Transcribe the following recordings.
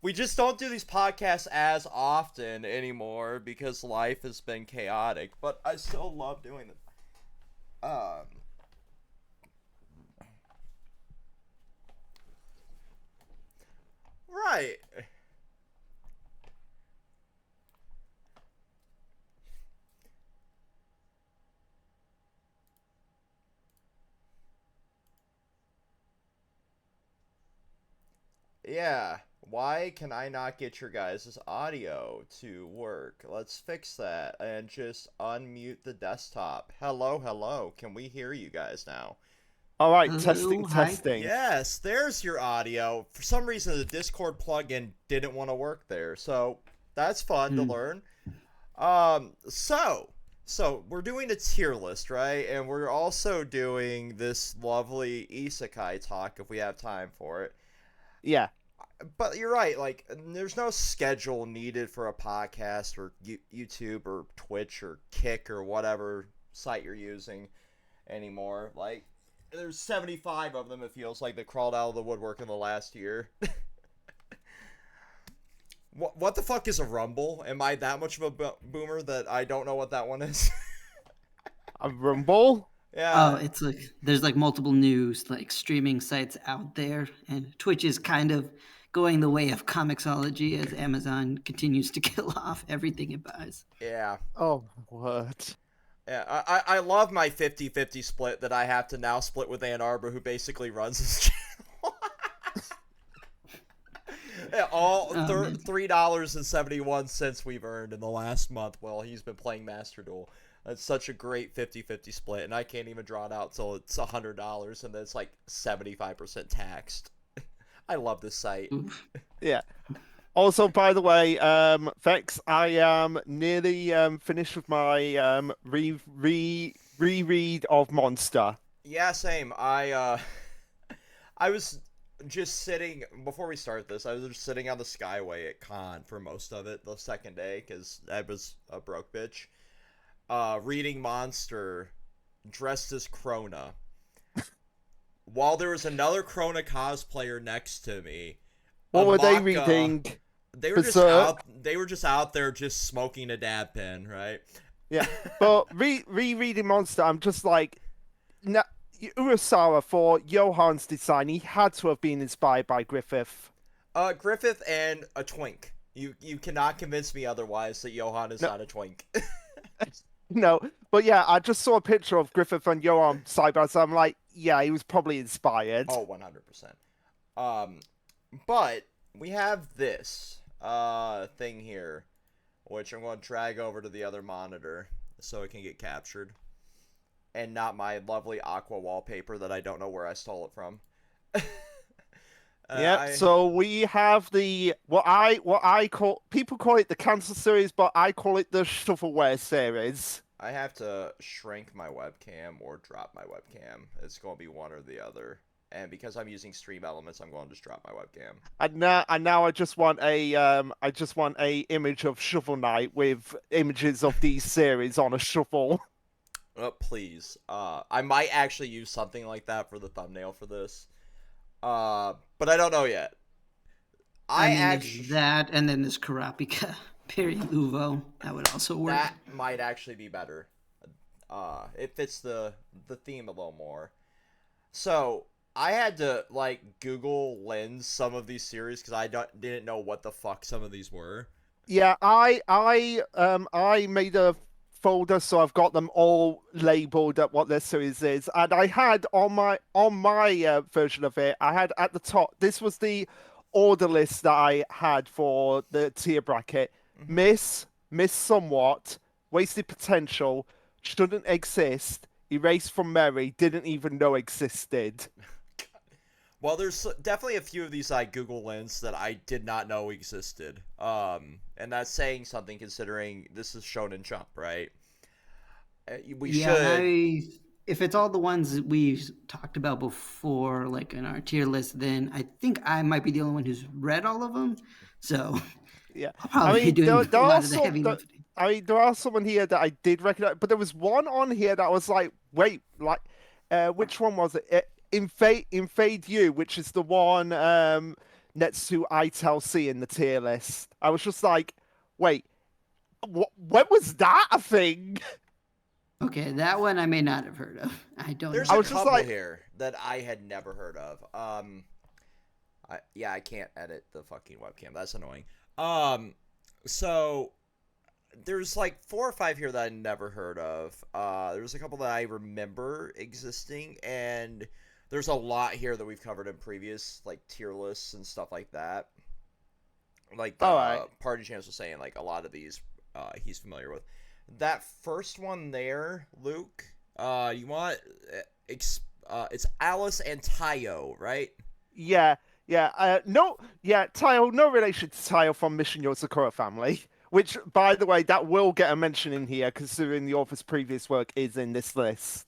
we just don't do these podcasts as often anymore because life has been chaotic, but I still love doing them. Right. Yeah. Why can I not get your guys' audio to work? Let's fix that and just unmute the desktop. Hello, hello. Can we hear you guys now? All right, Hello, hi. testing. Yes, there's your audio. For some reason, the Discord plugin didn't want to work there, so that's fun to learn. So we're doing a tier list, right? And we're also doing this lovely isekai talk if we have time for it. Yeah. But you're right, like, there's no schedule needed for a podcast or YouTube or Twitch or Kick or whatever site you're using anymore. Like, there's 75 of them, it feels like, that crawled out of the woodwork in the last year. What the fuck is a Rumble? Am I that much of a boomer that I don't know what that one is? A Rumble? Yeah. Oh, it's like there's like multiple news like streaming sites out there, and Twitch is kind of going the way of Comixology as Amazon continues to kill off everything it buys. Yeah. Oh, what? Yeah, I love my 50-50 split that I have to now split with Ann Arbor, who basically runs this channel. Yeah, all $3.71 we've earned in the last month while he's been playing Master Duel. It's such a great 50-50 split, and I can't even draw it out till it's $100, and then it's like 75% taxed. I love this site. Yeah. Also, by the way, Vex, I am nearly finished with my reread of Monster. Yeah, same. I was just sitting, before we start this, I was just sitting on the Skyway at Con for most of it the second day, because I was a broke bitch. Reading Monster, dressed as Krona. While there was another Krona cosplayer next to me. What were they Amaka, reading? They were just out there just smoking a dab pen, right? Yeah, but rereading Monster, I'm just like, Urasawa, for Johan's design, he had to have been inspired by Griffith. Griffith and a twink. You cannot convince me otherwise that Johan is not a twink. No, but yeah, I just saw a picture of Griffith and Johan side by side. I'm like, yeah, he was probably inspired. Oh, 100%. But we have this thing here, which I'm going to drag over to the other monitor so it can get captured, and not my lovely aqua wallpaper that I don't know where I stole it from. So we have the what I call, people call it the Cancer series, but I call it the Shovelware series. I have to shrink my webcam or drop my webcam. It's going to be one or the other. And because I'm using Stream Elements, I'm going to just drop my webcam. And now I just want a image of Shovel Knight with images of these series on a shovel. Please. I might actually use something like that for the thumbnail for this. But I don't know yet. There's that, and then there's Karapika, Peri Uvo. That would also work. That might actually be better. It fits the theme a little more. So I had to like Google lens some of these series because I didn't know what the fuck some of these were. Yeah, I made a folder, so I've got them all labeled at what their series is, and I had on my version of it, I had at the top, this was the order list that I had for the tier bracket. Miss Somewhat, Wasted Potential, Shouldn't Exist, Erased from Memory, Didn't Even Know Existed. Well, there's definitely a few of these Google Lens that I did not know existed. And that's saying something considering this is Shonen Jump, right? If it's all the ones that we've talked about before, like in our tier list, then I think I might be the only one who's read all of them. So yeah, I'll probably be doing a lot of the heavy lifting. I mean, there are some in here that I did recognize, but there was one on here that was like, wait, like, which one was it? Invade You, which is the one next to ITLC in the tier list. I was just like, wait, when was that a thing? Okay, that one I may not have heard of. I don't There's know. a was just couple like- here that I had never heard of. I can't edit the fucking webcam. That's annoying. So there's like 4 or 5 here that I never heard of. There's a couple that I remember existing, and there's a lot here that we've covered in previous like tier lists and stuff like that. Like Alright. Party Champs was saying, like a lot of these he's familiar with. That first one there, Luke. You want it's Alice and Tayo, right? Yeah, Tayo, no relation to Tayo from Mission Yozakura family. Which, by the way, that will get a mention in here, considering the author's previous work is in this list.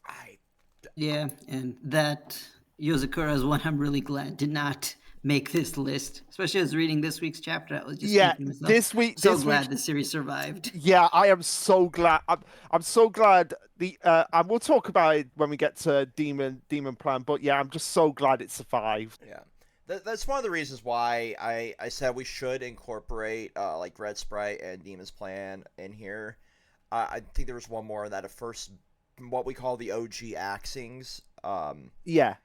Yeah, and that Yozakura is one I'm really glad did not make this list. Especially as reading this week's chapter, I was just thinking to myself, this week, the series survived. Yeah, I am so glad. I'm so glad. And we'll talk about it when we get to Demon Plan. But yeah, I'm just so glad it survived. Yeah. That's one of the reasons why I said we should incorporate like Red Sprite and Demon's Plan in here. I think there was one more that at first, what we call the OG Axings. Yeah.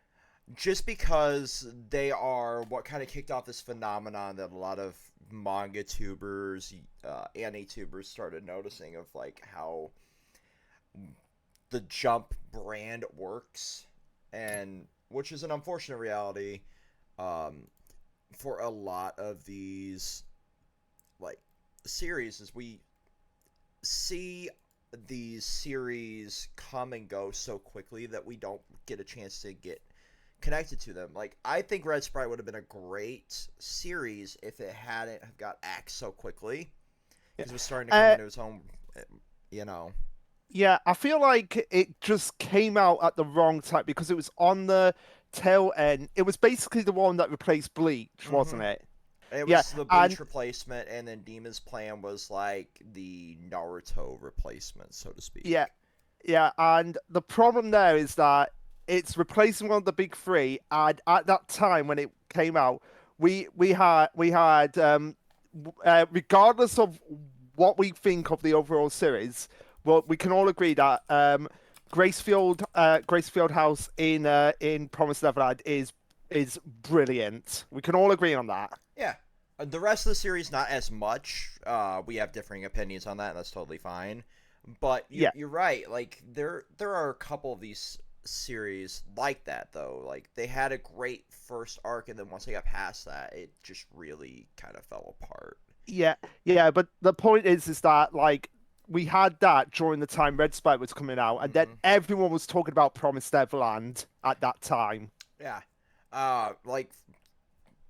Just because they are what kind of kicked off this phenomenon that a lot of manga tubers, anime tubers started noticing of like how the Jump brand works, and which is an unfortunate reality. For a lot of these like series, is we see these series come and go so quickly that we don't get a chance to get connected to them. Like, I think Red Sprite would have been a great series if it hadn't have got axed so quickly, because it was starting to come into its own, you know. Yeah, I feel like it just came out at the wrong time because it was on the tail end. It was basically the one that replaced Bleach, wasn't it? It was the Bleach replacement, and then Demon's Plan was like the Naruto replacement, so to speak. Yeah, and the problem there is that it's replacing one of the big three, and at that time when it came out, we had regardless of what we think of the overall series, well, we can all agree that Gracefield House in Promised Neverland is brilliant. We can all agree on that. Yeah. The rest of the series, not as much. We have differing opinions on that, and that's totally fine. But you're right. Like, there are a couple of these series like that, though. Like, they had a great first arc, and then once they got past that, it just really kind of fell apart. Yeah, but the point is that, like, we had that during the time Red Sprite was coming out, and then everyone was talking about Promised Neverland at that time. Yeah. Like,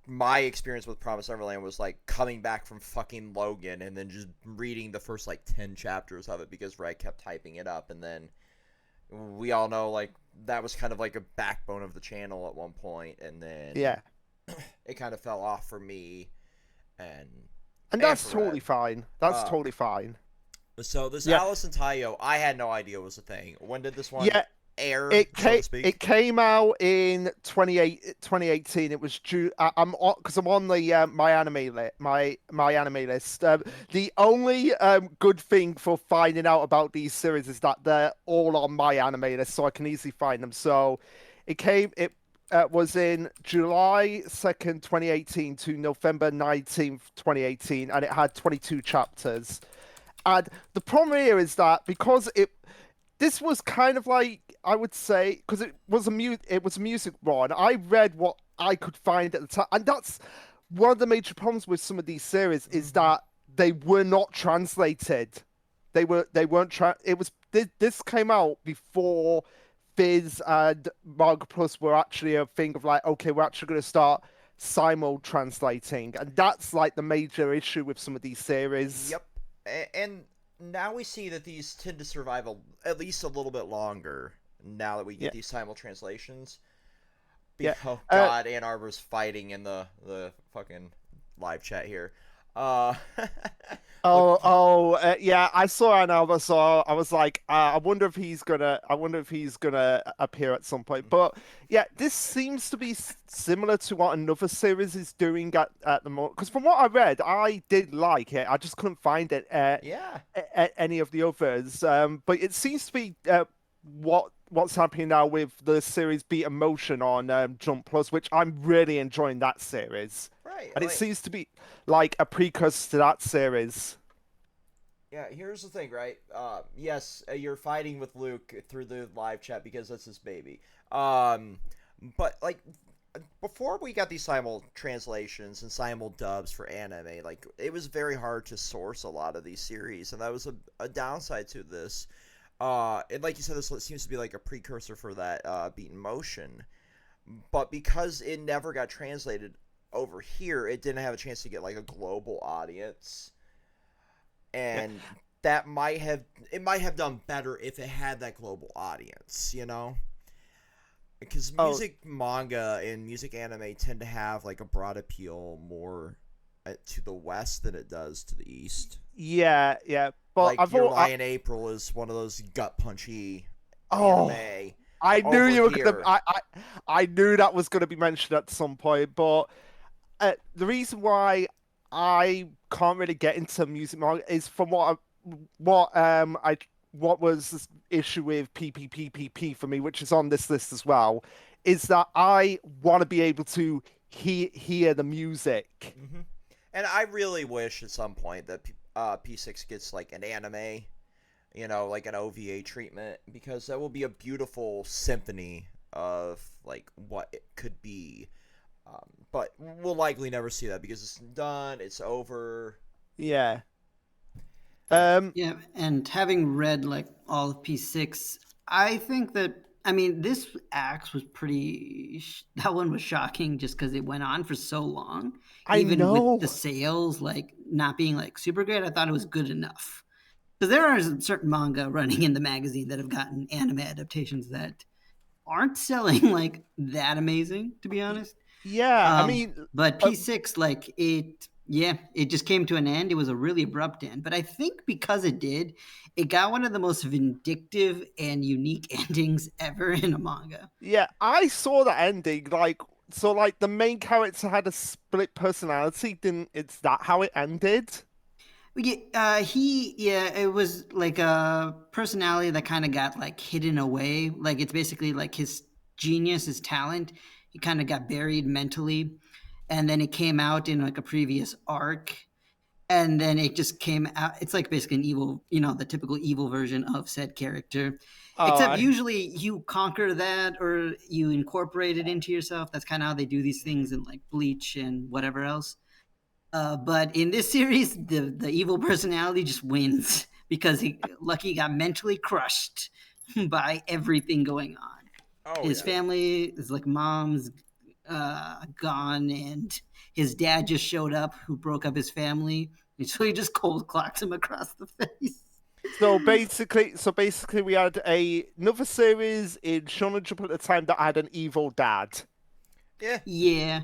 my experience with Promised Neverland was, like, coming back from fucking Logan and then just reading the first, like, 10 chapters of it because Red kept typing it up, and then we all know, like, that was kind of like a backbone of the channel at one point, and then it kind of fell off for me, and that's totally fine. That's totally fine. So this Alice and Tayo, I had no idea was a thing. When did this one air? It came out in 2018. It was due. I'm on the my anime list. The only good thing for finding out about these series is that they're all on my anime list, so I can easily find them. So it was in July 2nd, 2018 to November 19th, 2018, and it had 22 chapters. And the problem here is that because this was kind of like, I would say, because it was a music one. I read what I could find at the time, and that's one of the major problems with some of these series is that they were not translated. They weren't. This came out before Viz and Manga Plus were actually a thing of like, okay, we're actually going to start simul translating, and that's like the major issue with some of these series. Yep. And now we see that these tend to survive at least a little bit longer now that we get these simul translations. Oh god, Ann Arbor's fighting in the fucking live chat here. Uh, look, Yeah, I saw Anova, so I was like, I wonder if he's gonna appear at some point. But yeah, this seems to be similar to what another series is doing at the moment. Because from what I read, I did like it. I just couldn't find it yeah. at any of the others. But it seems to be what's happening now with the series Beat Emotion on Jump Plus, which I'm really enjoying that series. Right. And it Like, seems to be like a precursor to that series. yeah, here's the thing, right? Yes, you're fighting with Luke through the live chat because that's his baby. Um, but like before we got these simul translations and simul dubs for anime, like it was very hard to source a lot of these series, and that was a downside to this. And like you said, this seems to be like a precursor for that Beaten Motion, but because it never got translated over here, it didn't have a chance to get like a global audience, Yeah. and that might have done better if it had that global audience, you know? Because Oh, music manga and music anime tend to have like a broad appeal more to the west than it does to the east. yeah, yeah. But Like Your Lie in April is one of those gut punchy oh, anime I knew over you were gonna. here. I knew that was gonna be mentioned at some point. But the reason why I can't really get into music manga is from what was this issue with PPPPP for me, which is on this list as well, is that I want to be able to hear the music. hmm And I really wish at some point that P6 gets like an anime, like an OVA treatment, because that will be a beautiful symphony of like what it could be. But we'll likely never see that because it's done, it's over. Yeah. Uh, Yeah, and having read like all of P6, I think that I mean this axe was that one was shocking just because it went on for so long. I Even with the know. sales like not being like super great, I thought it was good enough. Because there are certain manga running in the magazine that have gotten anime adaptations that aren't selling like that amazing, to be Y- honest. Yeah, I mean, But uh, P6, like yeah, it just came to an end. It was a really abrupt end. But I think because it did, it got one of the most vindictive and unique endings ever in a manga. yeah, I saw that ending. Like the main character had a split personality. Didn't it's that how it ended? Yeah, yeah, it was like a personality that kind of got like hidden away. Like it's basically like his genius, his talent. He kind of got buried mentally, and then it came out in like a previous arc, and then it just came out. It's like basically an evil, the typical evil version of said character. Oh, Except usually you conquer that or you incorporate it into yourself. That's kind of how they do these things in like Bleach and whatever else. But in this series, the evil personality just wins because Lucky got mentally crushed by everything going on. oh His yeah. family is like mom's gone, and his dad just showed up, who broke up his family, and so he just cold clocks him across the face. so basically, we had another series in Shonen Jump at the time that had an evil dad. Yeah. Yeah,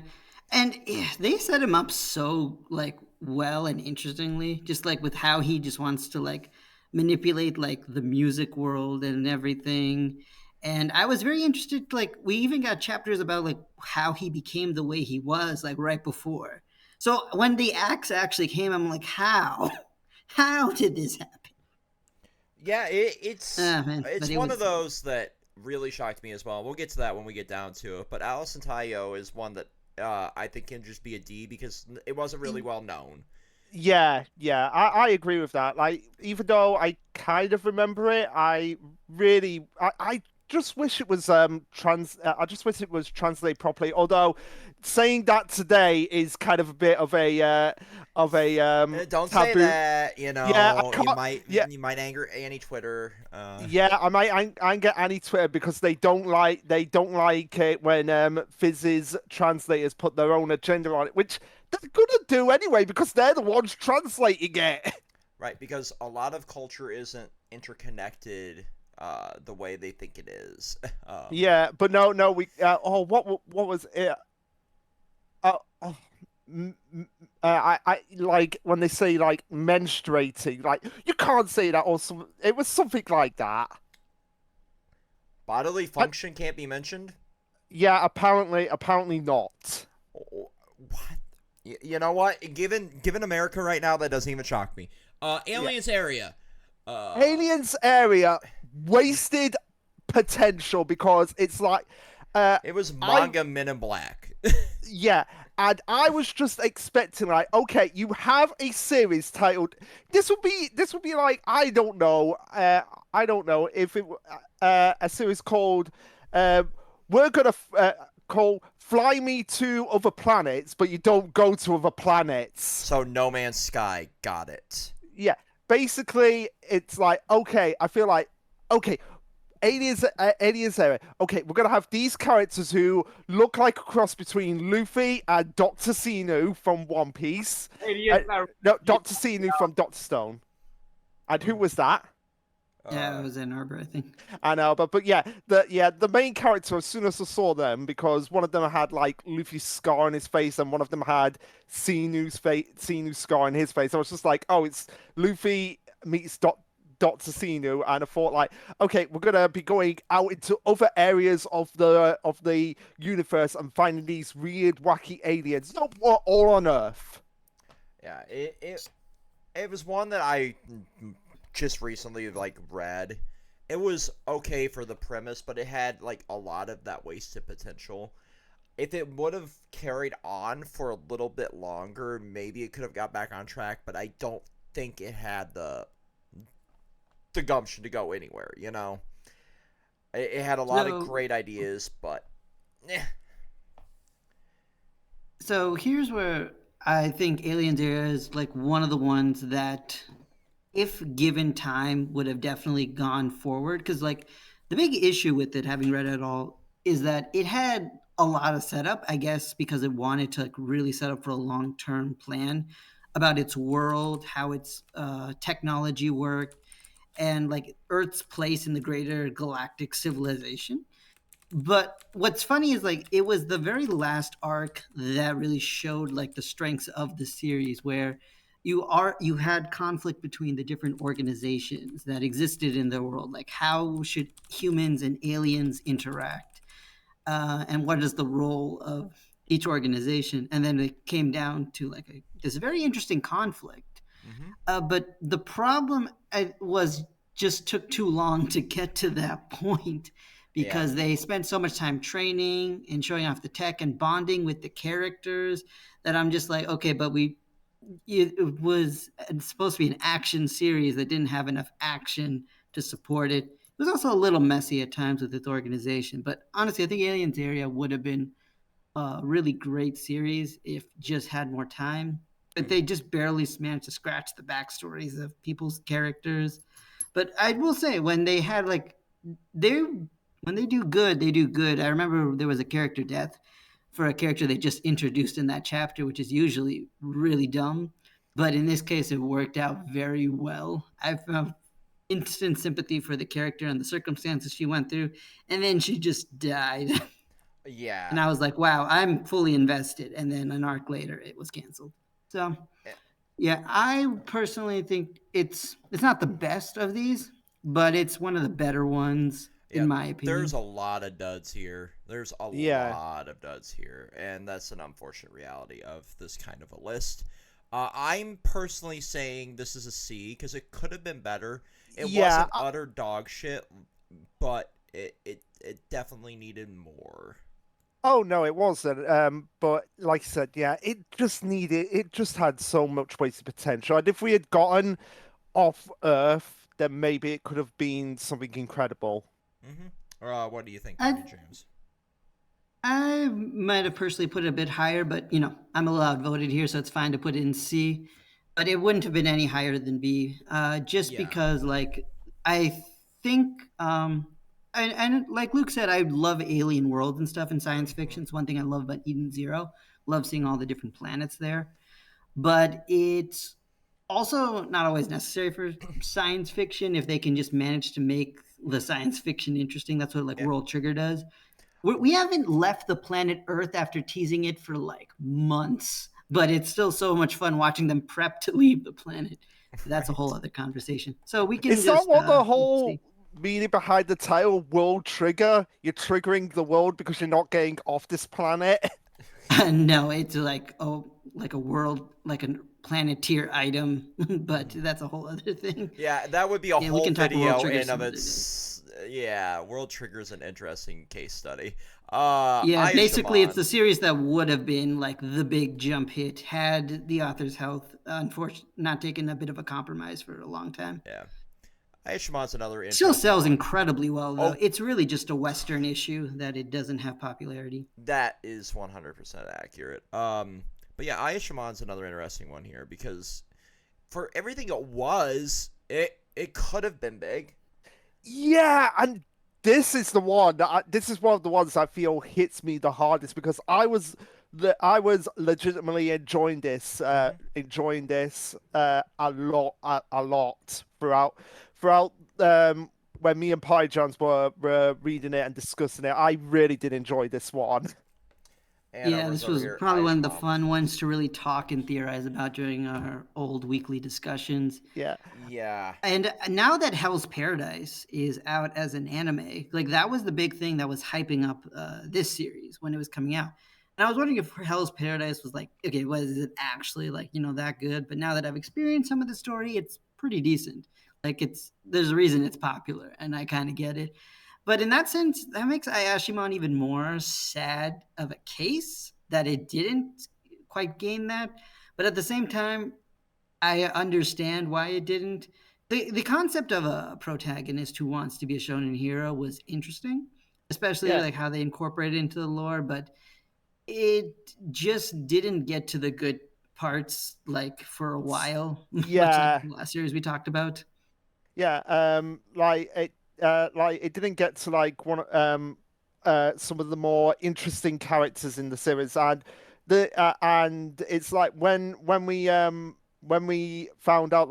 and they set him up so like well and interestingly, just like with how he just wants to like manipulate like the music world and everything. And I was very interested. Like we even got chapters about like how he became the way he was, like right before. So when the axe actually came, I'm like, how? How did this happen? Yeah, it's Ah man, but it's it one of was those that really shocked me as well. We'll get to that when we get down to it. But Alice and Tayo is one that I think can just be a D because it wasn't really well known. Yeah, yeah, I agree with that. Like, even though I kind of remember it, I just wish it was I just wish it was translated properly. Although saying that today is kind of a bit of a Don't say taboo. that. Yeah, I You can't. might Yeah, you might anger Annie Twitter. yeah, I get any Twitter because they don't like it when Fizz's translators put their own agenda on it, which they're gonna do anyway because they're the ones translating it. Right, because a lot of culture isn't interconnected the way they think it is. Yeah, but no, we. Oh, what was it? Oh, I like when they say like menstruating, like you can't say that or some. It was something like that. Bodily But function can't be mentioned? yeah, apparently not. What? You know what? Given America right now, that doesn't even shock me. Yeah, Aliens area. Uh, aliens area wasted potential because it's like, uh, it was I manga Men in Black. yeah, and I was just expecting like, okay, you have a series titled. This would be like I don't know if it a series called we're gonna call Fly Me to Other Planets, but you don't go to other planets. So No Man's Sky, got it. Yeah, basically it's like okay, I feel like okay, aliens area. Okay, we're gonna have these characters who look like a cross between Luffy and Doctor Sinu from One Piece. Aliens are No, Doctor Sinu from Doctor Stone. And who was that? Yeah, it Uh, was Ann Arbor, I think. I know, but yeah, the main character. As soon as I saw them, because one of them had like Luffy's scar on his face, and one of them had Sinu's scar on his face. I was just like, oh, it's Luffy meets Dr. Sinu, and I thought like, okay, we're gonna be going out into other areas of the universe and finding these weird, wacky aliens. Not all on Earth. yeah, it was one that I just recently like read. It was okay for the premise, but it had like a lot of that wasted potential. If it would have carried on for a little bit longer, maybe it could have got back on track, but I don't think it had the gumption to go anywhere, you know? It had a lot of So, great ideas, but eh. so here's where I think Aliens Area is like one of the ones that, if given time, would have definitely gone forward. Because like the big issue with it, having read it all, is that it had a lot of setup. I guess because it wanted to like really set up for a long term plan about its world, how its technology worked, and like Earth's place in the greater galactic civilization. But what's funny is like it was the very last arc that really showed like the strengths of the series, where you had conflict between the different organizations that existed in the world, like how should humans and aliens interact, and what is the role of each organization, and then it came down to like this very interesting conflict. Mm-hmm. But the problem was just took too long to get to that point Yeah. because they spent so much time training and showing off the tech and bonding with the characters that I'm just like, okay, but it was supposed to be an action series that didn't have enough action to support it. It was also a little messy at times with its organization, but honestly, I think Aliens Area would have been a really great series if just had more time. But they just barely managed to scratch the backstories of people's characters. But I will say, when they had like they when they do good, they do good. I remember there was a character death for a character they just introduced in that chapter, which is usually really dumb. But in this case, it worked out very well. I found instant sympathy for the character and the circumstances she went through, and then she just died. Yeah. And I was like, wow, I'm fully invested. And then an arc later, it was canceled. So, Eh, yeah, I personally think it's not the best of these, but it's one of the better ones Yeah, in my there's opinion. a lot of duds here. There's a Yeah, lot of duds here, and that's an unfortunate reality of this kind of a list. I'm personally saying this is a C because it could have been better. It yeah. wasn't utter dog shit, but it definitely needed more. Oh no, it wasn't. But like I said, yeah, it just had so much wasted potential. And if we had gotten off Earth, then maybe it could have been something incredible. What do you think, I James? I might have personally put it a bit higher, but I'm allowed voted here, so it's fine to put it in C. But it wouldn't have been any higher than B, just Yeah. because like I think and like Luke said, I love alien worlds and stuff in science Hmm. fiction. It's one thing I love about Eden Zero. Love seeing all the different planets there, but it's also not always necessary for science fiction if they can just manage to make the science fiction interesting. That's what like Yeah. World Trigger does. We haven't left the planet Earth after teasing it for like months. but it's still so much fun watching them prep to leave the planet. That's a whole Right. other conversation. So we can Is that just what the see. whole meaning behind the title "World Trigger"? You're triggering the world because you're not getting off this planet. No, it's like like a world, like a planeteer item, but Mhm. that's a whole other thing. Yeah, that would be a Yeah, we whole can talk World video Trigger in of some other day. its. Yeah, World Trigger's an interesting case study. Yeah, basically, it's the Ayashimon. series that would have been like the big jump hit had the author's health, unfortunately, not taken a bit of a compromise for a long time. Yeah, Ayashimon's another Still interesting sells one. incredibly well, though. Oh, It's really just a Western issue that it doesn't have popularity. that is 100% accurate. But yeah, Ayashimon's another interesting one here because for everything it could have been big. Yeah, and this is the one. This is one of the ones I feel hits me the hardest because I was legitimately Hmm. enjoying this a lot throughout when me and Pie Johns were reading it and discussing it. I really did enjoy this one. And Yeah, this over was here, probably one of the Ayashimon was fun ones just to really talk and theorize about during our old weekly discussions. Yeah, yeah. And now that Hell's Paradise is out as an anime, like that was the big thing that was hyping up this series when it was coming out. And I was wondering if Hell's Paradise was like, okay, was it actually like, that good? But now that I've experienced some of the story, it's pretty decent. Like there's a reason it's popular, and I kind of get it. But in that sense, that makes Ayashimon even more sad of a case that it didn't quite gain that. But at the same time, I understand why it didn't. The concept of a protagonist who wants to be a shonen hero was interesting, especially yeah, like how they incorporate it into the lore, but it just didn't get to the good parts like for a while, much like yeah. the last series we talked about. Yeah, like it didn't get to like some of the more interesting characters in the series, and it's like when we found out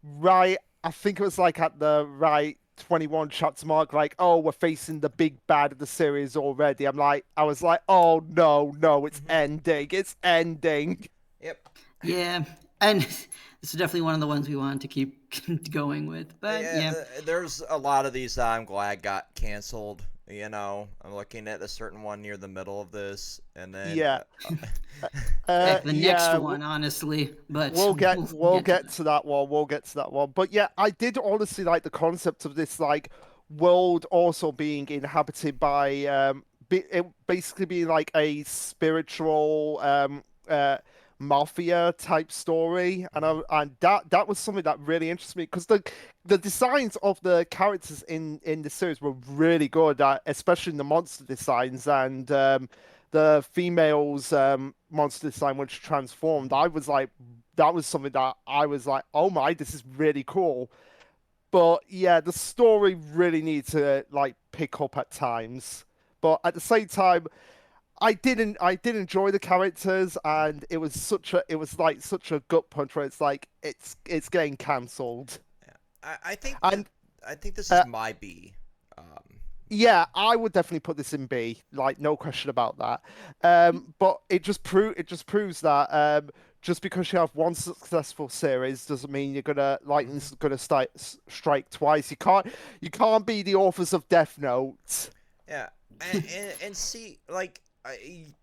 right, I think it was like at the right 21 chapter mark, like, oh, we're facing the big bad of the series already. I was like, oh no, no, it's Hmm. ending, it's ending. Yep. Yeah, and this is definitely one of the ones we wanted to keep going with. But Yeah, yeah, there's a lot of these that I'm glad got canceled. I'm looking at a certain one near the middle of this, and then Yeah. heck, the next Yeah, one, honestly. But we'll we'll get to get that. to that one. We'll get to that one. But yeah, I did honestly like the concept of this like world also being inhabited by it basically being like a spiritual mafia type story, and Mhm. that was something that really interested me because the designs of the characters in the series were really good, especially in the monster designs and the female's monster design when she transformed. I was like, that was something that I was like, oh my, this is really cool. But yeah, the story really needs to like pick up at times. But at the same time, I did enjoy the characters, and it was like such a gut punch where it's like it's getting cancelled. Yeah. I think that And I think this is uh, my B. Um, yeah, I would definitely put this in B, like no question about that. But it just proves that just because you have one successful series doesn't mean you're gonna lightning's mhm. gonna strike twice. You can't be the authors of Death Note. Yeah, and see, like,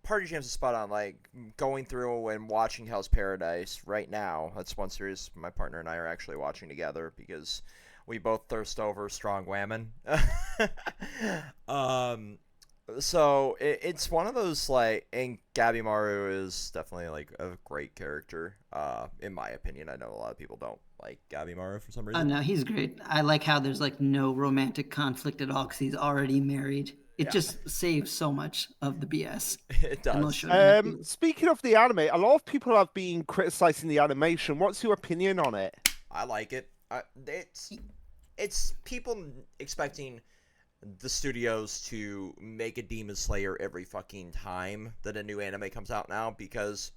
Party Jams is spot on. Like, going through and watching Hell's Paradise right now. That's one series my partner and I are actually watching together because we both thirst over strong women. um, so it's one of those like, and Gabby Maru is definitely like a great character. In my opinion, I know a lot of people don't like Gabby Maru for some Oh reason. no, he's great. I like how there's like no romantic conflict at all because he's already married. It Yeah, just saves so much of the BS it that most does. shonen have to deal with. Speaking of the anime, a lot of people have been criticizing the animation. What's your opinion on it? I like it. It's people expecting the studios to make a Demon Slayer every fucking time that a new anime comes out now because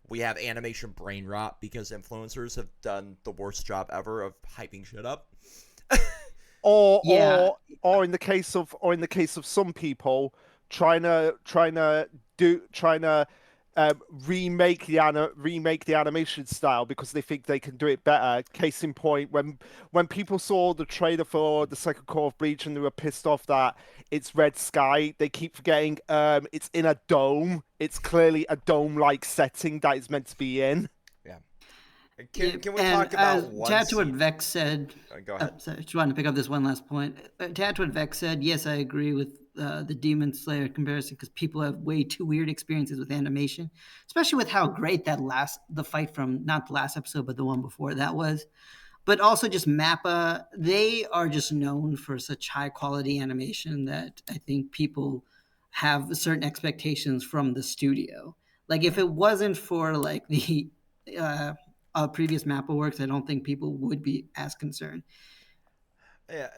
we have animation brain rot because influencers have done the worst job ever of hyping shit up. or Yeah, or in the case of some people trying to remake the animation style because they think they can do it better. Case in point, when people saw the trailer for the second Call of Bleach and they were pissed off that it's red sky, they keep forgetting it's in a dome. It's clearly a dome-like setting that it's meant to be in. Yeah. Can we talk about one to add to what scene? Vex said, Go ahead. sorry, just wanted to pick up this one last point. To add to what Vex said, yes, I agree with the Demon Slayer comparison because people have way too weird experiences with animation, especially with how great the fight from not the last episode but the one before that was. But also just Mappa, they are just known for such high quality animation that I think people have certain expectations from the studio. Like if it wasn't for like the previous Mappa works, I don't think people would be as concerned. Yeah,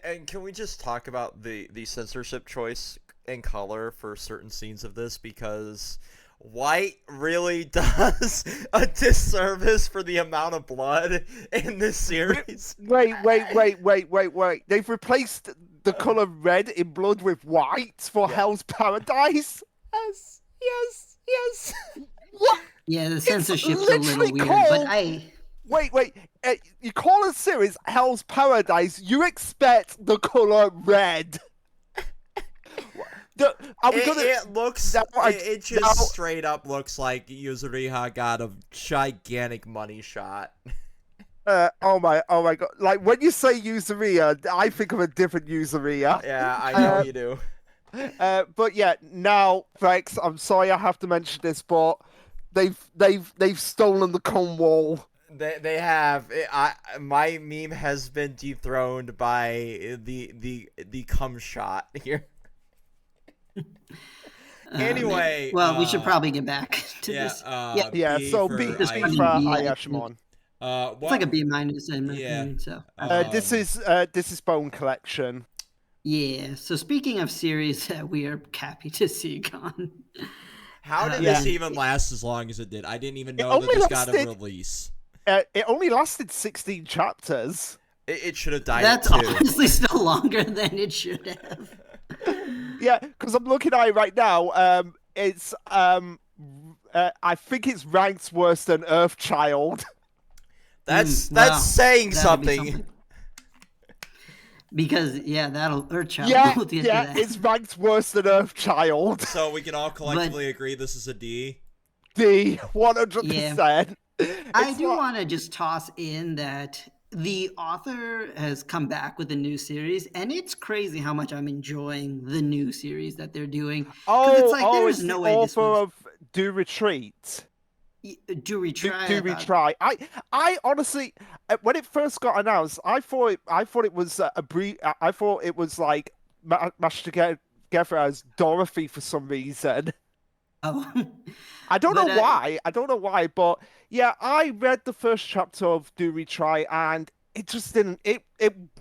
and can we just talk about the censorship choice in color for certain scenes of this, because white really does a disservice for the amount of blood in this series. Wait. They've replaced the color red in blood with white for Hell's Paradise? Yes. What? Yeah, the censorship's a literally little weird, called- but I. Wait. You call a series Hell's Paradise, you expect the color red. It looks. Now It just straight up looks like Yuzuriha got a gigantic money shot. Oh my god! Like when you say Yuzuriha, I think of a different Yuzuriha. Yeah, I know you do. But yeah, now, Vex, I'm sorry I have to mention this, but they've stolen the Cornwall. They have. My meme has been dethroned by the cum shot here. Anyway, we should probably get back to this. Yeah. So B for Ayashimon. It's like a B minus in my opinion. So this is Bone Collection. Yeah. So speaking of series that we are happy to see gone. How did this even last as long as it did? I didn't even know that this got a release. It only lasted 16 chapters. It should have died. That's honestly still longer than it should have. Yeah, because I'm looking at it right now. It's I think it's ranked worse than Earthchild. That's saying something. Because that'll Earthchild. Yeah, it's ranked worse than Earthchild. So we can all collectively agree this is a D. D, 100%. I do want to just toss in that the author has come back with a new series, and it's crazy how much I'm enjoying the new series that they're doing. It's like there's no way this was... of Do Retreat. Do Retry. Do Retry. I honestly, when it first got announced, I thought it was I thought it was like mashed together as Dorothy for some reason. Oh. I don't know why, but yeah, I read the first chapter of Do Retry and it just didn't. It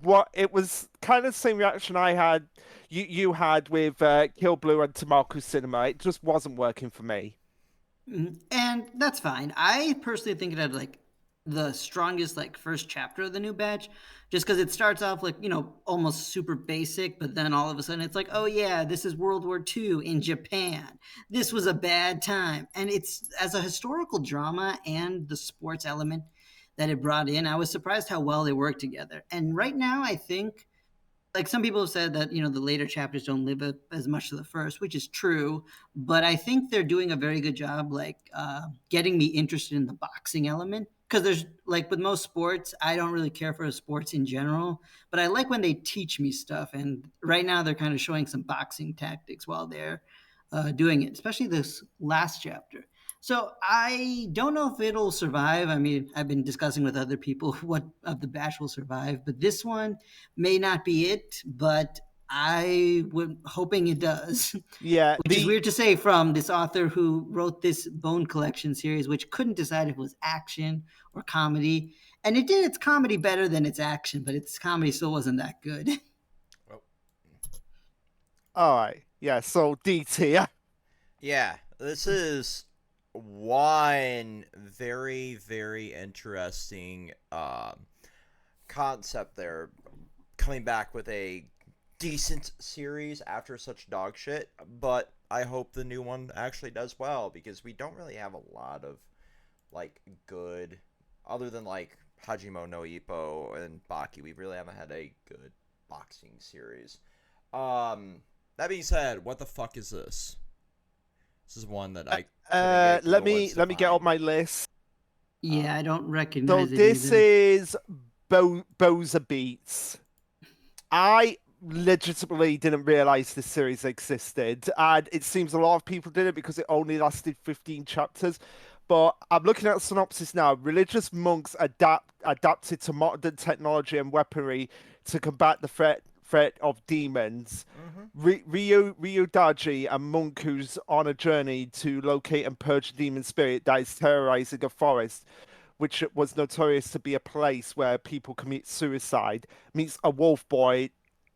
was kind of the same reaction I had, you had with Kill Blue and Tamaku Cinema. It just wasn't working for me. And that's fine. I personally think it had like the strongest like first chapter of the new batch, just because it starts off like, almost super basic, but then all of a sudden it's like, oh yeah, this is World War II in Japan. This was a bad time. And it's as a historical drama and the sports element that it brought in, I was surprised how well they worked together. And right now I think, like some people have said that, the later chapters don't live up as much to the first, which is true. But I think they're doing a very good job, like getting me interested in the boxing element. Because there's like with most sports, I don't really care for sports in general, but I like when they teach me stuff. And right now they're kind of showing some boxing tactics while they're doing it, especially this last chapter. So I don't know if it'll survive. I mean, I've been discussing with other people what of the batch will survive, but this one may not be it, but I would hoping it does. Yeah. Which is weird to say from this author who wrote this Bone Collection series, which couldn't decide if it was action or comedy. And it did its comedy better than its action, but its comedy still wasn't that good. Oh. All right. Yeah, so D tier. Yeah, this is one very, very interesting concept there, coming back with a decent series after such dog shit, but I hope the new one actually does well, because we don't really have a lot of like good, other than like Hajime no Ippo and Baki, we really haven't had a good boxing series. That being said, what the fuck is this? This is one that I let me get on my list. Yeah, I don't So recognize it this either. is Boza Beats. I legitimately didn't realize this series existed, and it seems a lot of people did it because it only lasted 15 chapters. But I'm looking at the synopsis now. Religious monks adapted to modern technology and weaponry to combat the threat of demons. Ryudaji, a monk who's on a journey to locate and purge a demon spirit that is terrorizing a forest, which was notorious to be a place where people commit suicide, meets a wolf boy,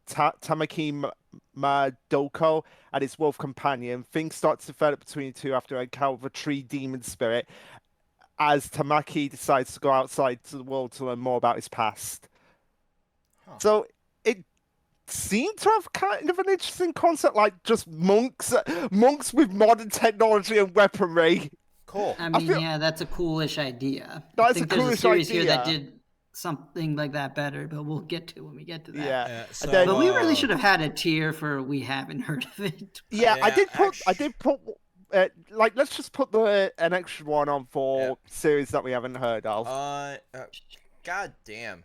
Tamaki Madoko, and his wolf companion. Things start to develop between the two after an encounter with a tree demon spirit, as Tamaki decides to go outside to the world to learn more about his past. Huh. So it seemed to have kind of an interesting concept, like just monks with modern technology and weaponry. Cool. I mean, feel- yeah, that's a coolish idea. I That's a think there's a coolish series here that idea. did something like that better, but we'll get to when we get to that. Yeah. Yeah, And so, then- But we really should have had a tier for we haven't heard of it. Yeah, I Yeah, did put like let's just put an extra one on for series that we haven't heard of. God damn.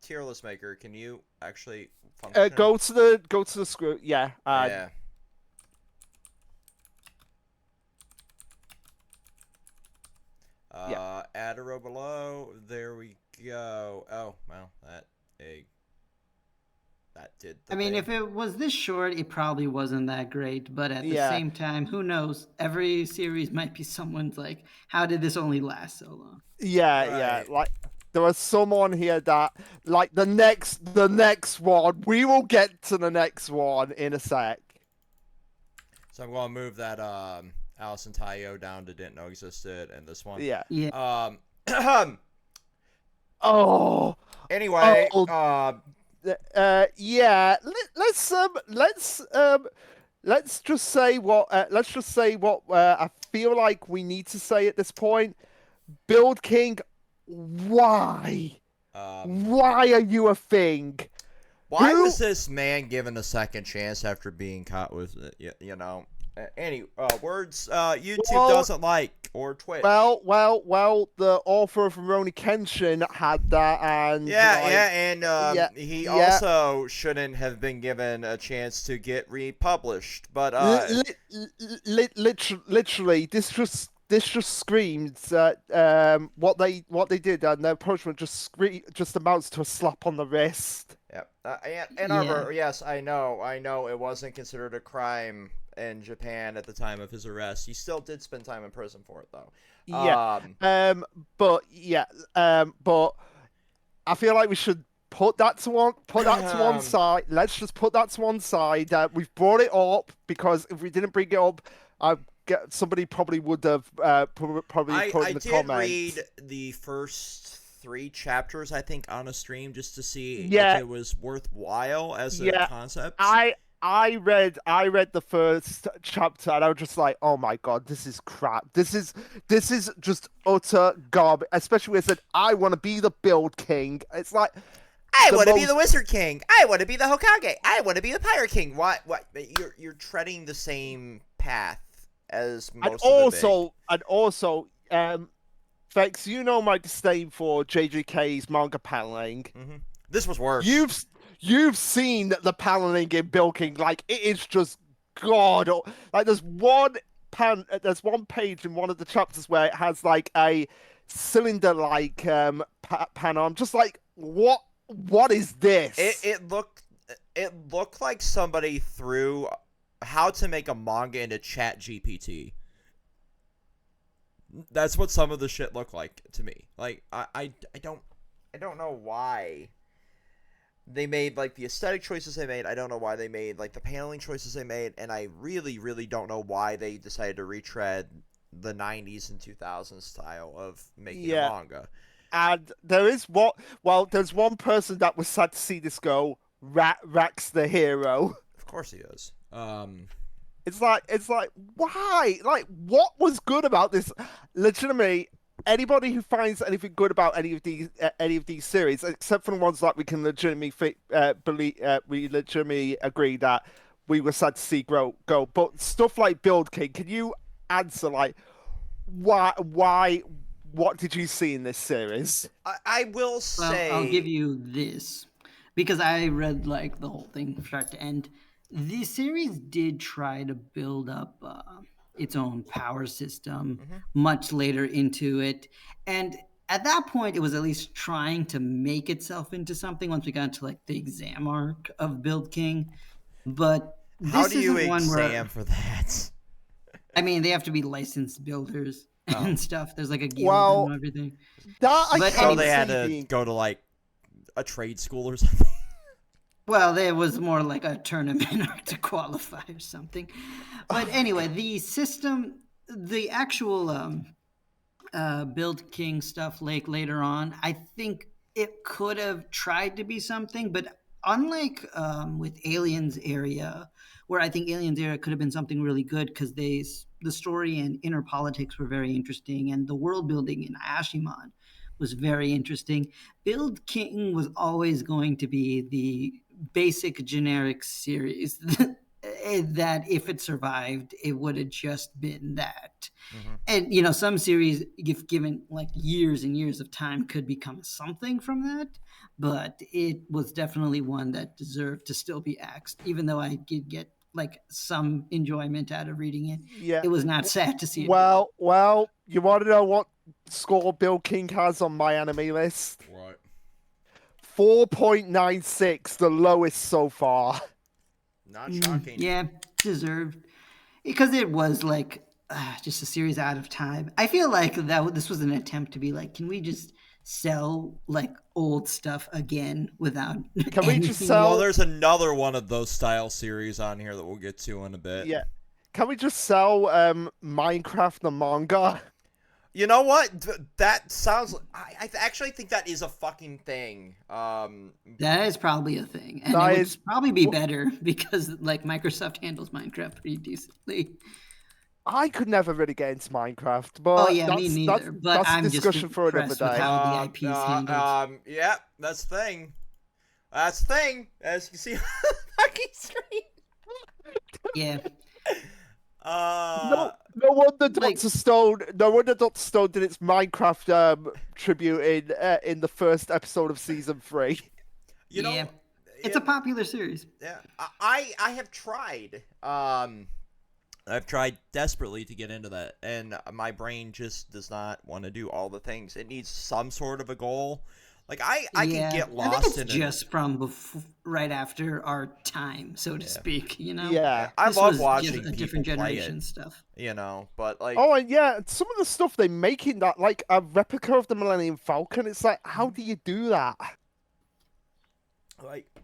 Tier list maker, can you actually function? Go to the screw. Yeah. Yeah. Add a row below. There we go. Oh, well, that did the I mean, thing. if it was this short, it probably wasn't that great. But at the Yeah. same time, who knows? Every series might be someone's like, how did this only last so long? Yeah. Right. Like there was someone here that like the next one. We will get to the next one in a sec. So I'm going to move that Allison Tayo down to didn't know existed, and this one. Yeah. Yeah. Oh. Anyway, Yeah. Let's just say what I feel like we need to say at this point. Build King, why? Why are you a thing? why was this man given a second chance after being caught with it? You know. Any words YouTube doesn't like, or Twitch? Well, the author of Rurouni Kenshin had that, and he also shouldn't have been given a chance to get republished. But literally, this just screams that what they did and their approach just amounts to a slap on the wrist. Yeah, Ann Arbor. Yes, I know. It wasn't considered a crime in Japan at the time of his arrest. He still did spend time in prison for it, though. But I feel like we should put that to one side. Let's just put that to one side. We've brought it up because if we didn't bring it up, somebody probably would have probably put in the comments. I did read the first 3 chapters, I think, on a stream just to see if it was worthwhile as a concept. I read the first chapter and I was just like, oh my god, this is crap. This is just utter garbage. Especially when it said, I want to be the Build King. It's like, I want to be the Wizard King. I want to be the Hokage. I want to be the Pirate King. What? You're treading the same path as most of the big. And also, Vex, you know my disdain for JJK's manga paneling. Mm-hmm. This was worse. You've seen the paneling in Build King, like it is just god. Like there's one page in one of the chapters where it has like a cylinder-like panel. I'm just like, what is this? It looked like somebody threw how to make a manga into Chat GPT. That's what some of the shit looked like to me. Like I don't know why they made like the aesthetic choices they made. I don't know why they made like the paneling choices they made, and I really don't know why they decided to retread the 90s and 2000s style of making a manga. And there's one person that was sad to see this go, Rack's the hero. Of course he is. It's like why? Like, what was good about this? Legitimately, anybody who finds anything good about any of these series, except for the ones that we can legitimately believe, we legitimately agree that we were sad to see go. But stuff like Build King, can you answer like why? What did you see in this series? I will say. Well, I'll give you this because I read like the whole thing from start to end. The series did try to build up its own power system much later into it, and at that point, it was at least trying to make itself into something. Once we got into like the exam arc of Build King, but How this do you isn't one exam where for that? I mean they have to be licensed builders and stuff. There's like a guild Well, and everything. That I But So can't they had see to being- go to like a trade school or something. Well, there was more like a tournament to qualify or something. But anyway, the system, the actual Build King stuff like later on, I think it could have tried to be something, but unlike with Aliens Area, where I think Aliens Area could have been something really good because the story and inner politics were very interesting, and the world building in Ashimon was very interesting. Build King was always going to be the basic generic series that if it survived, it would have just been that. And you know, some series, if given like years and years of time, could become something from that. But it was definitely one that deserved to still be axed, even though I did get like some enjoyment out of reading it. Yeah. It was not sad to see it go. Well, you want to know what score Build King has on my anime list? Right. 4.96, the lowest so far. Not shocking. Yeah, deserved. Because it was like just a series out of time. I feel like this was an attempt to be like, can we just sell like old stuff again without Can we just anything? sell- Well, there's another one of those style series on here that we'll get to in a bit. Yeah. Can we just sell Minecraft the manga? You know what? That sounds. I actually think that is a fucking thing. That is probably a thing, and That it is- would probably be better because like Microsoft handles Minecraft pretty decently. I could never really get into Minecraft, but Oh yeah, me neither. But that's a I'm just discussion for another impressed with day. how the IP is handled. Yeah, that's the thing. That's the thing. As you can see on the fucking screen. Yeah. No wonder like- Dr. Stone. No wonder Dr. Stone did its Minecraft tribute in the first episode of season 3. You know, Yeah. It's a popular series. Yeah, I have tried. I've tried desperately to get into that, and my brain just does not want to do all the things. It needs some sort of a goal. Like I can get I lost think it's in just from right after our time, so to speak. You know. Yeah. I This love was watching a people different play generation it. stuff. You know, but like, Oh, and yeah, some of the stuff they make in that, like a replica of the Millennium Falcon. It's like, how do you do that?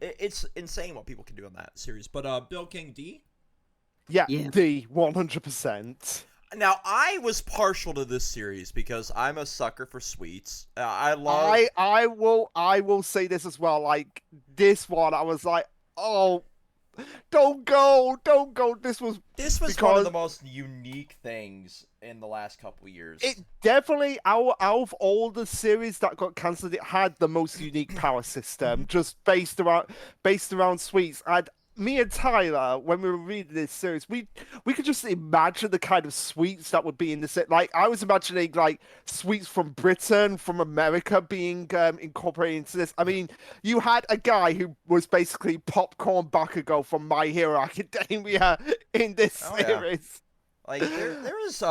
it's insane what people can do in that series. But Bill King D. Yeah, Yeah. D 100%. Now I was partial to this series because I'm a sucker for sweets. I love. I will say this as well. Like this one, I was like, oh, don't go. This was This was one of the most unique things in the last couple years. it definitely out of all the series that got cancelled, it had the most unique power system, just based around sweets. And me and Tyler, when we were reading this series, we could just imagine the kind of sweets that would be in this. Like I was imagining like sweets from Britain, from America being incorporated into this. I mean, you had a guy who was basically Popcorn Bakugo from My Hero Academia in this Oh, yeah. series. Like there was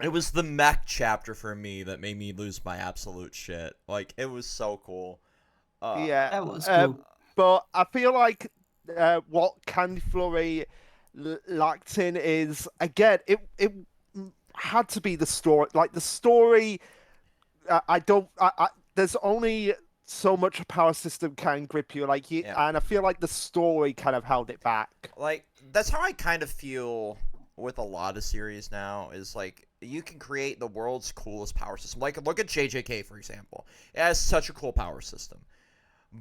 it was the mech chapter for me that made me lose my absolute shit. Like it was so cool. Yeah, That was cool. but I feel like what Candy Flurry lacked in is again it had to be the story. Like the story, there's only so much a power system can grip you. And I feel like the story kind of held it back. Like that's how I kind of feel with a lot of series now. Is like you can create the world's coolest power system. Like look at JJK for example. It has such a cool power system.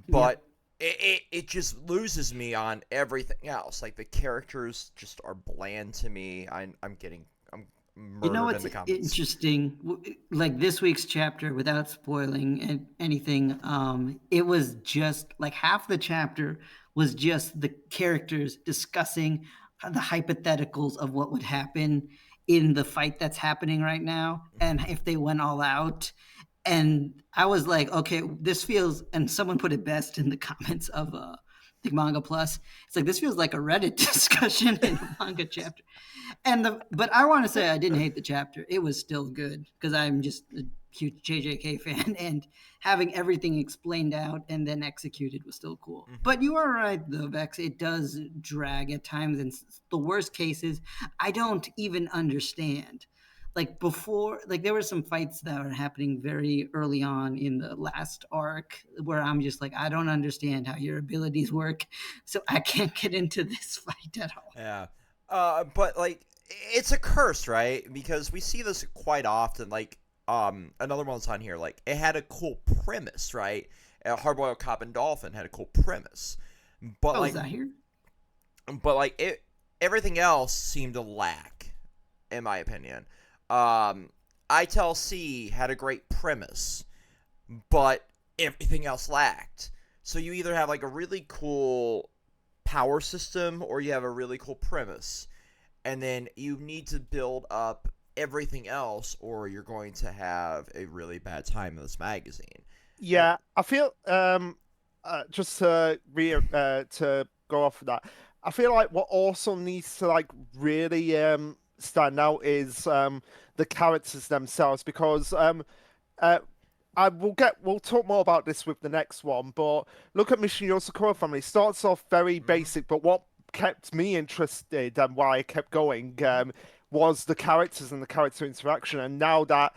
but it just loses me on everything else. Like the characters just are bland to me. I'm You know murdered in what's the comments. interesting? Like this week's chapter, without spoiling anything, it was just like half the chapter was just the characters discussing the hypotheticals of what would happen in the fight that's happening right now, and if they went all out. And I was like, okay, this feels. And someone put it best in the comments of the Manga Plus. It's like this feels like a Reddit discussion in a manga chapter. But I want to say I didn't hate the chapter. It was still good because I'm just a huge JJK fan, and having everything explained out and then executed was still cool. But you are right though, Vex. It does drag at times, and the worst cases I don't even understand. Like before, like there were some fights that were happening very early on in the last arc where I'm just like, I don't understand how your abilities work, so I can't get into this fight at all. Yeah. But like it's a curse, right? Because we see this quite often. Like, another one's on here. Like, it had a cool premise, right? Hardboiled Cop and Dolphin had a cool premise, but Oh, like, is that here? everything else seemed to lack, in my opinion. I Tell C had a great premise, but everything else lacked. So you either have like a really cool power system or you have a really cool premise, and then you need to build up everything else or you're going to have a really bad time in this magazine. Yeah, I feel just to go off of that, I feel like what also needs to like really stand out is the characters themselves because uh we'll talk more about this with the next one, but look at Mission Yosakura Family. It starts off very basic, but what kept me interested and why I kept going was the characters and the character interaction. And now that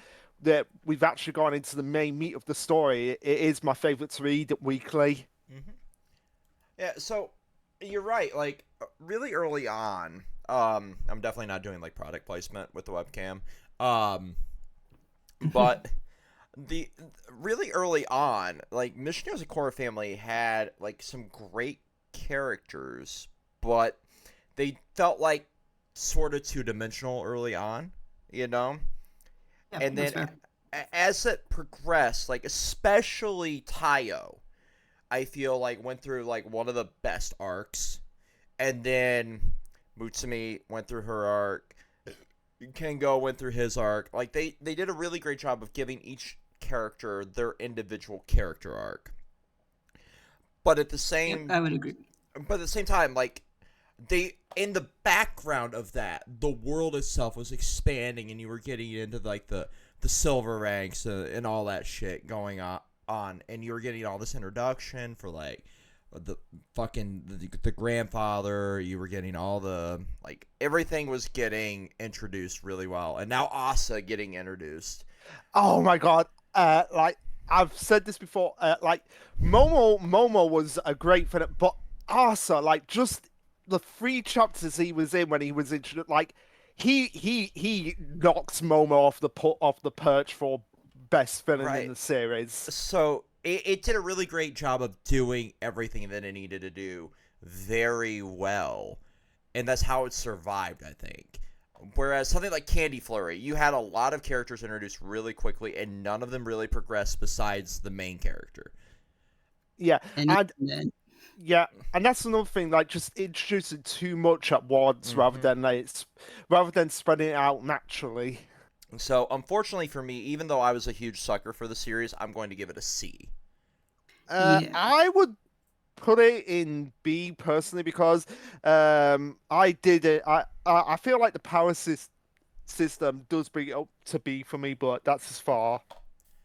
we've actually gone into the main meat of the story, it is my favorite to read weekly. Mm-hmm. Yeah, so you're right. Like really early on, I'm definitely not doing like product placement with the webcam. But the really early on, like Mission Yosakura Family had like some great characters, but they felt like sort of two-dimensional early on, you know? Yeah, And that's then fair. as it progressed, like especially Tayo, I feel like went through like one of the best arcs, and then Mutsumi went through her arc. Kengo went through his arc. Like they did a really great job of giving each character their individual character arc. But at the Yep, same I would agree. but at the same time, like they in the background of that, the world itself was expanding, and you were getting into like the silver ranks and all that shit going on, and you were getting all this introduction for like the the grandfather. You were getting all the like everything was getting introduced really well, and now Asa getting introduced. Oh my god! Like I've said this before, like Momo was a great fit, but Asa, like just the 3 chapters he was in when he was introduced, like he knocks Momo off the perch for best villain in Right. the series. So it did a really great job of doing everything that it needed to do very well, and that's how it survived, I think. Whereas something like Candy Flurry, you had a lot of characters introduced really quickly, and none of them really progressed besides the main character. Yeah, And and even then, yeah, and that's another thing, like just introducing too much at once Mm-hmm. rather than spreading it out naturally. So, unfortunately for me, even though I was a huge sucker for the series, I'm going to give it a C. yeah, I would put it in B personally because I did it. I feel like the system does bring it up to B for me, but that's as far.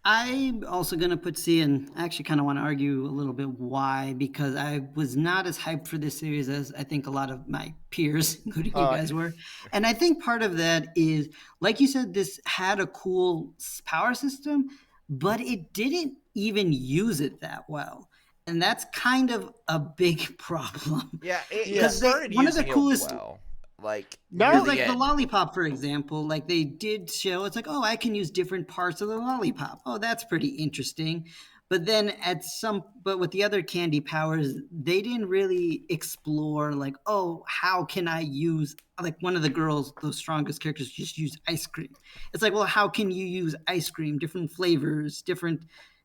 I'm also gonna put C, and I actually kind of want to argue a little bit why, because I was not as hyped for this series as I think a lot of my peers, including you Uh, guys, were. And I think part of that is, like you said, this had a cool power system, but it didn't even use it that well, and that's kind of a big problem. Yeah, it yeah. Because they started one of the using it coolest well, like near Now, because the like the end. lollipop, for example, like they did show it's like, oh, I can use different parts of the lollipop. Oh, that's pretty interesting. But then but with the other candy powers, they didn't really explore like, oh, how can I use, like one of the girls, those strongest characters just use ice cream. It's like, well, how can you use ice cream, different flavors, different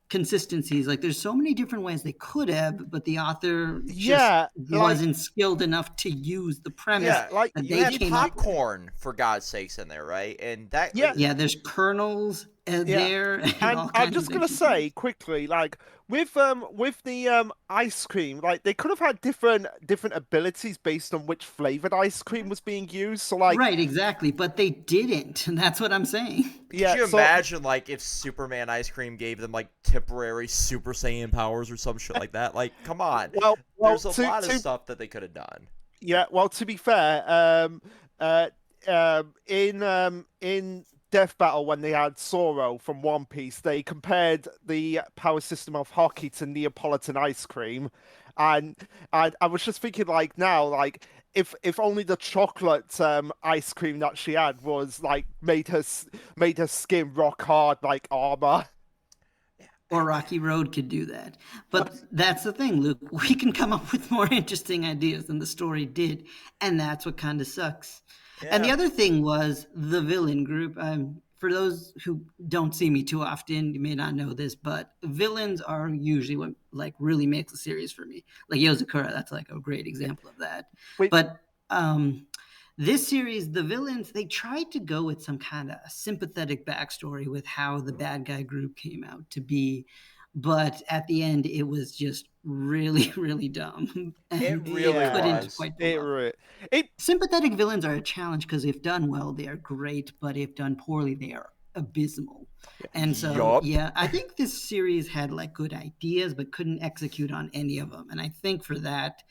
consistencies? Like there's so many different ways they could have, but the author just Yeah, like wasn't skilled enough to use the premise Yeah, yeah, like that you they had came up with. popcorn for God's sakes in there, right? And that yeah, Yeah, there's kernels yeah. there and And all I'm kinds just of gonna interesting. say quickly, like with the ice cream, like they could have had different abilities based on which flavored ice cream was being used. So like Right, exactly, but they didn't. That's what I'm saying. could yeah, you so imagine like if Superman ice cream gave them like temporary Super Saiyan powers or some shit like that? Like, come on. well There's a lot of stuff that they could have done. yeah, well, to be fair, uh, in Death Battle when they had Zoro from One Piece, they compared the power system of hockey to Neapolitan ice cream, and I was just thinking like now, like if only the chocolate ice cream that she had was like made her skin rock hard like armor. Or Rocky Road could do that. But that's the thing, Luke. We can come up with more interesting ideas than the story did, and that's what kind of sucks. And the Yeah. other thing was the villain group. For those who don't see me too often, you may not know this, but villains are usually what like really makes a series for me. Like Yozakura, that's like a great example of that. Wait, But this series, the villains, they tried to go with some kind of sympathetic backstory with how the bad guy group came out to be. But at the end, it was just really, really dumb. It And they really yeah, couldn't was. quite pull off. it Sympathetic villains are a challenge because if done well, they are great. But if done poorly, they are abysmal. And so, Yup. yeah, I think this series had like good ideas, but couldn't execute on any of them. And I think for that,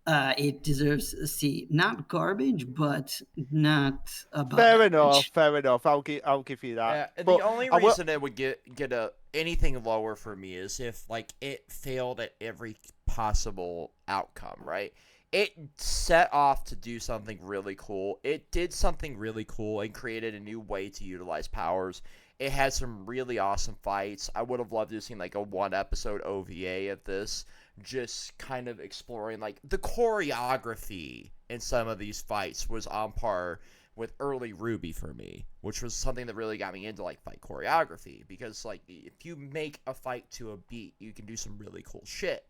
it deserves a C. Not garbage, but not above fair enough, average. fair enough. I'll give you that. The But only I will. reason it would get a anything lower for me is if like it failed at every possible outcome, right? It set off to do something really cool. It did something really cool and created a new way to utilize powers. It had some really awesome fights. I would have loved to have seen like a one episode OVA of this, just kind of exploring like the choreography in some of these fights was on par with early Ruby for me, which was something that really got me into like fight choreography because like if you make a fight to a beat, you can do some really cool shit.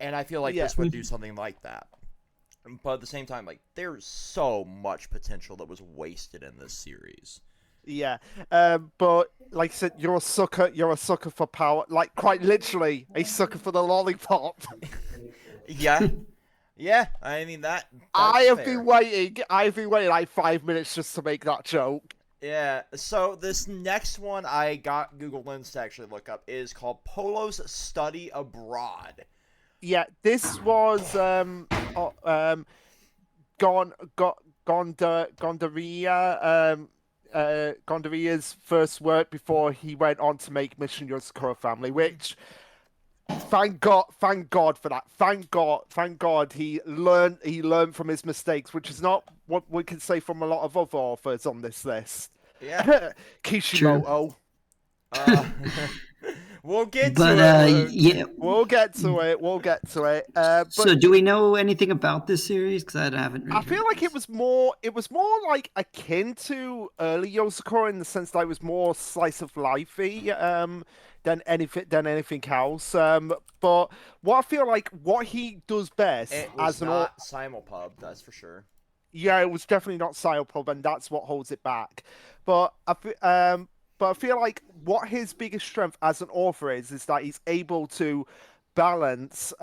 And I feel like Yeah, this would do something like that. But at the same time, like there's so much potential that was wasted in this series. yeah. But like I said, you're a sucker. You're a sucker for power. Like quite literally, a sucker for the lollipop. Yeah, yeah. I mean I that's have fair. been waiting. I've been waiting like 5 minutes just to make that joke. Yeah. So this next one I got Google Lens to actually look up is called Polo's Study Abroad. Yeah, this was Gon got Gondaria Gondaria's first work before he went on to make Mission Yosakura Family, which thank God for that. Thank God he learned from his mistakes, which is not what we can say from a lot of other authors on this list. Yeah. True. Kishimoto. Uh, we'll get to But it, Luke. yeah. We'll get to it. We'll get to it. But So, do we know anything about this series? Because I haven't really I heard feel of like this. it was more like akin to early Yosakura in the sense that it was more slice of lifey than anything else. But what I feel like what he does best It was as an au- not simulpub, that's for sure. yeah, it was definitely not Psyopub, and that's what holds it back. But but I feel like what his biggest strength as an author is that he's able to balance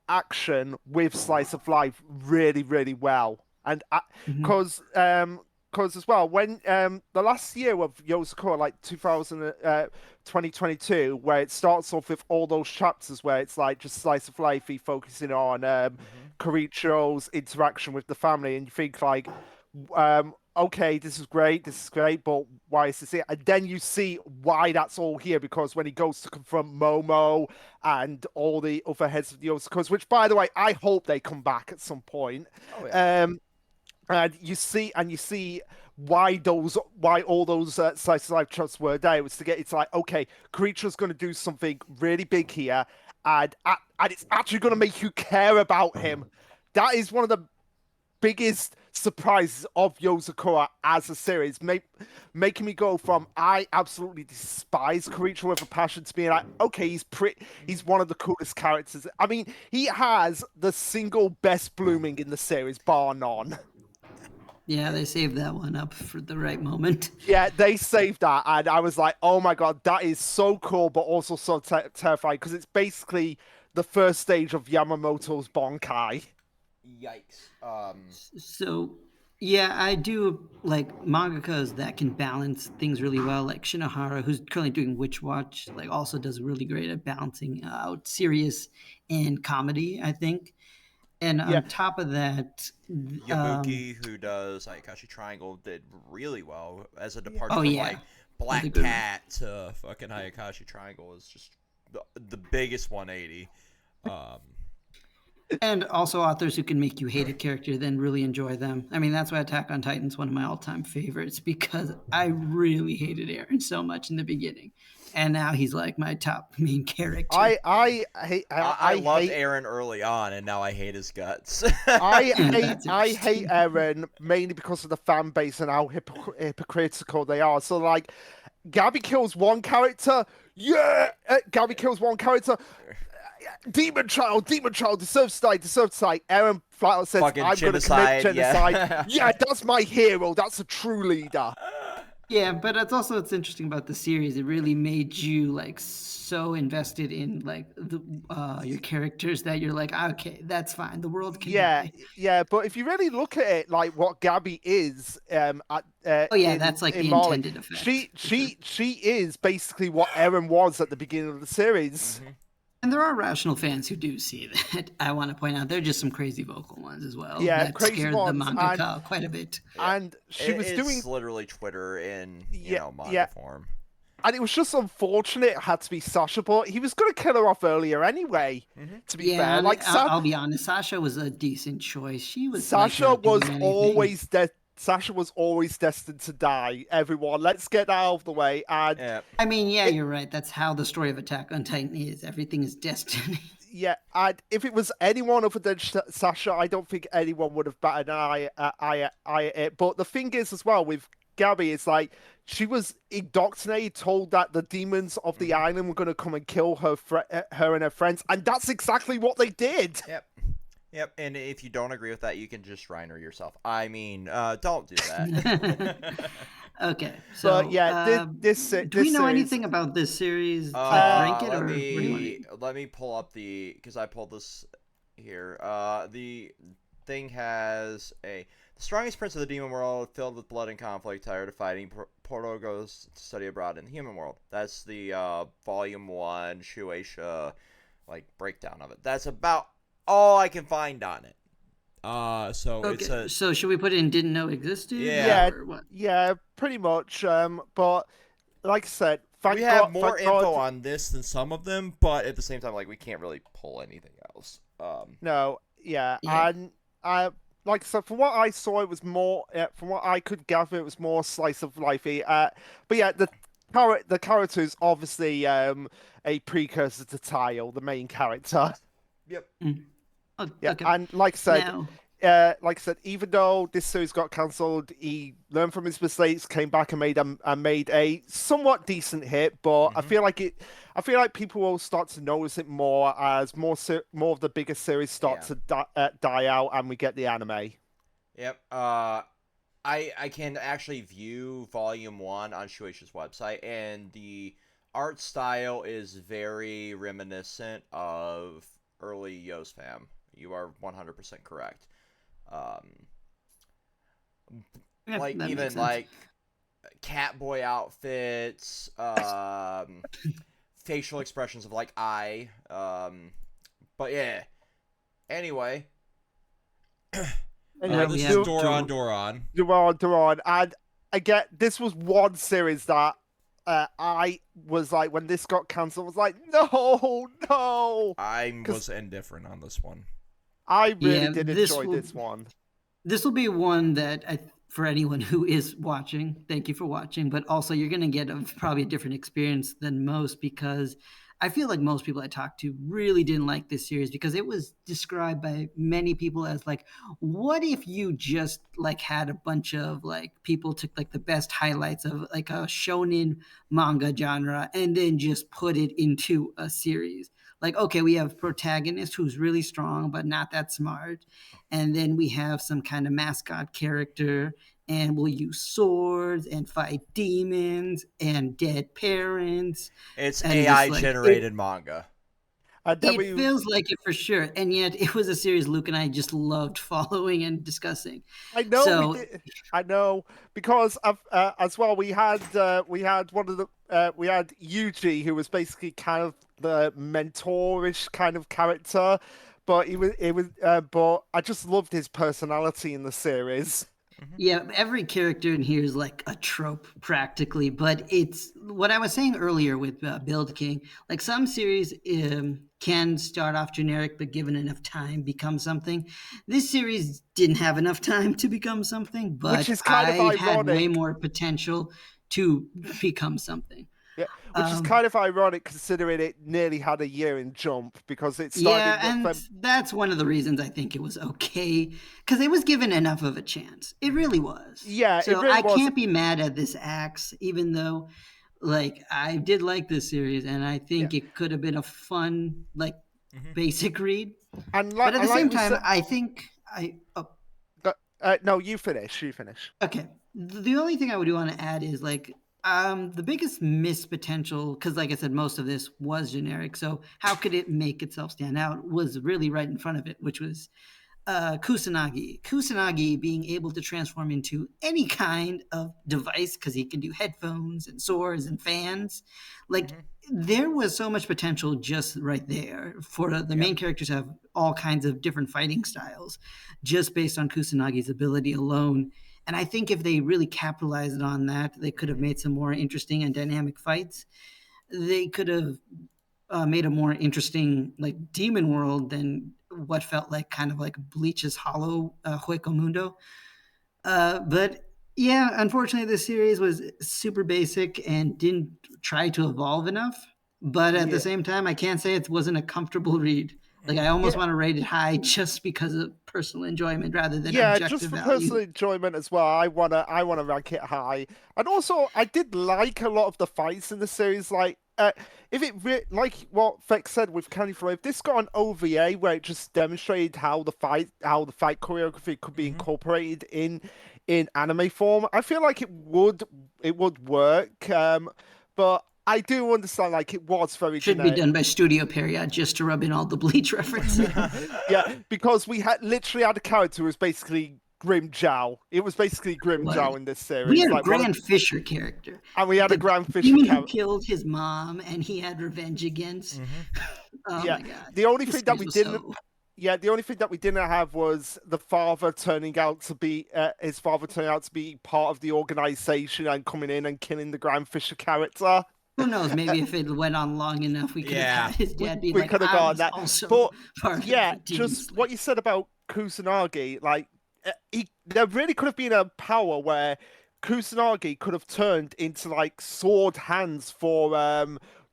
action with slice of life really, really well. And Mhm. because as well, when the last year of Yosakura, like 2022, where it starts off with all those chapters where it's like just slice of life, he focusing on Hmm. Koricho's interaction with the family, and you think like, okay, this is great, but why is this here? And then you see why that's all here, because when he goes to confront Momo and all the other heads of the Osakurs, which by the way, I hope they come back at some point. Oh yeah. Um, And you see why all those slice of life trusts were there. It was to get, it's like, okay, creature's going to do something really big here, and it's actually going to make you care about him. That is one of the biggest surprises of Yozakura as a series, making me go from I absolutely despise Creature with a Passion to being like, okay, he's one of the coolest characters. I mean, he has the single best blooming in the series, bar none. Yeah, they saved that one up for the right moment. Yeah, they saved that, and I was like, oh my god, that is so cool, but also so terrifying, because it's basically the first stage of Yamamoto's Bonkai. Yikes. So, yeah, I do like mangakas that can balance things really well. Like Shinohara, who's currently doing Witch Watch, like also does really great at balancing out serious and comedy, I think. And Yeah. on top of that, Yabuki, who does Ayakashi Triangle, did really well as a departure Oh, from yeah. like That's a Black good one. Cat to fucking Ayakashi Triangle is just the biggest 180. and also authors who can make you hate a character, then really enjoy them. I mean, that's why Attack on Titan's one of my all-time favorites, because I really hated Eren so much in the beginning, and now he's like my top main character. I loved hate Aaron early on, and now I hate his guts. I That's hate interesting. Eren mainly because of the fan base and how hypocritical they are. So like, Gabby kills one character, yeah. Gabby kills one character. Demon child deserves to die. Eren flat out says, Fucking "I'm going to genocide, commit yeah. genocide." Yeah, that's my hero. That's a true leader. Yeah, but it's also what's interesting about the series. It really made you like so invested in like your characters that you're like, okay, that's fine. The world can Yeah, die. yeah, but if you really look at it, like what Gabby is, Oh yeah, that's like in the Marley, intended effect. she is basically what Eren was at the beginning of the series. Mhm. And there are rational fans who do see that. I want to point out there are just some crazy vocal ones as well Yeah, that crazy scared the ones, mangaka quite a bit. Yeah. and she was It's doing, literally Twitter in yeah, manga yeah, form. and it was just unfortunate it had to be Sasha, but he was going to kill her off earlier anyway. Mhm. To be Yeah, fair, and like I'll be honest, Sasha was a decent choice. She was like Sasha not was doing anything. always Sasha was always destined to die. Everyone, let's get that out of the way. And Yeah. I mean, yeah, you're right. That's how the story of Attack on Titan is. Everything is destiny. yeah, and if it was anyone other than Sasha, I don't think anyone would have batted an eye at it. But the thing is, as well, with Gabby, it's like she was indoctrinated, told that the demons of the island were going to come and kill her and her friends, and that's exactly what they did. Yep. Yep. And if you don't agree with that, you can just Reiner yourself. I mean, don't do that. Okay, so But yeah, do we know series, anything about this series? Like rank it, let or what do you want me to do? let me pull up because I pulled this here. The thing has the strongest prince of the demon world, filled with blood and conflict, tired of fighting. Porto goes to study abroad in the human world. That's the volume 1 Shueisha like breakdown of it. That's about all I can find on it. So it's Okay, a so should we put it in didn't know existed? Yeah. Or what? yeah, pretty much. But like I said, we have more info on this than some of them, but at the same time, like we can't really pull anything else. No, yeah, Yeah. and like I said, from what I saw, it was more. From what I could gather, it was more slice of lifey. But yeah, the character is obviously a precursor to Tile, the main character. Yep. Oh, Yeah, okay. and Now, like I said, even though this series got cancelled, he learned from his mistakes, came back and made a somewhat decent hit. But I feel like people will start to notice it more as more of the bigger series start to die out, and we get the anime. Yep. I can actually view Volume 1 on Shueisha's website, and the art style is very reminiscent of early Yo's fam. You are 100% correct. yeah, Like that even makes sense. like Catboy outfits, facial expressions of like but yeah. Anyway, Anyway, we this have is Doron. Duran, and again, this was one series that I was like, when this got cancelled, I was like, no, I because was indifferent on this one. I really Yeah, did this enjoy will this one. this will be one that for anyone who is watching, thank you for watching, but also you're going to get probably a different experience than most, because I feel like most people I talked to really didn't like this series because it was described by many people as like, what if you just like had a bunch of like people took like the best highlights of like a shonen manga genre and then just put it into a series. Like, okay, we have protagonist who's really strong but not that smart, and then we have some kind of mascot character, and we'll use swords and fight demons and dead parents, It's and just AI like generated manga. And then it we feels like it for sure. And yet it was a series Luke and I just loved following and discussing. I know we So did. I know because of, as well we had one of the we had Yuji, who was basically kind of the mentorish kind of character, but but I just loved his personality in the series. yeah, every character in here is like a trope practically, but it's what I was saying earlier with Build King. Like some series can start off generic, but given enough time, become something. This series didn't have enough time to become something, Which but is kind of it had way ironic. more potential to become something. Yeah, which is Um, kind of ironic considering it nearly had a year in Jump because it started Yeah, in and November. that's one of the reasons I think it was okay, because it was given enough of a chance. It really was. Yeah, it So really I was. can't be mad at this axe, even though, like, I did like this series, and I Yeah, think it could have been a fun, like, Hmm. basic read. and But at the like same we time, said, I think I. Oh, no, you finish. You finish. okay. The only thing I would want to add is like the biggest missed potential, because like I said, most of this was generic. So how could it make itself stand out? Was really right in front of it, which was Kusanagi. Kusanagi being able to transform into any kind of device because he can do headphones and swords and fans. Like Hmm. there was so much potential just right there for the Yeah. main characters to have all kinds of different fighting styles just based on Kusanagi's ability alone. And I think if they really capitalized on that, they could have Hmm. made some more interesting and dynamic fights. They could have made a more interesting like demon world than what felt like kind of like Bleach's Hollow Hueco Mundo. But yeah, unfortunately, this series was super basic and didn't try to evolve enough. But at the Yeah, same time, I can't say it wasn't a comfortable read. Like I Hmm. almost yeah, want to rate it high just because of personal enjoyment rather than yeah. Just objective for value. personal enjoyment as well. I wanna rank it high. And also, I did like a lot of the fights in the series. Like, if like what Fex said with Candy Flow, if this got an OVA where it just demonstrated how the fight choreography could be Hmm. incorporated in anime form, I feel like it would work. But I do understand like it was very Should be generic. done by Studio Period just to rub in all the Bleach references. Yeah, because we had literally had a character who was basically Grim Jow. It was basically Grim Was Jow in this we series, had a like one of, Grand Fisher character, and we had a the Grand Fisher demon who character. killed his mom and he had revenge against. Hmm. Oh Yeah, my god, the only this thing that series we was didn't, so. yeah, the only thing that we didn't have was the father turning out to be his father turning out to be part of the organization and coming in and killing the Grand Fisher character. Who knows? Maybe if it went on long enough, we could have Yeah. had his we dad be we like, could have "I gone was that, also but part of yeah, the Demon just Slayer." what you said about Kusanagi, like there really could have been a power where Kusanagi could have turned into like sword hands for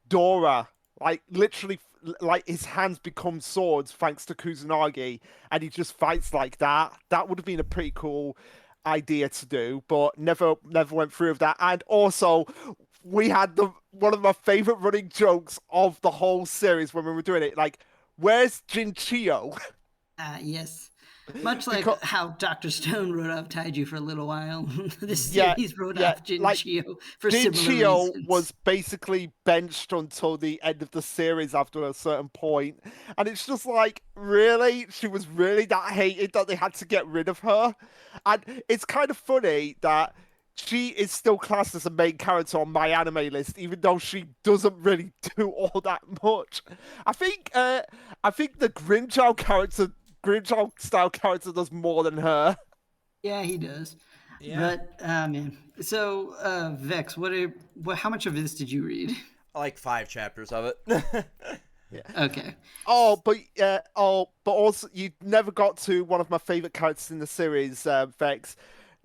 Dora, like literally, like his hands become swords thanks to Kusanagi, and he just fights like that. That would have been a pretty cool idea to do, but never went through with that. And also, we had the one of my favorite running jokes of the whole series when we were doing it. Like, where's Jinchio? Yes. Much like Because how Dr. Stone wrote off Taiju for a little while, this yeah, series wrote yeah, off like Jinchio for similar Jinchio reasons. was basically benched until the end of the series after a certain point, and it's just like, really, she was really that hated that they had to get rid of her, and it's kind of funny that she is still classed as a main character on my anime list, even though she doesn't really do all that much. I think the Grimjow style character does more than her. Yeah, he does. Yeah. But man, so Vex, how much of this did you read? Like 5 chapters of it. Okay. But also you never got to one of my favorite characters in the series, Vex.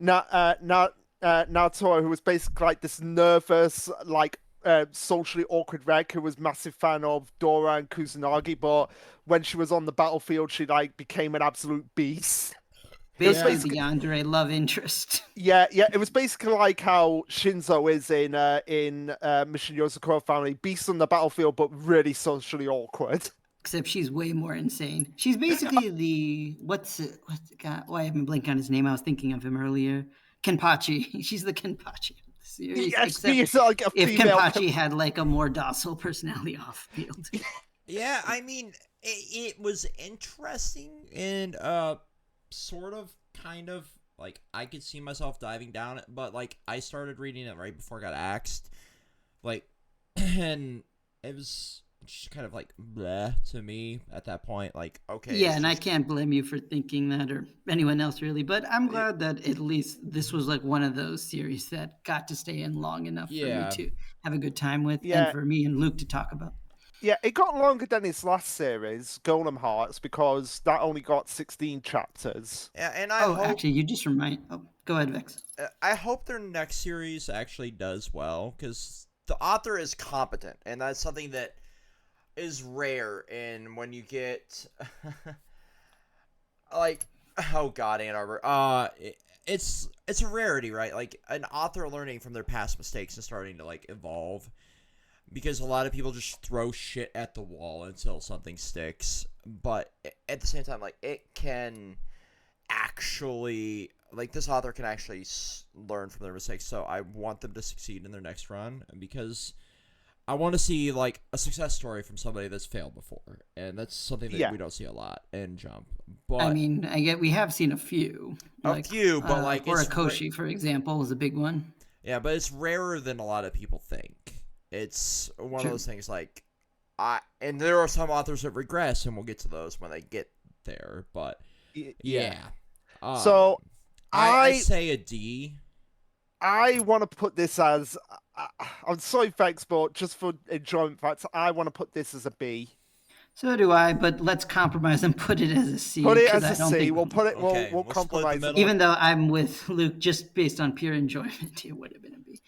Naoto, who was basically like this nervous, like socially awkward wreck who was massive fan of Dora and Kusanagi, but when she was on the battlefield, she like became an absolute beast. It was Basically, the Yandere love interest. yeah, it was basically like how Shinzo is in Mission Yozakura Family, beast on the battlefield, but really socially awkward. Except she's way more insane. She's basically the what's the guy? Oh, I haven't blinked on his name. I was thinking of him earlier. Kenpachi. She's the Kenpachi of the series. Yes, he is like a if female. Kenpachi had like a more docile personality off field. Yeah, I mean, it was interesting and sort of, kind of, like, I could see myself diving down it, but, like, I started reading it right before I got axed, like, and it was just kind of, like, bleh to me at that point, like, okay. Yeah, and I can't blame you for thinking that, or anyone else really, but I'm glad that at least this was, like, one of those series that got to stay in long enough for me to have a good time with, and for me and Luke to talk about. Yeah, it got longer than his last series, Golem Hearts, because that only got 16 chapters. Yeah, and I hope... actually, you just remind... Oh, go ahead, Vex. I hope their next series actually does well, because the author is competent, and that's something that is rare in when you get... like, oh god, Ann Arbor. It's a rarity, right? Like, an author learning from their past mistakes and starting to, like, evolve. Because a lot of people just throw shit at the wall until something sticks. But at the same time, like, it can actually... Like, this author can actually learn from their mistakes. So I want them to succeed in their next run. Because I want to see, like, a success story from somebody that's failed before. And that's something that we don't see a lot in Jump. But I mean, we have seen a few. But, like... Horikoshi, for example, was a big one. Yeah, but it's rarer than a lot of people think. It's one of those things, like, and there are some authors that regress, and we'll get to those when they get there, but, yeah. So, I say a D. I want to put this as, I'm sorry, Vex, but just for enjoyment facts, I want to put this as a B. So do I, but let's compromise and put it as a C. Put it as a C. We'll put it. We'll compromise. Even though I'm with Luke, just based on pure enjoyment, it would have been a B.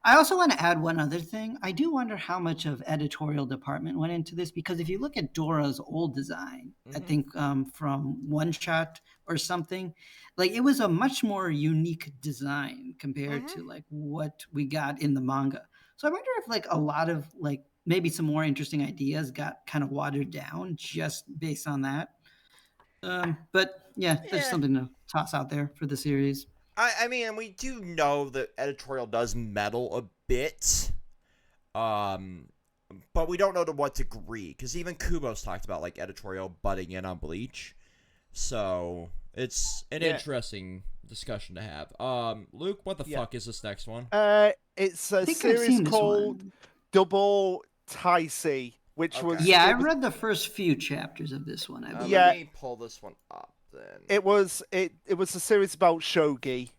I also want to add one other thing. I do wonder how much of editorial department went into this, because if you look at Dora's old design, I think from One Shot or something, like, it was a much more unique design compared to like what we got in the manga. So I wonder if like a lot of like maybe some more interesting ideas got kind of watered down just based on that. But yeah, there's something to toss out there for the series. I mean, and we do know that editorial does meddle a bit, but we don't know to what degree, because even Kubo's talked about, like, editorial butting in on Bleach, so it's an interesting discussion to have. Luke, what the fuck is this next one? It's a series called Double Taisi, which was... Yeah, I read the first few chapters of this one, I believe. Let me pull this one up, then. It was a series about shogi.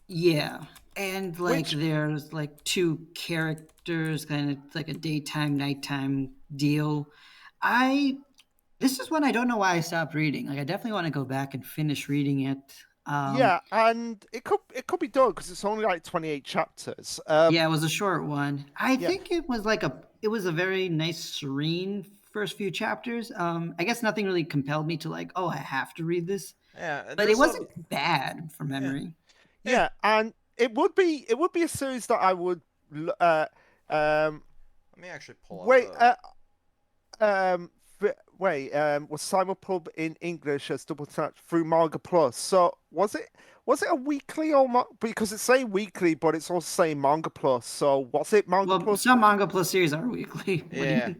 Yeah, and like there's like two characters, kind of like a daytime, nighttime deal. This is one I don't know why I stopped reading. Like, I definitely want to go back and finish reading it. Yeah, and it could be done because it's only like 28 chapters. Yeah, it was a short one. I think it was a very nice, serene first few chapters. I guess nothing really compelled me to like, oh, I have to read this. Yeah, but it wasn't bad from memory. Yeah, and it would be a series that I would. Let me actually pull up. Was Simulpub in English as Double Touch through Manga Plus? So was it a weekly or because it's saying weekly, but it's also saying Manga Plus? So was it Manga Plus? Some Manga Plus series are weekly. Yeah.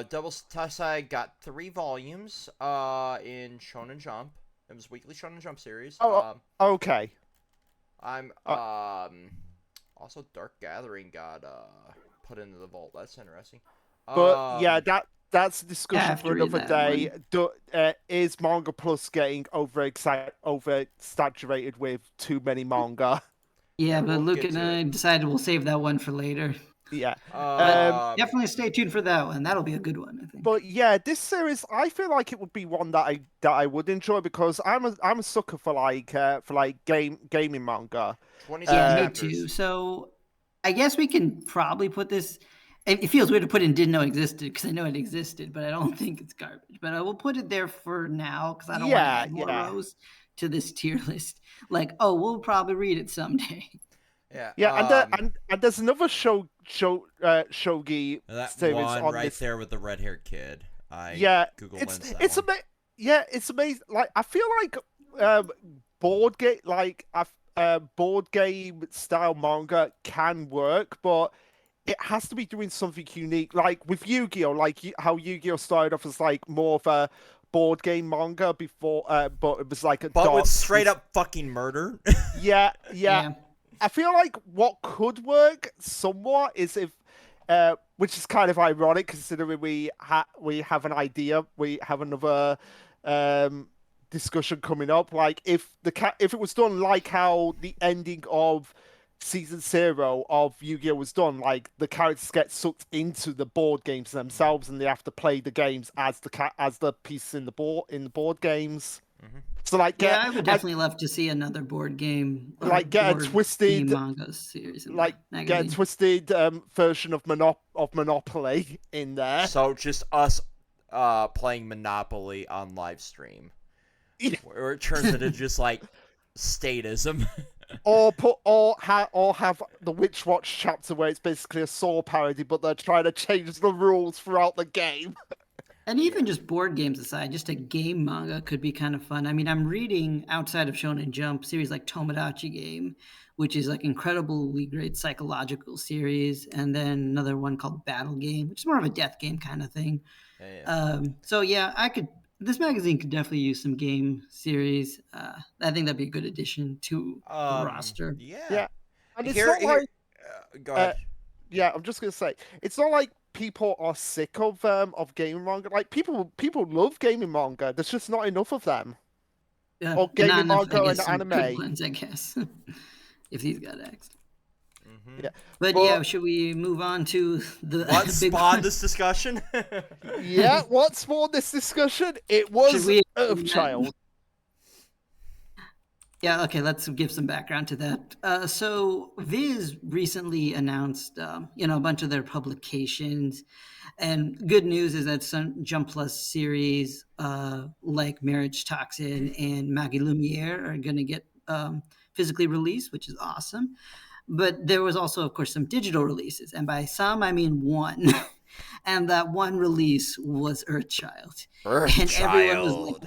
Double Taisai got 3 volumes. In Shonen Jump. It was weekly Shonen Jump series. Oh, okay. Also Dark Gathering got put into the vault. That's interesting. But yeah, that's a discussion for another day. Is Manga Plus getting oversaturated with too many manga? Yeah, but Luke and I decided we'll save that one for later. Yeah. Definitely stay tuned for that one. That'll be a good one, I think. But yeah, this series, I feel like it would be one that I would enjoy because I'm a sucker for gaming manga. 26 Yeah, me chapters. too. So I guess we can probably put this. It feels weird to put in didn't know existed because I know it existed, but I don't think it's garbage. But I will put it there for now because I don't want to add more rows to this tier list. Like, oh, we'll probably read it someday. Yeah. Yeah, and there's another shogi that series one on right this. there with the red-haired kid. It's amazing. Like I feel like board game style manga can work, but it has to be doing something unique. Like with Yu-Gi-Oh, like how Yu-Gi-Oh started off as like more of a board game manga before, but it was like with straight up fucking murder. Yeah. I feel like what could work somewhat is if, which is kind of ironic considering we have an idea, we have another discussion coming up. Like if it was done like how the ending of season 0 of Yu-Gi-Oh was done, like the characters get sucked into the board games themselves, and they have to play the games as the pieces in the board games. Mm-hmm. So I would definitely love to see another board game, get a twisted manga series, get a twisted version of Monopoly in there. So just us playing Monopoly on live stream, where it turns into just like statism. or have the Witch Watch chapter where it's basically a Saw parody, but they're trying to change the rules throughout the game. And even just board games aside, just a game manga could be kind of fun. I mean, I'm reading outside of Shonen Jump series like Tomodachi Game, which is like incredibly great psychological series, and then another one called Battle Game, which is more of a death game kind of thing. So yeah, this magazine could definitely use some game series. I think that'd be a good addition to the roster. Yeah. And it's not like go ahead. Yeah, I'm just gonna say it's not like people are sick of gaming manga. Like people love gaming manga. There's just not enough of them. Or gaming manga and anime. Good ones, I guess. If these got axed. Mm-hmm. Yeah. But should we move on to the what spawned this discussion? Yeah, what spawned this discussion? It was Earthchild. Yeah, okay, let's give some background to that. So Viz recently announced, a bunch of their publications, and good news is that some Jump Plus series like Marriage Toxin and Maggie Lumiere are going to get physically released, which is awesome. But there was also, of course, some digital releases, and by some I mean one. And that one release was Earthchild. And everyone was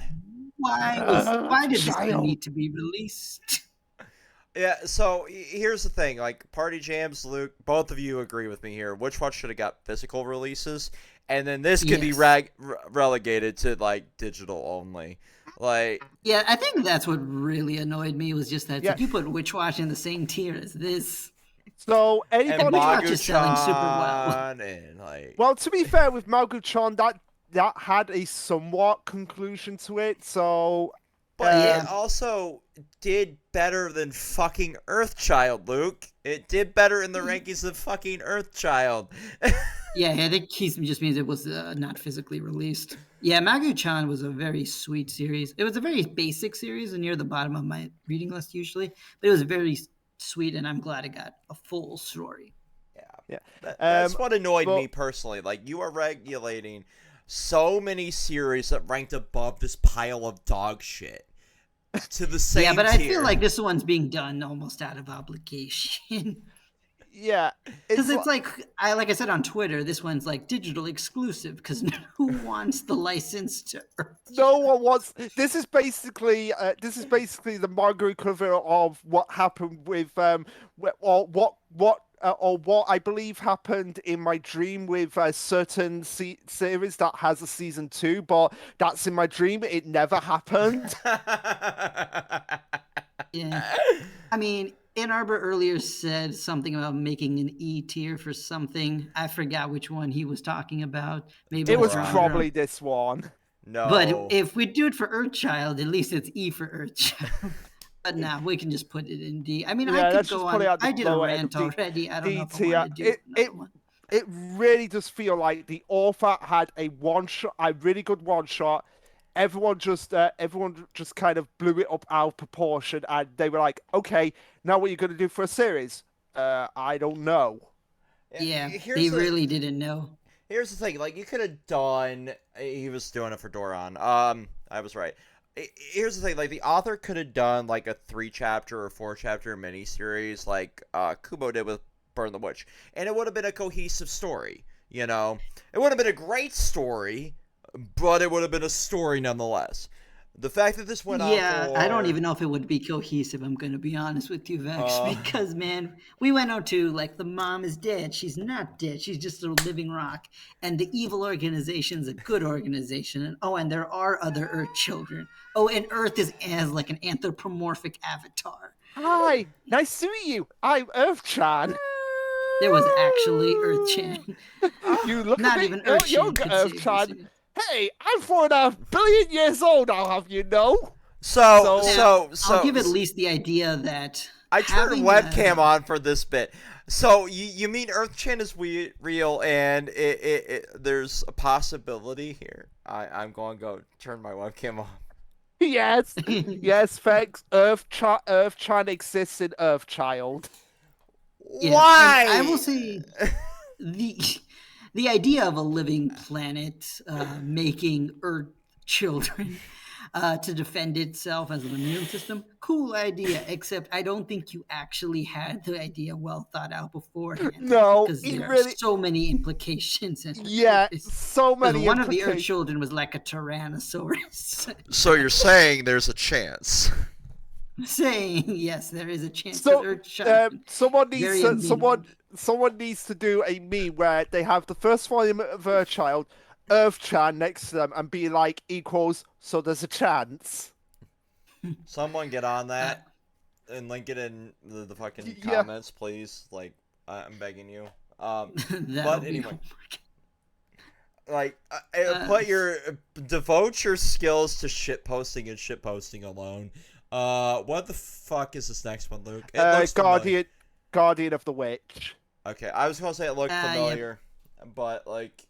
like, why did this need to be released? Yeah, so here's the thing. Like, Party Jams, Luke, both of you agree with me here. Which one should have got physical releases? And then this could be relegated to, like, digital only. Like, yeah, I think that's what really annoyed me was just that like, you put Witch Watch in the same tier as this. So anybody Witch Watch is selling super well. And, like... Well, to be fair, with Magu-chan, that had a somewhat conclusion to it, so... But it also did better than fucking Earthchild, Luke. It did better in the rankings than fucking Earthchild. Yeah, I think he just means it was not physically released. Yeah, Magu-chan was a very sweet series. It was a very basic series and near the bottom of my reading list usually, but it was very sweet, and I'm glad it got a full story. Yeah. That's what annoyed me personally. Like, you are regulating so many series that ranked above this pile of dog shit to the same tier. Yeah, but I feel like this one's being done almost out of obligation. Yeah, because it's like I said on Twitter, this one's like digital exclusive because who wants the license to Earth? No one wants. This is basically the manga equivalent of what happened with what I believe happened in my dream with a certain series that has a season 2, but that's in my dream. It never happened. Yeah, I mean. Ann Arbor earlier said something about making an E tier for something. I forgot which one he was talking about. Maybe it was probably this one. No. But if we do it for Earthchild, at least it's E for Earthchild. But now we can just put it in D. I mean, I could go on. I did a rant already. I don't know if I want to do another one. it really does feel like the author had a really good one shot. Everyone just kind of blew it up out of proportion, and they were like, "Okay, now what are you going to do for a series?" I don't know. Yeah, they Here's the really didn't know. here's the thing. Like you could have done. He was doing it for Doron. I was right. Here's the thing. Like the author could have done like a 3-chapter or 4-chapter miniseries, like Kubo did with Burn the Witch, and it would have been a cohesive story. You know, it would have been a great story, but it would have been a story nonetheless. The fact that this went on Yeah, I don't for even know if it would be cohesive. I'm going to be honest with you, Vex, because man, we went on to like the mom is dead. She's not dead. She's just a living rock, and the evil organization's a good organization. And and there are other Earth children. Oh, and Earth is as like an anthropomorphic avatar. Hi, nice to meet you. I'm Earth-chan. There was actually Earth-chan. You look Not a bit even Earth-chan younger, could save Earth-chan. this. Hey, I'm 4.5 billion years old, I'll have you know. I'll give at least the idea that I turned having webcam on for this bit. So you mean Earth-chan is real, and there's a possibility here. I'm going to go turn my webcam on. Yes, yes, thanks. Earth-chan exists in Earthchild. Yeah, Why? I will say the idea of a living planet making Earth children to defend itself as an immune system, cool idea. Except I don't think you actually had the idea well thought out beforehand. No, because it there really. are so many implications. Yeah, so many. One of the Earth implications. children was like a Tyrannosaurus. So you're saying there's a chance? Saying yes, there is a chance that So, Earth child. someone very needs to, amenable. someone needs to do a meme where they have the first volume of Earthchild, Earth-chan next to them, and be like equals. So there's a chance. Someone get on that and link it in the fucking Yeah. comments, please. Like, I'm begging you. That'll But be anyway, homework. like, devote your skills to shit posting and shit posting alone. What the fuck is this next one, Luke? It looks familiar. Guardian of the Witch. Okay, I was gonna say it looked Yeah. familiar, but like,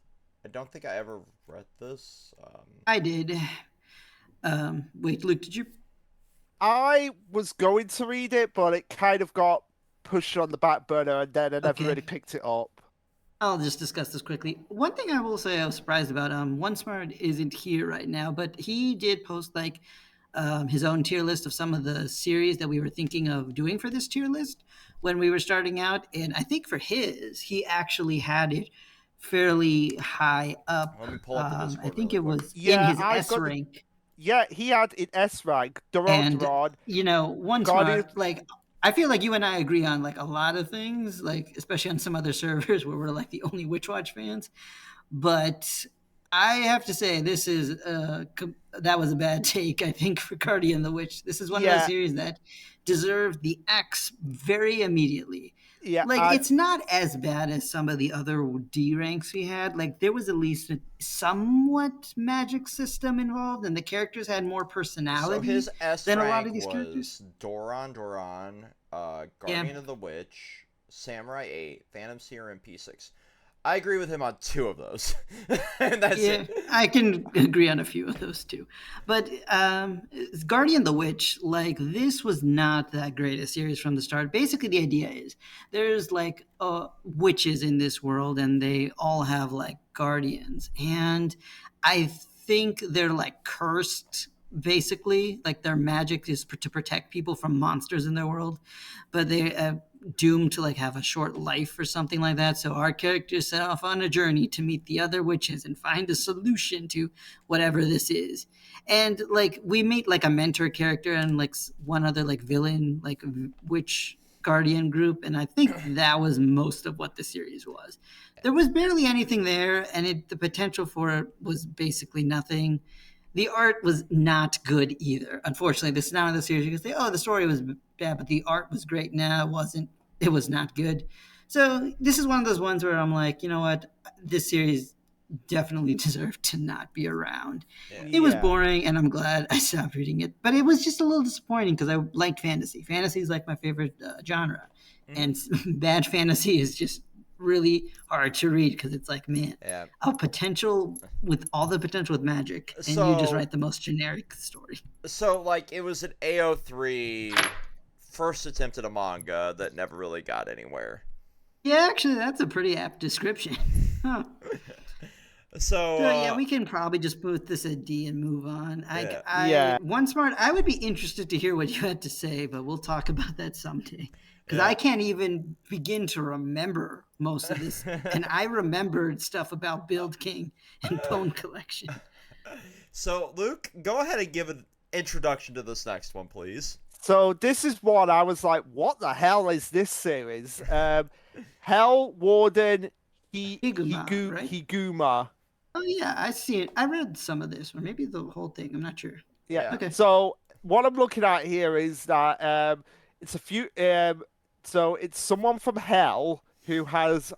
I don't think I ever read this. I did. Wait, Luke, did you? I was going to read it, but it kind of got pushed on the back burner, and then I never Okay. really picked it up. I'll just discuss this quickly. One thing I will say I was surprised about. One Smart isn't here right now, but he did post like his own tier list of some of the series that we were thinking of doing for this tier list when we were starting out, and I think for his, he actually had it fairly high up. Let me pull up the Discord I think really it quick. was Yeah, in his I've S got the- rank. Yeah, he had in S rank, And Doron. One Guardian- Smart, like I feel like you and I agree on like a lot of things, like especially on some other servers where we're like the only Witch Watch fans. But I have to say, this is that was a bad take. I think for Guardian the Witch, this is one of Yeah. those series that deserved the X very immediately. Yeah, Like it's not as bad as some of the other D ranks we had. Like there was at least a somewhat magic system involved, and the characters had more So personality his S than a lot rank of these was characters. Doron, Guardian of the Witch, Samurai 8, Phantom Seer, and P6. I agree with him on 2 of those. And that's Yeah, it. I can agree on a few of those too. But Guardian the Witch, like this was not that great a series from the start. Basically, the idea is there's like witches in this world, and they all have like guardians, and I think they're like cursed. Basically, like their magic is to protect people from monsters in their world, but they doomed to like have a short life or something like that. So our characters set off on a journey to meet the other witches and find a solution to whatever this is. And like we meet like a mentor character and like one other like villain, like witch guardian group, and I think that was most of what the series was. There was barely anything there, and the potential for it was basically nothing. The art was not good either. Unfortunately, this is not the series you can say, oh, the story was bad, but the art was great. No, it wasn't. It was not good. So this is one of those ones where I'm like, you know what? This series definitely deserved to not be around. Yeah. It was Yeah. boring, and I'm glad I stopped reading it. But it was just a little disappointing because I liked fantasy. Fantasy is like my favorite genre. Mhm. And bad fantasy is just really hard to read because it's like, man, Yeah. a potential with all the potential with magic, and you just So write the most generic story. like it was an AO3 first attempt at a manga that never really got anywhere. Yeah, actually, that's a pretty apt description. Huh. So So yeah, we can probably just put this at D and move on. yeah. Yeah. One smart. I would be interested to hear what you had to say, but we'll talk about that someday. Because Yeah. I can't even begin to remember most of this, and I remembered stuff about Build King and Bone Collection. So Luke, go ahead and give an introduction to this next one, please. So this is what I was like, what the hell is this series? Hell Warden Higuma, right? Higuma. Oh yeah, I see it. I read some of this, or maybe the whole thing. I'm not sure. Yeah. Okay. So what I'm looking at here is that it's a few so it's someone from hell who has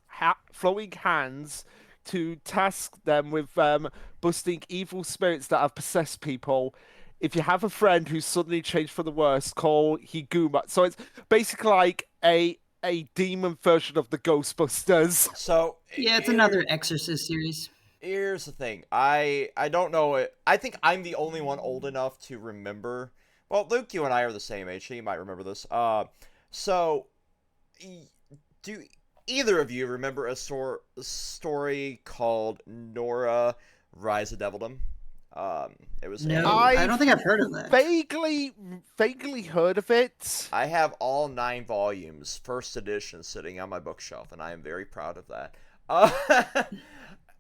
flowing hands to task them with busting evil spirits that have possessed people. If you have a friend who's suddenly changed for the worse, call Higuma. So it's basically like a demon version of the Ghostbusters. So Yeah, it's another Exorcist series. Here's the thing. I don't know it. I think I'm the only one old enough to remember. Well, Luke, you and I are the same age, so you might remember this. So do either of you remember a story called Nora Rise of Devildom? It was No, a- I don't think I've heard of that. Vaguely heard of it. I have all 9 volumes, first edition, sitting on my bookshelf, and I am very proud of that.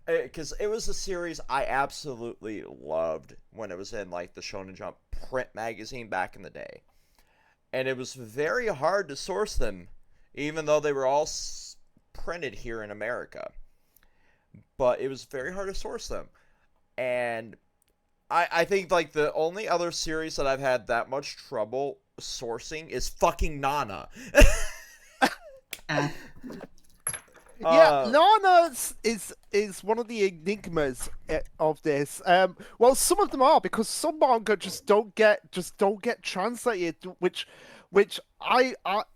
Because it was a series I absolutely loved when it was in like the Shonen Jump print magazine back in the day, and it was very hard to source them, even though they were all printed here in America. But it was very hard to source them, and I think like the only other series that I've had that much trouble sourcing is fucking Nana. Yeah, Nana is one of the enigmas of this. Well, some of them are because some manga just don't get translated, which I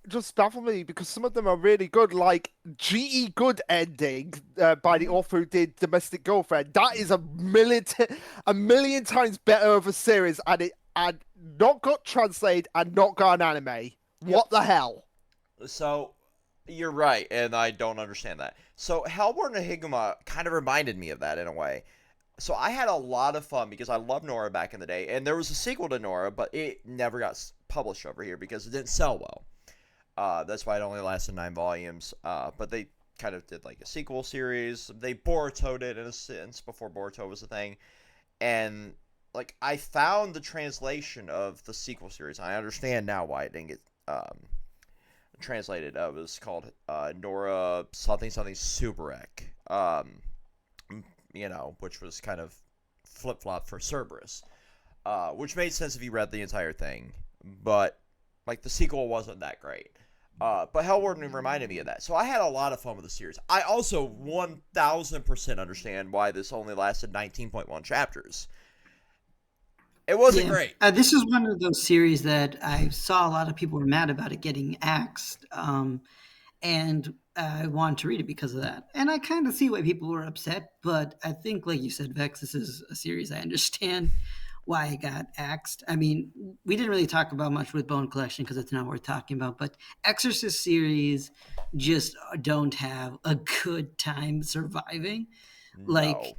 just baffle me because some of them are really good, like GE Good Ending by the author who did Domestic Girlfriend. That is a million times better of a series, and not got translated and not got an anime. What the hell? So you're right, and I don't understand that. So Hellborn and Higuma kind of reminded me of that in a way. So I had a lot of fun because I loved Nora back in the day, and there was a sequel to Nora, but it never got published over here because it didn't sell well. That's why it only lasted 9 volumes. But they kind of did like a sequel series. They Boruto'd it in a sense before Boruto was a thing, and like I found the translation of the sequel series. I understand now why it didn't get translated. It was called Nora something Subarek, which was kind of flip-flop for Cerberus, which made sense if you read the entire thing, but like the sequel wasn't that great. But Hellwarden reminded me of that, so I had a lot of fun with the series. I also 1000% understand why this only lasted 19.1 chapters. It wasn't great. This is one of those series that I saw a lot of people were mad about it getting axed, and I wanted to read it because of that. And I kind of see why people were upset, but I think, like you said, Vex, this is a series I understand why it got axed. I mean, we didn't really talk about much with Bone Collection because it's not worth talking about, but Exorcist series just don't have a good time surviving. No. Like,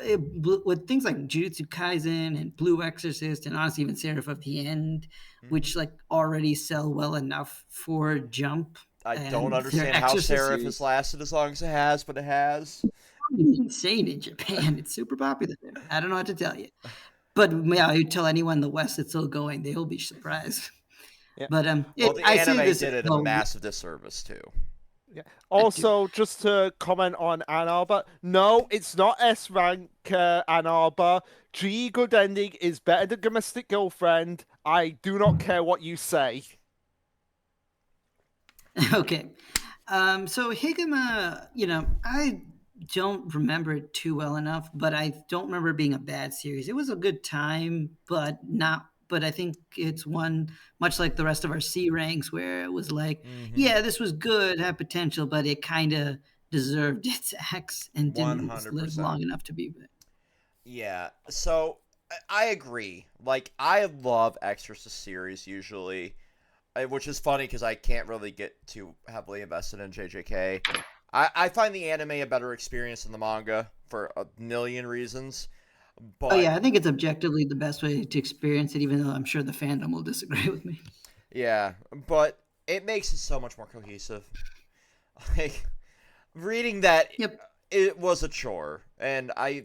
with things like Jujutsu Kaisen and Blue Exorcist and honestly even Seraph of the End, which like already sell well enough for Jump. I don't understand how Seraph has lasted as long as it has, but it has. It's insane in Japan. It's super popular there. I don't know what to tell you. But yeah, you tell anyone in the West it's still going, they'll be surprised. Yeah. But the anime did it a massive disservice too. Yeah. Also, just to comment on Ann Arbor, no, it's not S rank Ann Arbor. GE Good Ending is better than Domestic Girlfriend. I do not care what you say. Okay. So Higuma, I don't remember it too well enough, but I don't remember it being a bad series. It was a good time, but not but I think it's one much like the rest of our C ranks where it was like, Mm-hmm. yeah, this was good, had potential, but it kind of deserved its axe and didn't live 100%. long enough to be. Yeah. So I agree. Like, I love Exorcist series usually, which is funny because I can't really get too heavily invested in JJK. I find the anime a better experience than the manga for a million reasons. Oh But yeah, I think it's objectively the best way to experience it, even though I'm sure the fandom will disagree with me. yeah, but it makes it so much more cohesive. Like, reading that, Yep. it was a chore, and I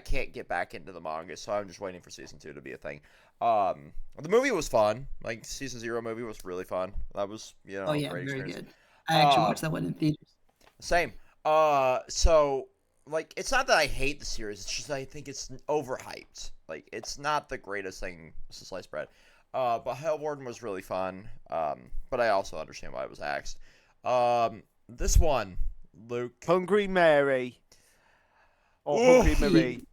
can't get back into the manga, so I'm just waiting for season 2 to be a thing. The movie was fun. Like, season 0 movie was really fun. That was, Oh a yeah, great very experience. good. I actually watched that one in theaters. Same. So like, it's not that I hate the series. It's just I think it's overhyped. Like, it's not the greatest thing since sliced bread. But Hellwarden was really fun. But I also understand why it was axed. This one, Luke. Hungry Mary or Ooh. Hungry Marie.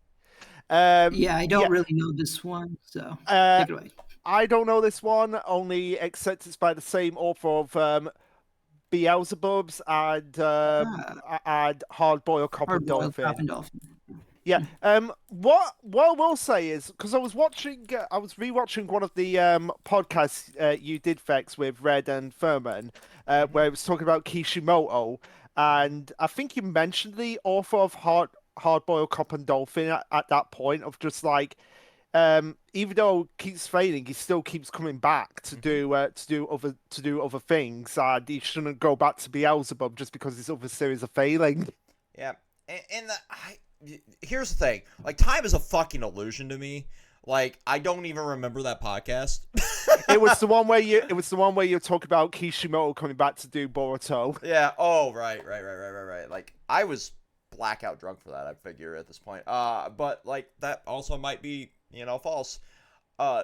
Yeah, I don't really know this one, so take it away. I don't know this one, only except it's by the same author of Beelzebubs and Hard Boiled Cop and Hard-boiled cop Dolphin. and dolphin. Yeah. What I will say is because I was rewatching one of the podcasts you did, Vex, with Red and Furman, where it was talking about Kishimoto, and I think you mentioned the author of Hard Boiled Cop and Dolphin at that point of just like. Even though it keeps failing, he still keeps coming back to do other things, and he shouldn't go back to Beelzebub just because his other series are failing. Yeah, here's the thing. Like, time is a fucking illusion to me. Like, I don't even remember that podcast. It was the one where you talk about Kishimoto coming back to do Boruto. Yeah. Oh, right. Like, I was blackout drunk for that, I figure, at this point. But like, that also might be, false.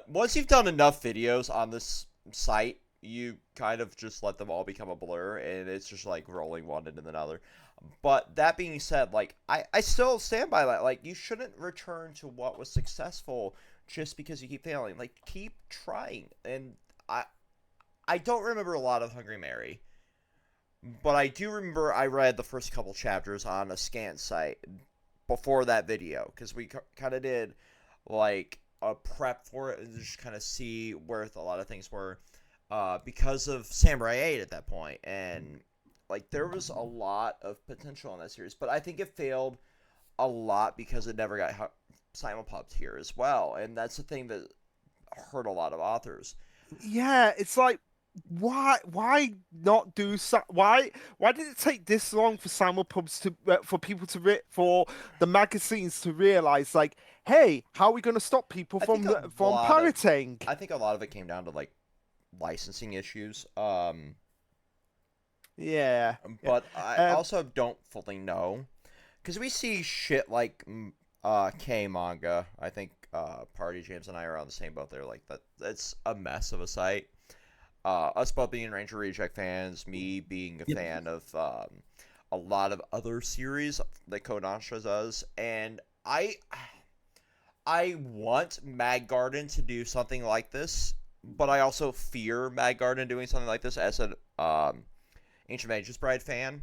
Once you've done enough videos on this site, you kind of just let them all become a blur, and it's just like rolling one into another. But that being said, like, I still stand by that. Like, you shouldn't return to what was successful just because you keep failing. Like, keep trying. And I don't remember a lot of Hungry Mary, but I do remember I read the first couple chapters on a scan site before that video, because we kind of did like a prep for it and just kind of see where a lot of things were, because of Samurai 8 at that point. And like, there was a lot of potential in that series, but I think it failed a lot because it never got simulpubbed here as well, and that's the thing that hurt a lot of authors. Yeah, it's like why not do why did it take this long for simulpubs to for people to for the magazines to realize, like, hey, how are we going to stop people from pirating? I think a lot of it came down to like licensing issues. Yeah, but I also don't fully know, because we see shit like K manga. I think Party James and I are on the same boat there. Like, that's a mess of a site. Us both being Ranger Reject fans, me being a fan of a lot of other series that Kodansha does, and I want Mag Garden to do something like this, but I also fear Mag Garden doing something like this as an Ancient Magus Bride fan,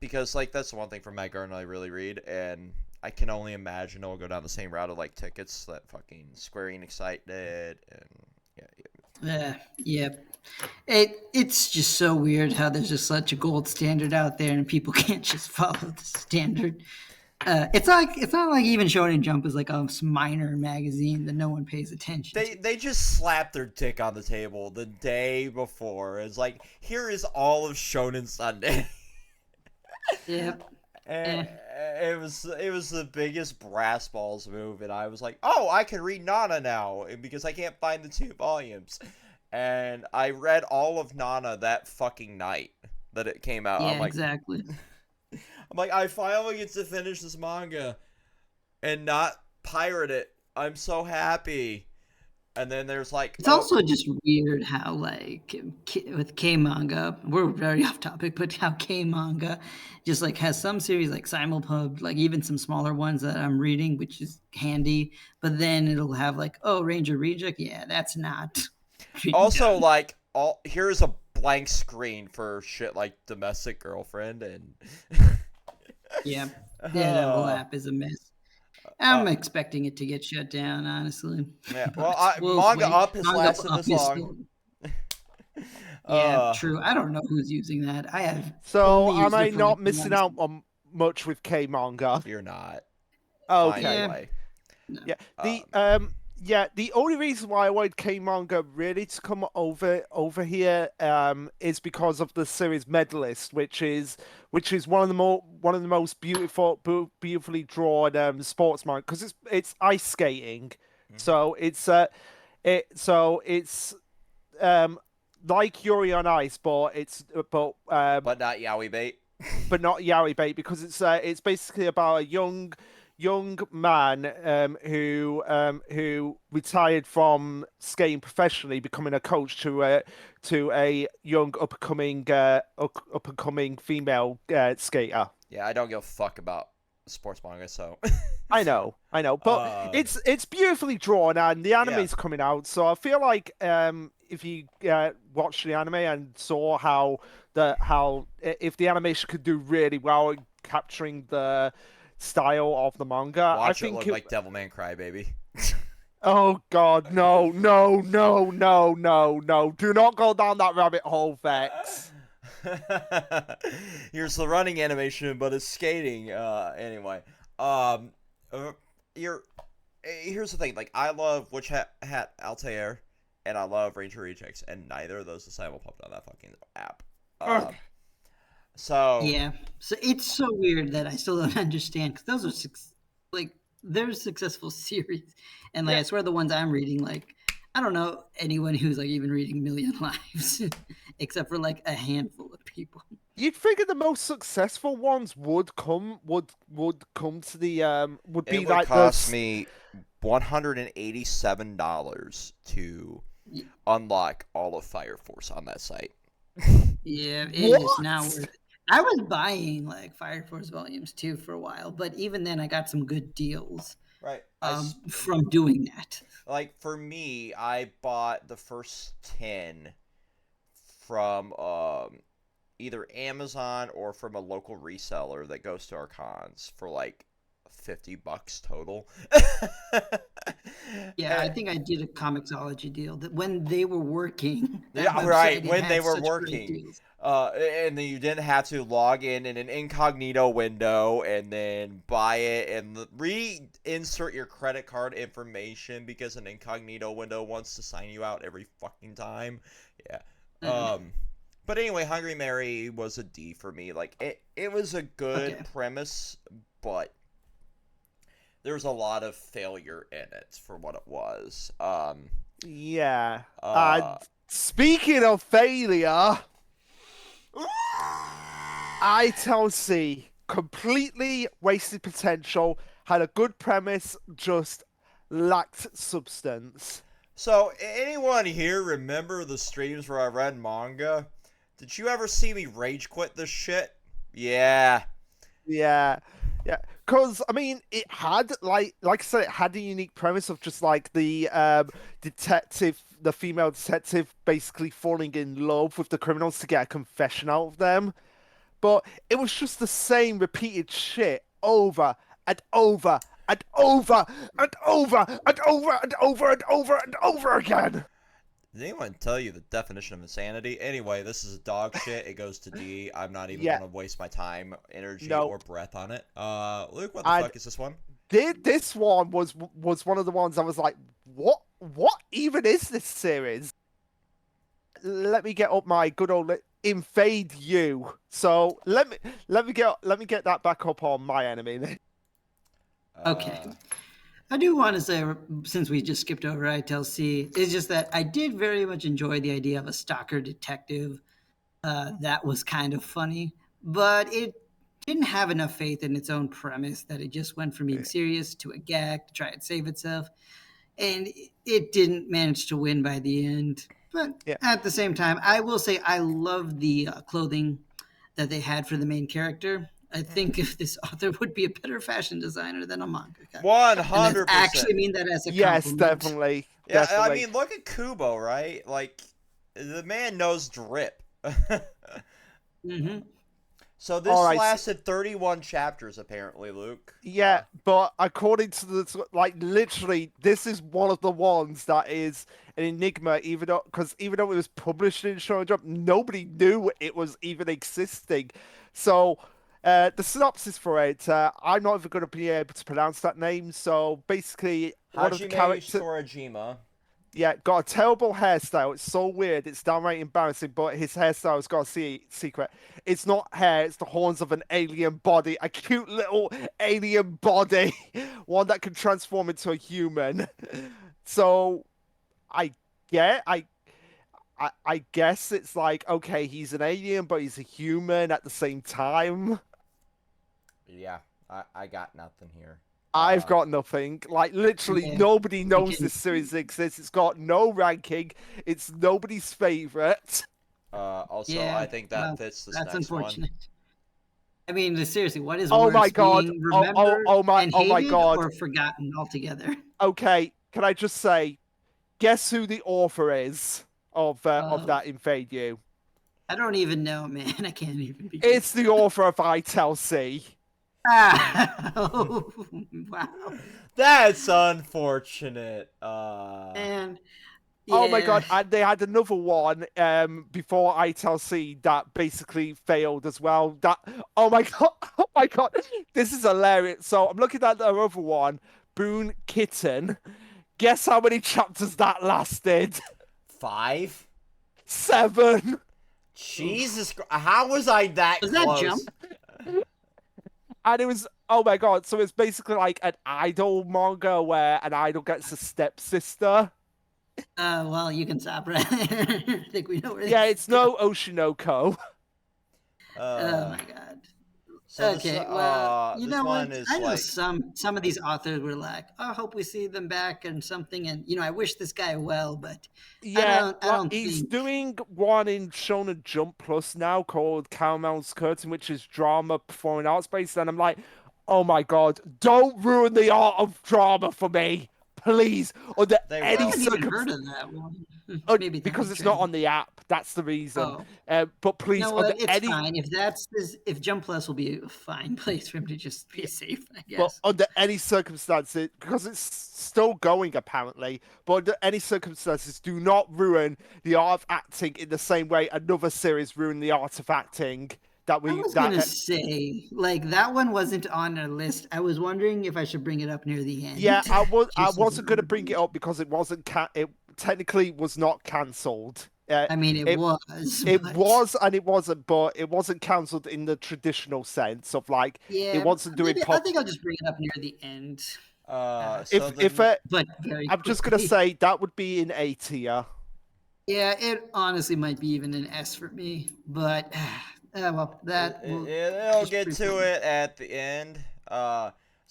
because like, that's the one thing from Mag Garden I really read, and I can only imagine it'll go down the same route of like Tickets that fucking Square Enix site did, and yeah. It's just so weird how there's just such a gold standard out there and people can't just follow the standard. It's not like even Shonen Jump is like a minor magazine that no one pays attention to. They just slapped their dick on the table the day before. It's like, here is all of Shonen Sunday. Yep. And it was the biggest brass balls move, and I was like, oh, I can read Nana now because I can't find the 2 volumes. And I read all of Nana that fucking night that it came out. Yeah, I'm like, exactly. I'm like, I finally get to finish this manga and not pirate it. I'm so happy. And then there's like It's also just weird how, like, with K manga, we're very off topic, but how K manga just like has some series like simulpub, like even some smaller ones that I'm reading, which is handy. But then it'll have like, oh, Ranger Reject, yeah, that's not being also done. like all here's a blank screen for shit like Domestic Girlfriend and Yeah, yeah, that whole uh, app is a mess. uh, I'm expecting it to get shut down, honestly, yeah. Well, but we'll Manga wait. Up has Manga lasted Up this is long. still, yeah, uh, true. I don't know who's using that. I have So only am used I it for like not one. missing out on much with K manga? you're not. Find your Okay. Yeah, way. no. Yeah. Um, The only reason why I wanted K manga really to come over here is because of the series Medalist, which is one of the most beautifully drawn sports manga, because it's ice skating. mhm. So it's um like Yuri on Ice, But not yaoi bait. but not Yaoi bait, because it's basically about a young man who retired from skating professionally, becoming a coach to a young up and coming female skater. Yeah, I don't give a fuck about sports manga, so I know, but um, it's beautifully drawn, and the yeah. anime's coming out, so I feel like if you watched the anime and saw if the animation could do really well in capturing the style of the manga, I Watch it think look it. like Devilman Crybaby. Oh God, no, no, no, no, no, no! Do not go down that rabbit hole, Vex. Here's the running animation, but it's skating. Anyway, um, uh, you're. Here's the thing. Like, I love Witch Hat Altair, and I love Ranger Rejects, and neither of those are simulpubbed on that fucking app. Ugh. So Yeah. So it's so weird that I still don't understand, because those are like they're successful series, and like Yeah, I swear the ones I'm reading, like I don't know anyone who's like even reading Million Lives, except for like a handful of people. you'd figure the most successful ones would come to the would it be would like cost me $187 to Y- unlock all of Fire Force on that site. Yeah, it is now What? worth it. I was buying like Fire Force volumes too for a while, but even then I got some good deals Right. from doing that. Like for me, I bought the first 10 from either Amazon or from a local reseller that goes to our cons for like $50 total. Yeah, I think I did a Comixology deal that when they were working, that Yeah, right. website, it When they had were such great working, deals. and then you didn't have to log in an incognito window and then buy it and reinsert your credit card information because an incognito window wants to sign you out every fucking time. Yeah. Mm, But anyway, Hungry Mary was a D for me. Like it was a good okay. premise, but there was a lot of failure in it for what it was. Yeah. Uh, Speaking of failure, I tell C completely wasted potential, had a good premise, just lacked substance. So, anyone here remember the streams where I read manga? Did you ever see me rage quit this shit? Yeah. Yeah. Yeah, because I mean, it had like I said, it had a unique premise of just like the female detective, basically falling in love with the criminals to get a confession out of them. But it was just the same repeated shit over and over and over and over and over and over and over and over again. Did anyone tell you the definition of insanity? Anyway, this is dog shit. It goes to D. I'm not even Yeah, gonna waste my time, energy, or nope. breath on it. Luke, what the And fuck is this one? this one was one of the ones I was like, what even is this series? Let me get up my good old invade you. So let me get that back up on my enemy. Okay. Uh, I do want to say, since we just skipped over ITLC, it's just that I did very much enjoy the idea of a stalker detective. That was kind of funny, but it didn't have enough faith in its own premise that it just went from being serious to a gag to try and save itself. and it didn't manage to win by the end. But Yeah. at the same time, I will say I love the clothing that they had for the main character. I think if this author would be a better fashion designer than a mangaka, and that's 100%. actually mean that as a Yes, compliment. definitely. Yeah, I Definitely. mean, look at Kubo, right? Like, the man knows drip. Hmm. So this All right. lasted 31 chapters, apparently, Luke. Yeah, but according to the like, literally, this is one of the ones that is an enigma. Even though it was published in Shonen Jump, nobody knew it was even existing. So, the synopsis for it, I'm not even going to be able to pronounce that name. So basically, one of the Hajime characters. Sorajima. Yeah, got a terrible hairstyle. It's so weird. It's downright embarrassing, but his hairstyle's got a secret. It's not hair, it's the horns of an alien body. A cute little alien body. One that can transform into a human. So I get I guess it's like, okay, he's an alien, but he's a human at the same time. Yeah, I got nothing here. I've got nothing. Like, literally, Yeah, nobody we knows can. this series exists. It's got no ranking. It's nobody's favorite. Also, Yeah, I think that well, fits this that's next one. unfortunate. I mean, seriously, what is Oh my worse, god. being Oh remembered my and oh my hated god. or forgotten altogether? Okay, can I just say, guess who the author is of that Invade You? I don't even know, man. I can't even begin. It's the author of I Tell C. Ah, oh, wow. That's unfortunate. And Oh my yeah, god, and they had another one before I Tell C that basically failed as well. That oh my god, oh my god, this is hilarious. So I'm looking at the other one, Boone Kitten. Guess how many chapters that lasted? 5? 7. Jesus Christ. How was I that was that close? Jump? And it was, oh my god, so it's basically like an idol manga where an idol gets a stepsister. Well, you can stop right there. I think we know where. Yeah, this it's is no Oshinoko. Oh my god. So Okay, this, well, you this know what? one is I know like, some of these authors were like, "Oh, I hope we see them back and something." And I wish this guy well, but Yeah, I don't he's think. doing one in Shonen Jump Plus now called Caramel's Curtain, which is drama performing arts based. And I'm like, oh my god, don't ruin the art of drama for me, please. Under they I any think will. I've even circumstance, heard of that one. Maybe that because was it's not trending. on the app. That's the reason. Oh, But you please, know under what? It's any fine if Jump Plus will be a fine place for him to just be safe, I but guess. under any circumstances, because it's still going apparently, but under any circumstances, do not ruin the art of acting in the same way another series ruined the art of acting. I was gonna say, like that one wasn't on our list. I was wondering if I should bring it up near the Yeah, end. I Just as an wasn't gonna bring honorable it up because it wasn't it technically was not cancelled. I mean, it It was, it but was and it wasn't, but it wasn't cancelled in the traditional sense of like it yeah, wasn't doing maybe I pop. think I'll just bring it up near the end. So If the But very I'm just gonna quickly. say that would be in A tier. Yeah, it honestly might be even an S for me. But well, that will it'll just get to briefly. it at the end.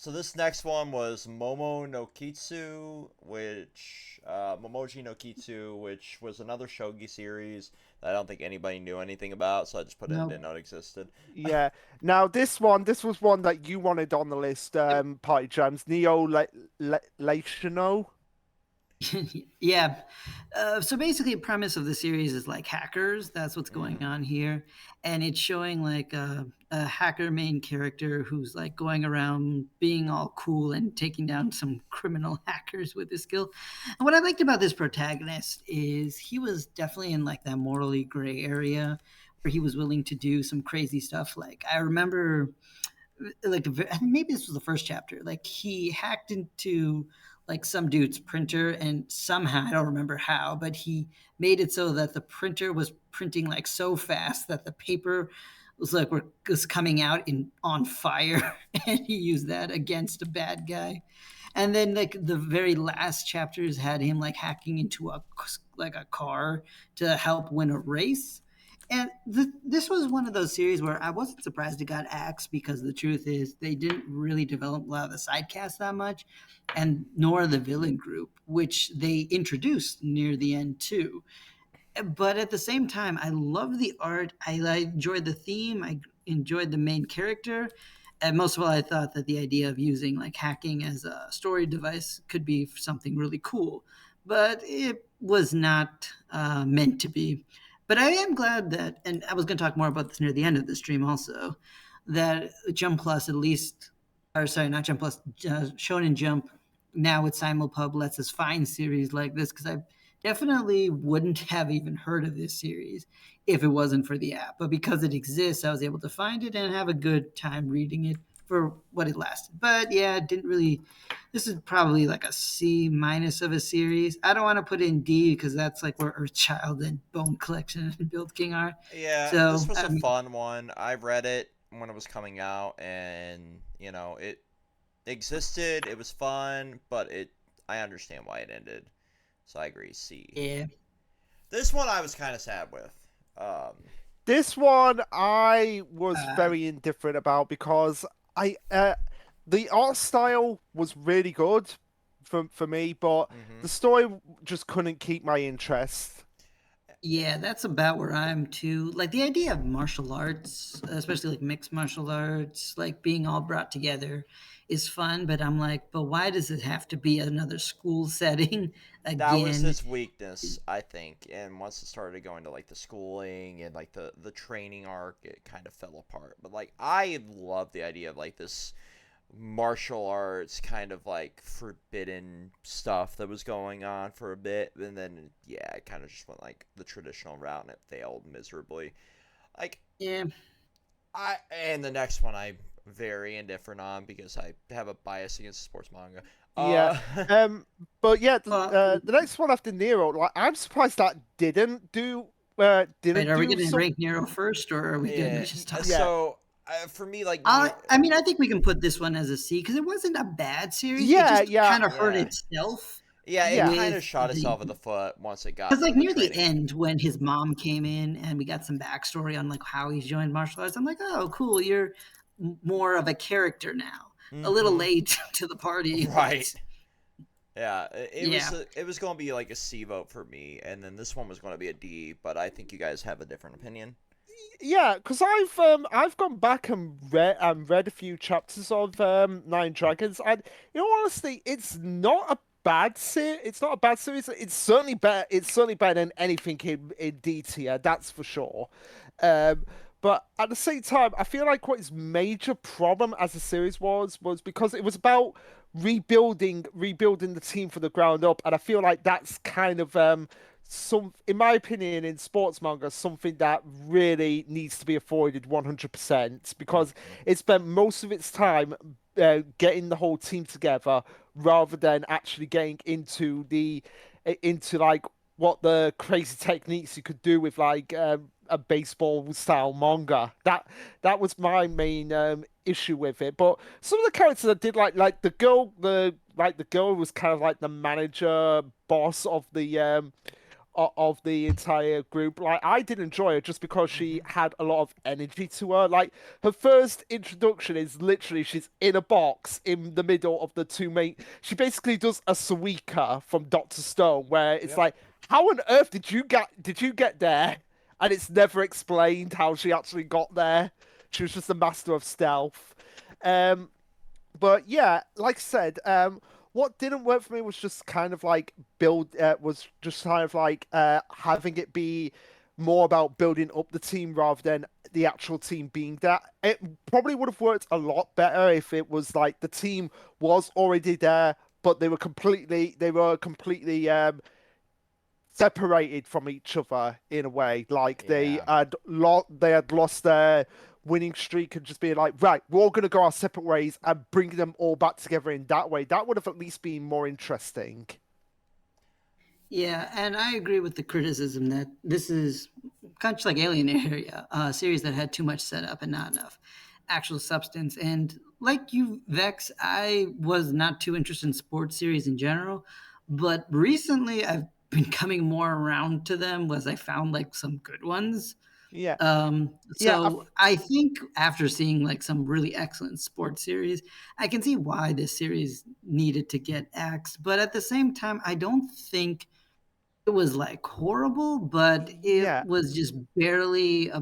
So this next one was Momo no Kitsu, which Momoji no Kitsu, which was another shogi series that I don't think anybody knew anything about, so I just put it and No. didn't know it existed. Yeah. Now this was one that you wanted on the list, Party Jams. Lationo. Yeah. So basically, the premise of the series is like hackers. That's what's going on here, and it's showing like a hacker main character who's like going around being all cool and taking down some criminal hackers with his skill. And what I liked about this protagonist is he was definitely in like that morally gray area where he was willing to do some crazy stuff. Like I remember like I think maybe this was the first chapter. Like he hacked into like some dude's printer and somehow I don't remember how, but he made it so that the printer was printing like so fast that the paper was coming out in on fire, and he used that against a bad guy. And then like the very last chapters had him like hacking into a car to help win a race, And this was one of those series where I wasn't surprised it got axed because the truth is they didn't really develop a lot of the side cast that much, and nor the villain group, which they introduced near the end too. But at the same time, I love the art. I enjoyed the theme. I enjoyed the main character. And most of all, I thought that the idea of using like hacking as a story device could be something really cool. But it was not meant to be. But I am glad that, and I was going to talk more about this near the end of the stream also, that Jump Plus at least, or sorry, not Jump Plus, Shonen Jump now with Simulpub lets us find series like this because I definitely wouldn't have even heard of this series if it wasn't for the app. But because it exists, I was able to find it and have a good time reading it for what it lasted. But yeah, it didn't really. This is probably like a C minus of a series. I don't want to put in D because that's like where Earthchild and Bone Collection and Build King are. Yeah, So this was I a mean, fun one. I read it when it was coming out, and it existed. It was fun, but I understand why it ended. So I agree. C. yeah, This one I was kind of sad with. This one I was uh, very indifferent about because the art style was really good for me, but Mhm. the story just couldn't keep my interest. yeah, that's about where I'm too. Like the idea of martial arts, especially like mixed martial arts, like being all brought together is fun, but I'm like, but why does it have to be another school setting That was again? his weakness, I think. And once it started going to like the schooling and like the training arc, it kind of fell apart. But like I love the idea of like this martial arts kind of like forbidden stuff that was going on for a bit, and then yeah, it kind of just went like the traditional route and it failed miserably. Like Yeah. and the next one I'm very indifferent on because I have a bias against sports manga. Yeah. Uh Um. But yeah, Well, the next one after Nero, like I'm surprised that wait, didn't are we do going to some. rank Nero first, or are we going to yeah, just talk? Yeah. so for me like I mean, I think we can put this one as a C because it wasn't a bad series. It Yeah. just Yeah. kind of hurt yeah. itself Yeah, it Yeah. kind of with shot the. itself in the foot once it got Because to like the near the training. end, when his mom came in and we got some backstory on like how he's joined martial arts, I'm like, oh, cool, you're more of a character now. A little Mhm. late to the party, Right. but Yeah, it yeah. was it was going to be like a C vote for me, and then this one was going to be a D. But I think you guys have a different opinion. Yeah, because I've gone back and read a few chapters of Nine Dragons, and honestly, it's not a bad series. It's not a bad series. It's certainly better. It's certainly better than anything in D tier. That's for sure. Um, but at the same time, I feel like what its major problem as a series was because it was about rebuilding the team from the ground up, and I feel like that's kind of some, in my opinion, in sports manga, something that really needs to be avoided 100% because Mhm. it spent most of its time getting the whole team together rather than actually getting into like what the crazy techniques you could do with like a baseball style manga. That was my main issue with it. But some of the characters I did like the girl was kind of like the manager boss of the entire group. Like I did enjoy her just because she Mhm. had a lot of energy to her. Like her first introduction is literally she's in a box in the middle of the two main. She basically does a Suika from Doctor Stone, where it's Yep. like, how on earth did you get there? And it's never explained how she actually got there. She was just a master of stealth. Um, but yeah, like I said, what didn't work for me was just kind of like was just kind of like having it be more about building up the team rather than the actual team being that. It probably would have worked a lot better if it was like the team was already there, but they were completely separated from each other in a way. Like Yeah. they had lost their winning streak and just being like, right, we're all gonna go our separate ways and bring them all back together in that way. That would have at least been more interesting. Yeah, and I agree with the criticism that this is kind of like Alien Area, a series that had too much setup and not enough actual substance. And like you, Vex, I was not too interested in sports series in general, but recently I've been coming more around to them as I found like some good ones. Yeah, yeah, So I think after seeing like some really excellent sports series, I can see why this series needed to get axed. But at the same time, I don't think it was like horrible, but it yeah. was just barely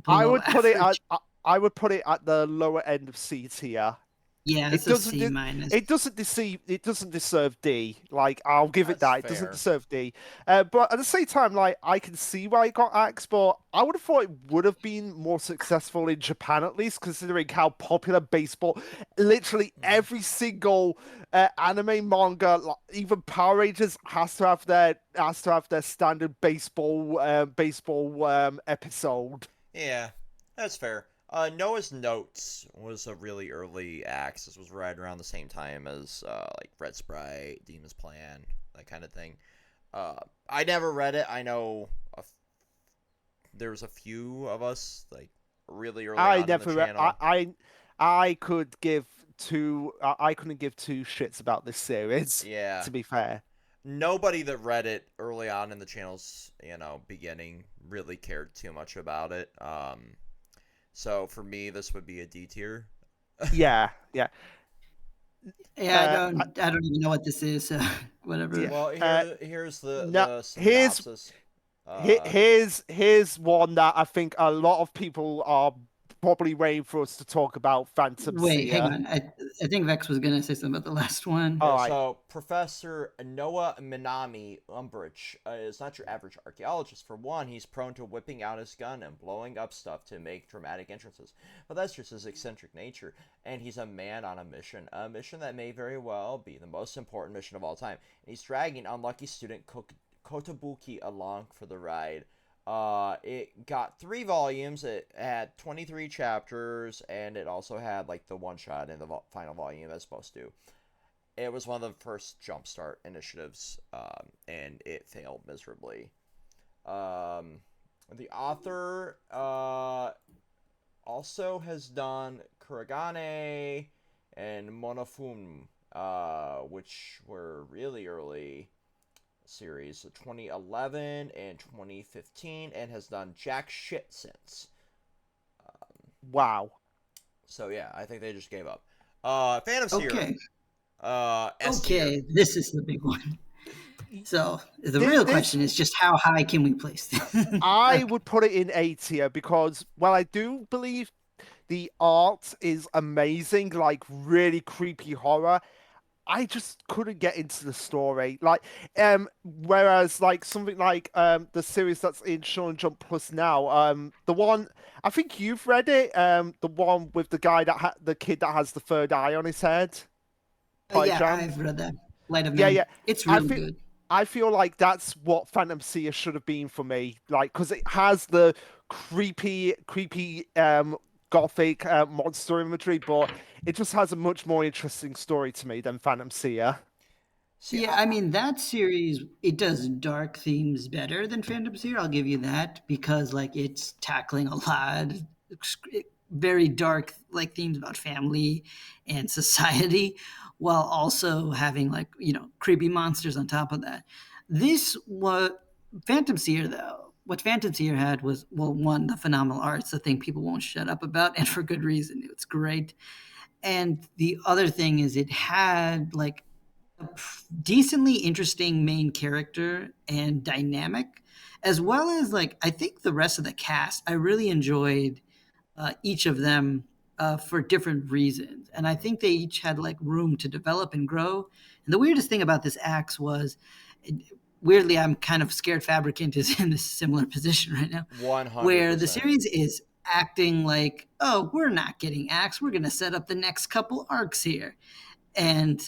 I below would put it at average. I would put it at the lower end of C tier. Yeah, It it's a doesn't. C minus. It doesn't deceive. It doesn't deserve D. Like I'll give it That's that. It doesn't fair. deserve D. But at the same time, like I can see why it got axed. But I would have thought it would have been more successful in Japan, at least, considering how popular baseball. Literally Mhm. every single anime manga, like, even Power Rangers, has to have their standard baseball episode. Yeah, that's fair. Noah's Notes was a really early axe. This was right around the same time as like Red Sprite, Demon's Plan, that kind of thing. Uh, I never read it. I know there's a few of us like really early I on in the never. channel. I could give two. I couldn't give two shits about this series. Yeah, To be fair. nobody that read it early on in the channel's beginning really cared too much about it. So for me, this would be a D tier. Yeah. Yeah. Yeah, Uh. I don't even know what this is. So whatever. Yeah. Well, Uh. here's No. the Here's synopsis. Uh, here's one that I think a lot of people are probably waiting for us to talk about. Phantom Wait, hang Seer. on. I think Vex was gonna say something about the last one. All Yeah, right. so Professor Noah Minami Umbrich is not your average archaeologist. For one, he's prone to whipping out his gun and blowing up stuff to make dramatic entrances. But that's just his eccentric nature. And he's a man on a mission that may very well be the most important mission of all time. And he's dragging unlucky student Kotobuki along for the ride. It got 3 volumes. It had 23 chapters, and it also had like the one shot in the final volume as supposed to. It was one of the first Jumpstart initiatives, and it failed miserably. The author also has done Kuragane and Monofum, which were really early series, 2011 and 2015, and has done jack shit since. Wow. So yeah, I think they just gave up. Phantom Seer, Okay. S tier. Okay, this is the big one. So the This, real this question is just how high can we place this? I would put it in A tier because, well, I do believe the art is amazing, like really creepy horror. I just couldn't get into the story. Like, whereas like something like the series that's in Shonen Jump Plus now, the one I think you've read it, the one with the guy the kid that has the third eye on his head, by Yeah, chance. I've read that. Light of Yeah, Man. yeah. It's I really feel good. I feel like that's what Phantom Seer should have been for me. Like, because it has the creepy gothic monster imagery, but it just has a much more interesting story to me than Phantom Seer. See, Yeah, I mean that series it does dark themes better than Phantom Zero. I'll give you that because like it's tackling a lot very dark like themes about family and society while also having like, creepy monsters on top of that. This what Phantom Seer though. What Phantom Seer had was well one the phenomenal arts, the thing people won't shut up about and for good reason. It's great. And the other thing is it had like a decently interesting main character and dynamic, as well as like I think the rest of the cast. I really enjoyed each of them for different reasons, and I think they each had like room to develop and grow. And the weirdest thing about this axe was, weirdly, I'm kind of scared Fabricant is in a similar position right now, where the 100%. series is acting like, oh, we're not getting axe. We're going to set up the next couple arcs here and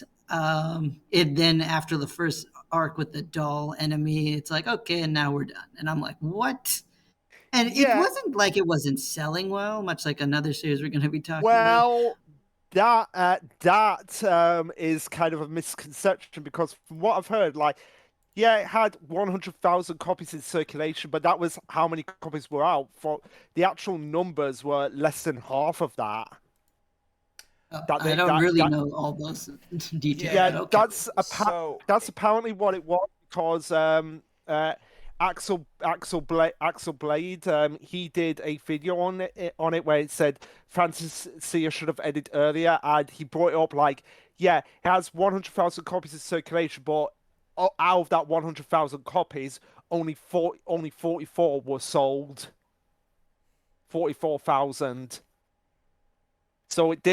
it then after the first arc with the doll enemy, it's like okay, and now we're done. And I'm like, what? And it Yeah, wasn't like it wasn't selling well, much like another series we're going to be talking about. well, that is kind of a misconception because from what I've heard, like, yeah, it had 100,000 copies in circulation, but that was how many copies were out. For the actual numbers were less than half of that. I don't really know all those details, Yeah, Yeah, but okay. so that's apparently what it was because Axel Blade, he did a video on it where it said Francis Sear should have ended earlier, and he brought it up like, yeah, it has 100,000 copies in circulation, but out of that 100,000 copies, only 44 were sold. 44,000. So it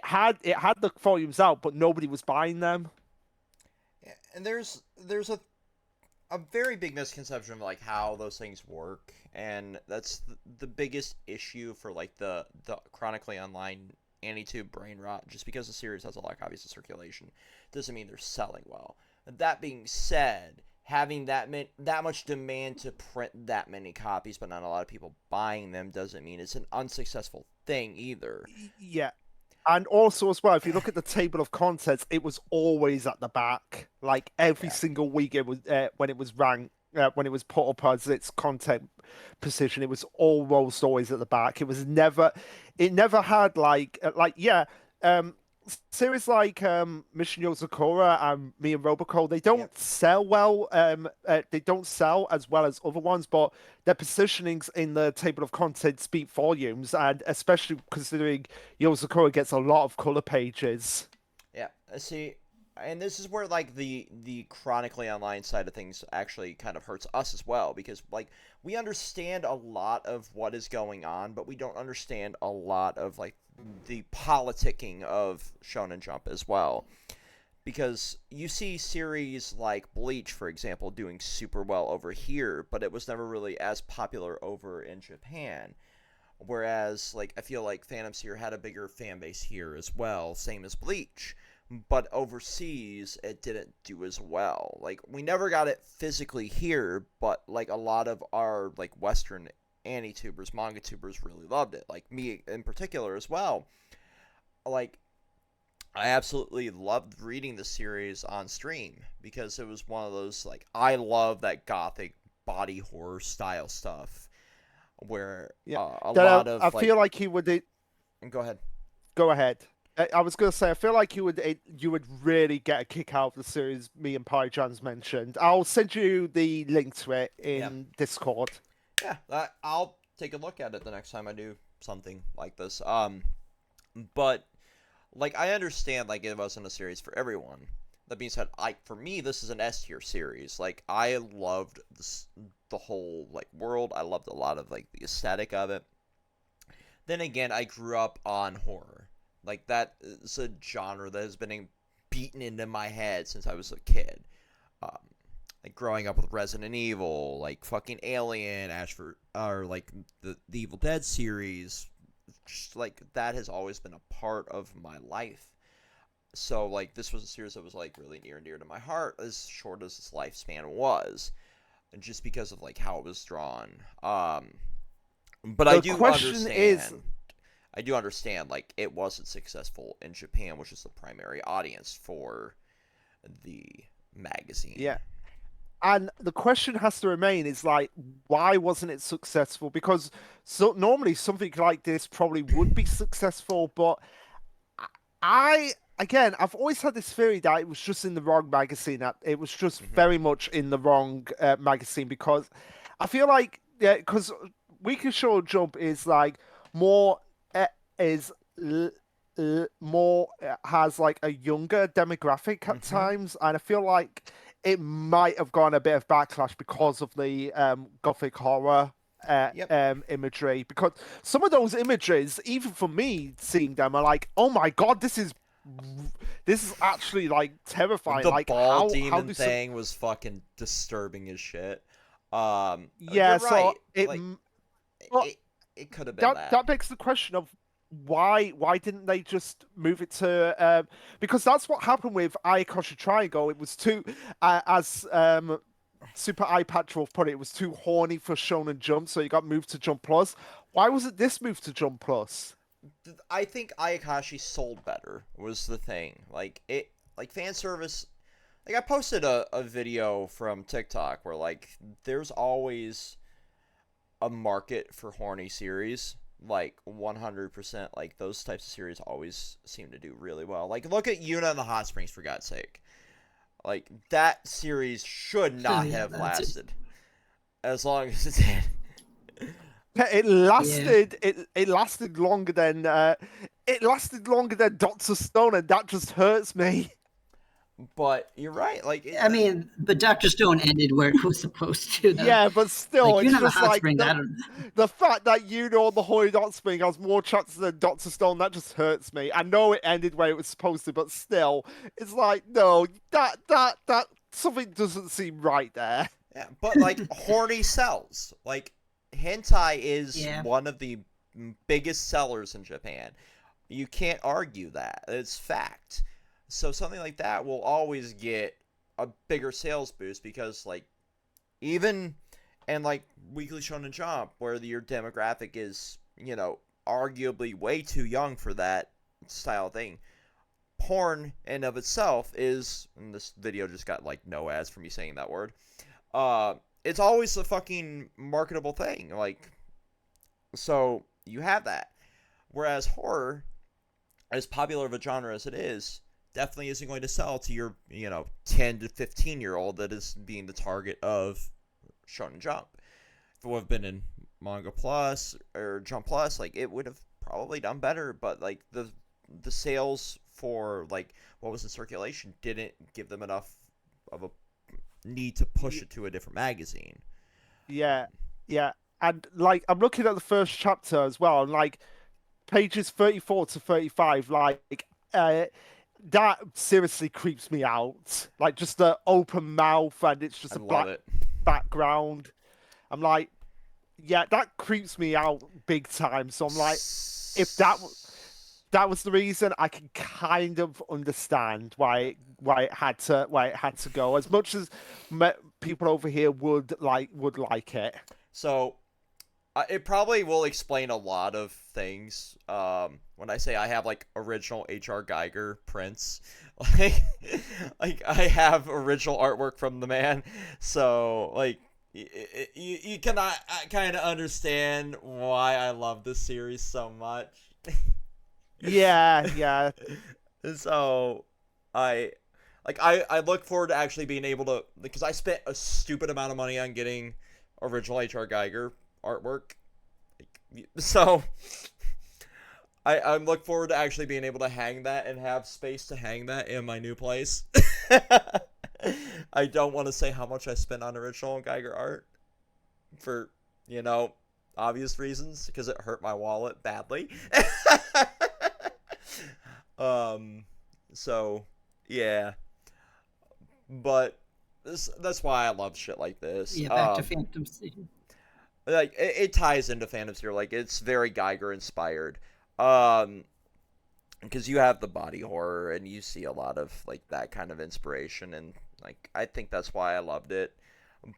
had the volumes out, but nobody was buying them. And there's a very big misconception of like how those things work, and that's the biggest issue for like the chronically online AniTube brain rot. Just because the series has a lot of copies in circulation doesn't mean they're selling well. That being said, having that much demand to print that many copies but not a lot of people buying them doesn't mean it's an unsuccessful thing either. Yeah. And also as well, if you look at the table of contents, it was always at the back. Like every single week, it was when it was ranked, when it was put up as its content position, it was almost always at the back. It never had series like Mission Yozakura and Me and Robocall, they don't sell well. They don't sell as well as other ones, but their positionings in the table of contents speak volumes, and especially considering Yozakura gets a lot of color pages. Yeah, see, and this is where like the chronically online side of things actually kind of hurts us as well, because like we understand a lot of what is going on, but we don't understand a lot of like the politicking of Shonen Jump as well. Because you see series like Bleach, for example, doing super well over here, but it was never really as popular over in Japan. Whereas, like, I feel like Phantom Seer had a bigger fan base here as well, same as Bleach. But overseas, it didn't do as well. Like, we never got it physically here, but, like, a lot of our, like, Western AniTubers, manga tubers really loved it. Like, me in particular as well. Like, I absolutely loved reading the series on stream, because it was one of those, like, I love that gothic body horror style stuff. Where I feel like he would. Go ahead. Go ahead. I was going to say, I feel like you would really get a kick out of the series me and Pyjan's mentioned. I'll send you the link to it in Discord. Yeah, I'll take a look at it the next time I do something like this. But like I understand, like it wasn't a series for everyone. That being said, for me this is an S tier series. Like I loved the whole like world. I loved a lot of like the aesthetic of it. Then again, I grew up on horror. Like that is a genre that has been beaten into my head since I was a kid. Like growing up with Resident Evil, like fucking Alien, or like the Evil Dead series, just like that has always been a part of my life. So like this was a series that was like really near and dear to my heart, as short as its lifespan was, and just because of like how it was drawn. But I do understand like it wasn't successful in Japan, which is the primary audience for the magazine. Yeah. And the question has to remain is like, why wasn't it successful? Because normally something like this probably would be successful, but I've always had this theory that it was just in the wrong magazine. That it was just very much in the wrong magazine, because I feel like because Weekly Shonen Jump is like more more has like a younger demographic at times, and I feel like it might have gone a bit of backlash because of the gothic horror imagery. Because some of those images, even for me seeing them, are like, oh my god, this is actually like terrifying. The like ball demon thing was fucking disturbing as shit. Yeah, you're right. So it could have been that. That begs the question of why didn't they just move it to because that's what happened with Ayakashi Triangle. It was too as Super iPad put it was too horny for Shonen Jump, so it got moved to Jump Plus. Why wasn't this moved to Jump Plus? I think Ayakashi sold better was the thing. Like it, like fan service. Like I posted a video from TikTok where like there's always a market for horny series. Like 100%, like those types of series always seem to do really well. Like look at Yuna and the Hot Springs, for God's sake. Like that series should not have lasted. as long as it did. It lasted. It lasted longer than. It lasted longer than Doctor Stone, and that just hurts me. But you're right. Like, I mean, but Doctor Stone ended where it was supposed to. Though. Yeah, but still, like, it's you know, just Hot like Springs. I don't. the fact that the Holy Hot Spring has more chapters than Doctor Stone, that just hurts me. I know it ended where it was supposed to, but still, it's like no, that something doesn't seem right there. yeah, but like horny sells. Like hentai is one of the biggest sellers in Japan. You can't argue that. It's fact. So something like that will always get a bigger sales boost because, like, even and like Weekly Shonen Jump, where your demographic is, you know, arguably way too young for that style thing. Porn in of itself is, and this video just got like no ads for me saying that word. It's always a fucking marketable thing. Like, so you have that. Whereas horror, as popular of a genre as it is, definitely isn't going to sell to your, 10 to 15-year-old that is being the target of Shonen Jump. If it would have been in Manga Plus or Jump Plus, like, it would have probably done better, but, like, the sales for, like, what was in circulation didn't give them enough of a need to push it to a different magazine. Yeah, and, like, I'm looking at the first chapter as well, and, like, pages 34 to 35, like, that seriously creeps me out. Like, just the open mouth and it's just a black background. I'm like, yeah, that creeps me out big time. So I'm like, if that was the reason, I can kind of understand why it had to go. As much as people over here would like it. So it probably will explain a lot of things. When I say I have like original H.R. Geiger prints, like I have original artwork from the man, so like you cannot kind of understand why I love this series so much. Yeah. So I look forward to actually being able to, because I spent a stupid amount of money on getting original H.R. Geiger artwork, so I'm look forward to actually being able to hang that and have space to hang that in my new place. I don't want to say how much I spent on original Geiger art for, obvious reasons, because it hurt my wallet badly. So yeah, but that's why I love shit like this. Yeah, back to Phantom City. Like it ties into Phantom Zero. Like it's very Geiger inspired. Because you have the body horror and you see a lot of like that kind of inspiration, and like I think that's why I loved it.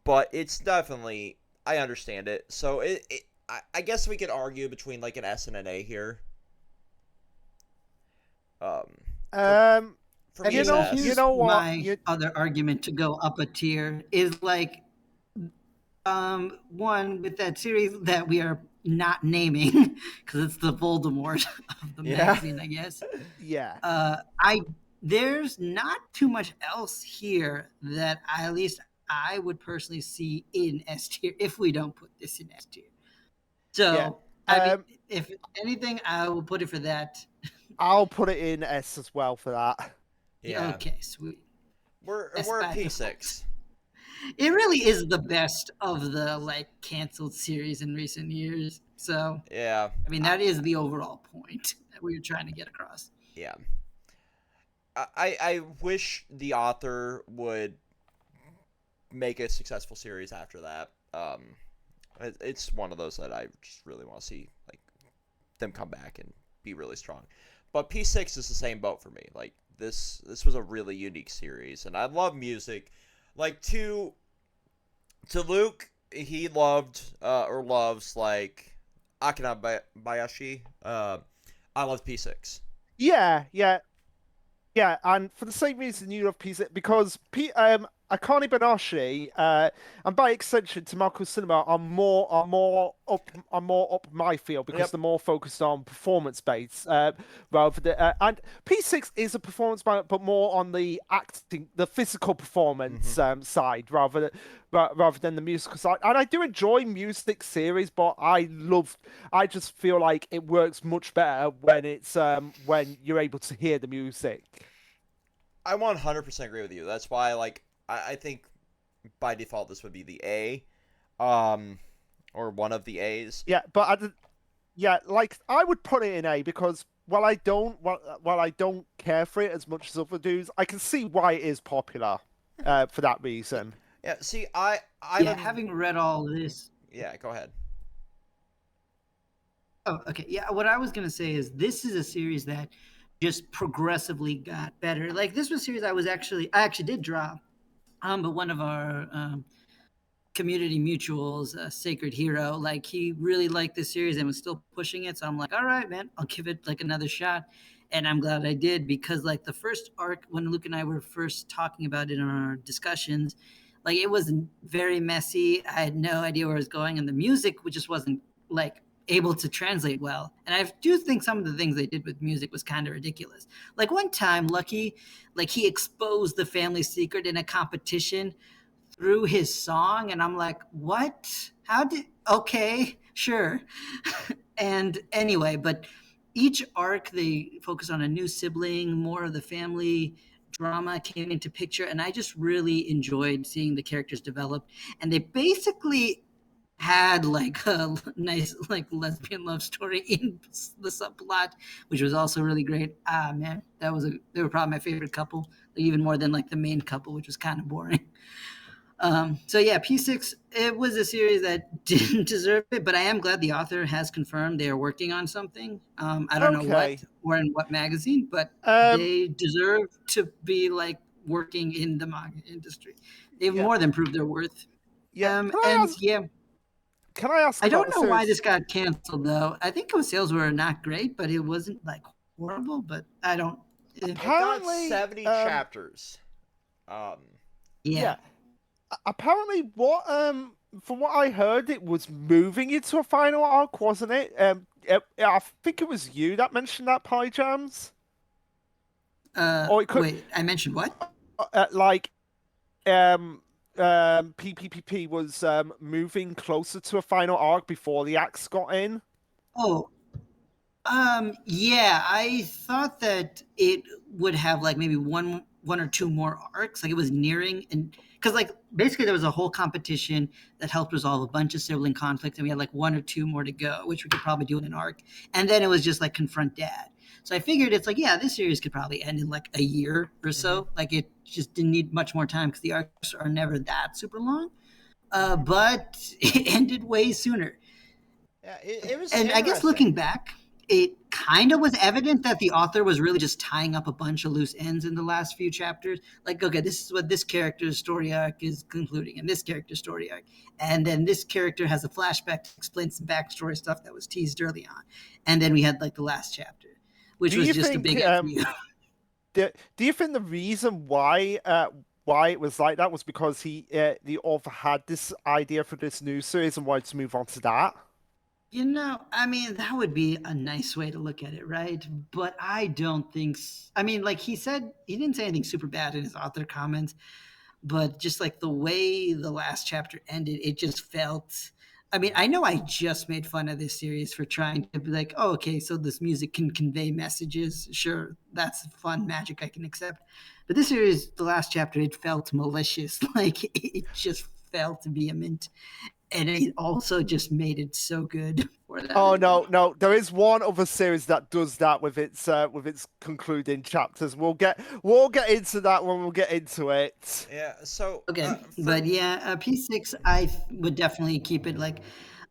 But it's definitely, I understand it. So I guess we could argue between like an S and an A here. For me, you know what? My other argument to go up a tier is like. One with that series that we are not naming because it's the Voldemort of the magazine, I guess. Yeah. There's not too much else here that at least I would personally see in S tier if we don't put this in S tier. So, I mean, if anything, I will put it for that. I'll put it in S as well for that. Yeah. Okay, sweet. We're at P6. It really is the best of the like canceled series in recent years. So yeah, I mean that is the overall point that we were trying to get across. Yeah, I wish the author would make a successful series after that. It's one of those that I just really want to see like them come back and be really strong. But P6 is the same boat for me. Like this was a really unique series, and I love music. Like to Luke, he loved or loves like Akina Bayashi. I love P6. Yeah, and for the same reason you love P6, because Akane Banashi, and by extension, Tamako Cinema are more up my field because Yep. they're more focused on performance based, rather than and P6 is a performance band, but more on the acting, the physical performance side rather than the musical side. And I do enjoy music series, but I just feel like it works much better when you're able to hear the music. I 100% agree with you. That's why, like, I think by default this would be the A, um, or one of the A's. Yeah, yeah, like I would put it in A because while I don't care for it as much as other dudes, I can see why it is popular, for that reason. Yeah. See, I'm Yeah, having read all this. yeah. Go ahead. Oh, okay. Yeah, what I was gonna say is this is a series that just progressively got better. Like this was a series I actually did drop. But one of our community mutuals, Sacred Hero, like he really liked this series and was still pushing it. So I'm like, all right, man, I'll give it like another shot. And I'm glad I did because like the first arc, when Luke and I were first talking about it in our discussions, like it was very messy. I had no idea where it was going, and the music just wasn't like able to translate well. And I do think some of the things they did with music was kind of ridiculous. Like one time, Lucky, like he exposed the family secret in a competition through his song, and I'm like, what? How did? Okay, sure. And anyway, but each arc they focus on a new sibling, more of the family drama came into picture, and I just really enjoyed seeing the characters develop. And they basically had like a nice like lesbian love story in the subplot, which was also really great. Ah man, they were probably my favorite couple, like, even more than like the main couple, which was kind of boring. So yeah, P6, it was a series that didn't deserve it, but I am glad the author has confirmed they are working on something. I don't know Okay. what or in what magazine, but Um, they deserve to be like working in the manga industry. They've yeah, more than proved their worth. yeah. And yeah, Can I ask I about don't the know why series? this got canceled though. I think its sales were not great, but it wasn't like horrible. But I don't. It got Apparently, 70 chapters. Um, Yeah. yeah. Apparently, from what I heard, it was moving into a final arc, wasn't it? I think it was you that mentioned that, Pie Jams, or it could, Wait, I mentioned what? like, PPPP was moving closer to a final arc before the axe got in. Oh, yeah, I thought that it would have like maybe one or two more arcs. Like it was nearing, and because like basically there was a whole competition that helped resolve a bunch of sibling conflict, and we had like one or two more to go, which we could probably do in an arc. And then it was just like confront dad. So I figured it's like, yeah, this series could probably end in like a year or so. Like it just didn't need much more time because the arcs are never that super long. But it ended way sooner. yeah, it was And I guess interesting. looking back, it kind of was evident that the author was really just tying up a bunch of loose ends in the last few chapters. Like, okay, this is what this character's story arc is concluding, and this character's story arc. And then this character has a flashback to explain some backstory stuff that was teased early on. And then we had like the last chapter, which Do was you just a think big FU. do you think the reason why it was like that was because the author had this idea for this new series and wanted to move on to that? You know, I mean, that would be a nice way to look at it, right? But I don't think. I mean, like he said, he didn't say anything super bad in his author comments, but just like the way the last chapter ended, it just felt. I mean, I know I just made fun of this series for trying to be like, oh, okay, so this music can convey messages. Sure, that's fun magic I can accept. But this series, the last chapter, it felt malicious. Like it just felt vehement, and it also just made it so good for that Oh reason. no, no. There is one other series that does that with its concluding chapters. We'll get into that when we'll get into it. Yeah. So Okay, for but yeah, P6, would definitely keep it like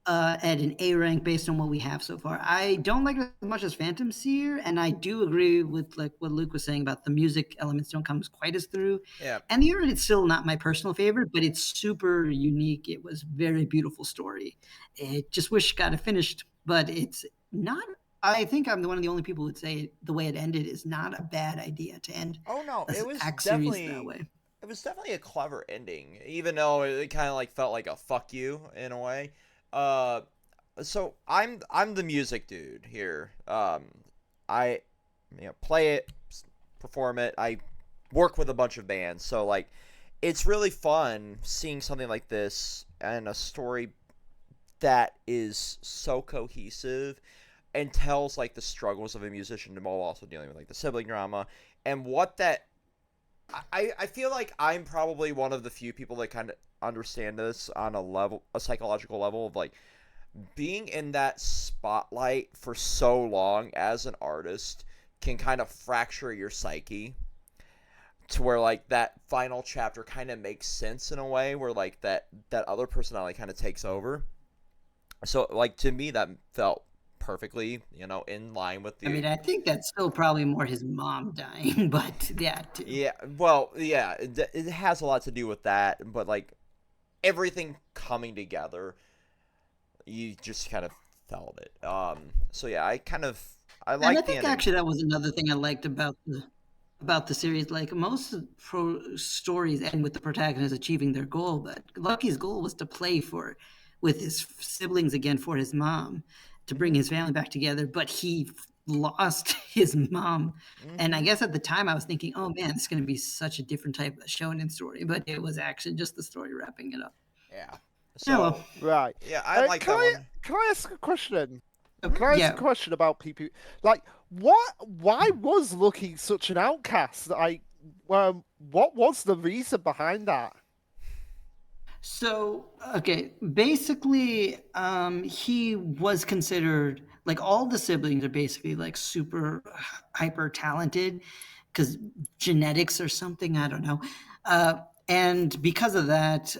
at an A rank based on what we have so far. I don't like it as much as Phantom Seer, and I do agree with like what Luke was saying about the music elements don't come quite as through. yeah. And the art, it's still not my personal favorite, but it's super unique. It was very beautiful story. It just wish it got finished, but it's not. I think I'm one of the only people who would say the way it ended is not a bad idea to end Oh no, a it was act series that definitely way. it was definitely a clever ending, even though it kind of like felt like a fuck you in a way. Uh, so I'm the music dude here. I play it, perform it. I work with a bunch of bands, so like it's really fun seeing something like this and a story that is so cohesive and tells like the struggles of a musician while also dealing with like the sibling drama and what that I feel like I'm probably one of the few people that kind of understand this on a psychological level of like being in that spotlight for so long as an artist can kind of fracture your psyche to where like that final chapter kind of makes sense in a way where like that other personality kind of takes over. So like to me that felt perfectly, in line with I mean, I think that's still probably more his mom dying, but that too. yeah, well, yeah, it has a lot to do with that, but like everything coming together, you just kind of felt it. So yeah, I And I like the think ending. actually that was another thing I liked about the series. Like most pro stories end with the protagonist achieving their goal, but Lucky's goal was to play for with his siblings again for his mom to bring his family back together. But he lost his mom, and I Mm-hmm. guess at the time I was thinking, oh man, it's going to be such a different type of shonen story. But it was actually just the story wrapping it up. Yeah. Yeah, well, So Right. yeah, I like that one. Can I ask a question? Hmm. Can I ask a yeah. question about PP? Like, why was Lucky such an outcast? What was the reason behind that? So, okay, basically, he was considered like all the siblings are basically like super hyper talented because genetics or something, I don't know. Uh, and because of that,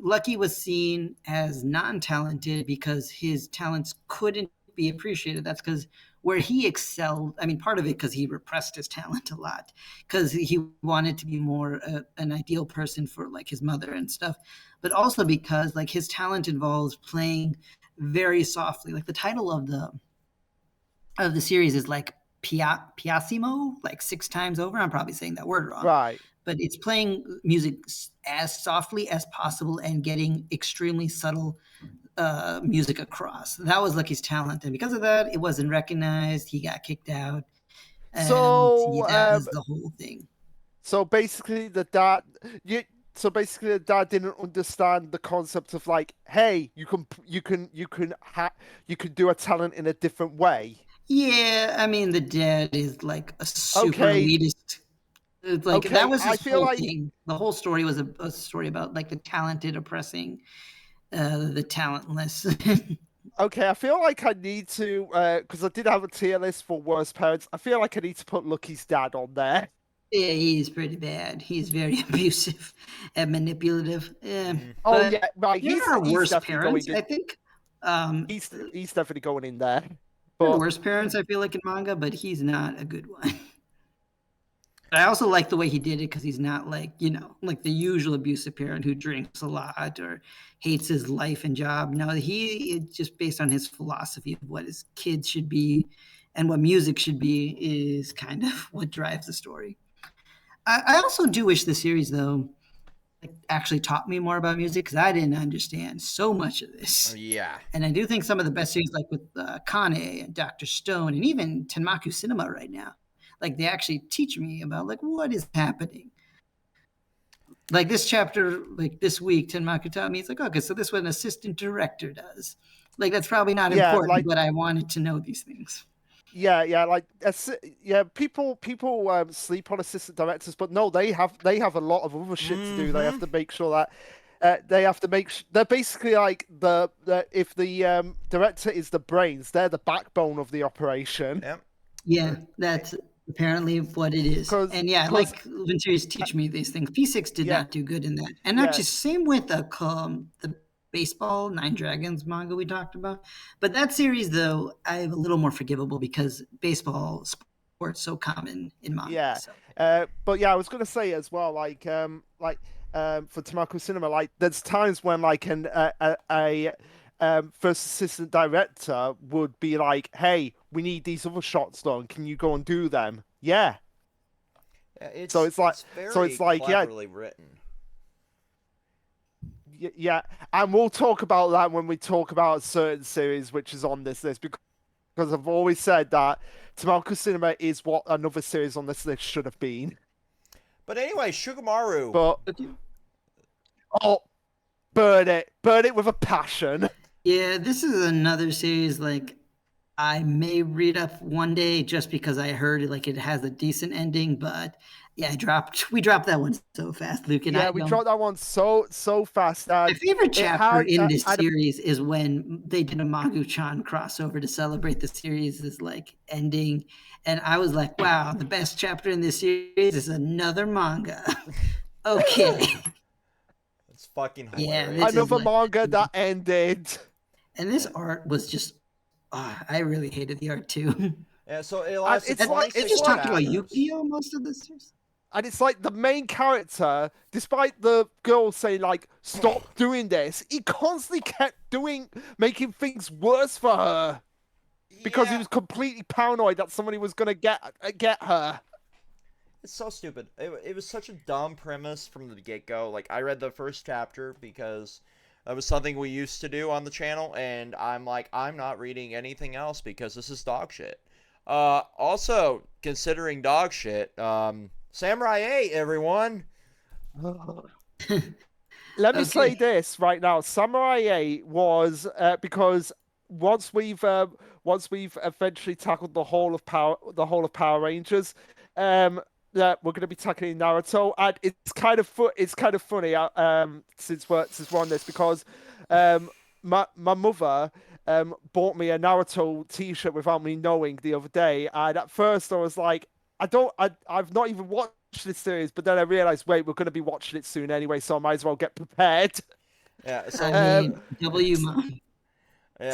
Lucky was seen as non talented because his talents couldn't be appreciated. That's because where he excelled, I mean, part of it because he repressed his talent a lot because he wanted to be more an ideal person for like his mother and stuff, but also because like his talent involves playing very softly. Like the title of the series is like piassimo, like six times over. I'm probably saying that word wrong, Right. but it's playing music as softly as possible and getting extremely subtle music across. That was Lucky's talent, and because of that, it wasn't recognized. He got kicked out, and So, that was the whole thing. so basically the dad, you, so basically the dad didn't understand the concept of like, hey, you can do a talent in a different way. Yeah, I mean, the dad is like a super Okay, elitist. It's like that okay. was I his feel whole like thing. The whole story was a story about like the talented oppressing the talentless. okay. I feel like I need to because I did have a tier list for worst parents. I feel like I need to put Lucky's dad on there. Yeah, he's pretty bad. He's very abusive and manipulative. Yeah, Mm. Oh but yeah, right. there are He's worse definitely going parents, in. I think. Um, He's definitely going in there. there are But worse parents, I feel like, in manga, but he's not a good one. I also like the way he did it because he's not like, like the usual abusive parent who drinks a lot or hates his life and job. No, he it's just based on his philosophy of what his kids should be and what music should be is kind of what drives the story. I also do wish the series, though, like, actually taught me more about music because I didn't understand so much of this. Yeah. And I do think some of the best series, like with Kane and Dr. Stone, and even Tenmaku Cinema right now, like they actually teach me about like what is happening. Like this chapter, like this week, Tenmaku taught me, it's like, okay, so this is what an assistant director does. Like that's probably not yeah, important, like but I wanted to know these things. yeah, like yeah, people sleep on assistant directors, but no, they have a lot of other shit to do. They have Mm-hmm. to make sure that they have to they're basically like the if the director is the brains, they're the backbone of the operation. Yep. Yeah, that's apparently what it is. And yeah, Because like when series teach me these things. P6 did yeah, not do good in that. And yeah, actually, same with the baseball Nine Dragons manga we talked about. But that series, though, I have a little more forgivable because baseball sport's so common in manga. yeah. So But yeah, I was gonna say as well, for Tamako Cinema, like there's times when like a first assistant director would be like, "Hey, we need these other shots done. Can you go and do them?" Yeah, Yeah, So it's like, very yeah, cleverly written. yeah, and we'll talk about that when we talk about a certain series which is on this list because I've always said that Tamako Cinema is what another series on this list should have been. But anyway, Shugamaru. But oh, burn it with a passion. Yeah, this is another series like I may read up one day just because I heard like it has a decent ending, but yeah, we dropped that one so fast, Luke. And Yeah, I we don't. dropped that one so fast. My favorite it chapter had, in this had a- series is when they did a Magu-chan crossover to celebrate the series' like ending, and I was like, "Wow, the best chapter in this series is another manga." Okay, It's fucking Yeah, hilarious. this is another like- manga that ended. and this art was just. I really hated the art too. Yeah, so it lasted it's like- 26 It just talked about chapters. Yu-Gi-Oh most of the series. And it's like the main character, despite the girl saying like, "Stop doing this," he constantly kept making things worse for her because he Yeah, was completely paranoid that somebody was gonna get her. it's so stupid. It was such a dumb premise from the get-go. Like, I read the first chapter because that was something we used to do on the channel, and I'm like, I'm not reading anything else because this is dog shit. Also, considering dog shit, Samurai 8, everyone. Let me Okay. say this right now: Samurai 8 was because once we've eventually tackled the whole of Power Rangers, that we're going to be tackling Naruto, and it's kind of funny since we're on this because my mother bought me a Naruto T-shirt without me knowing the other day, and at first I was like, I've not even watched this series, but then I realized, wait, we're going to be watching it soon anyway, so I might as well get prepared. Yeah, so, I mean, W Mom.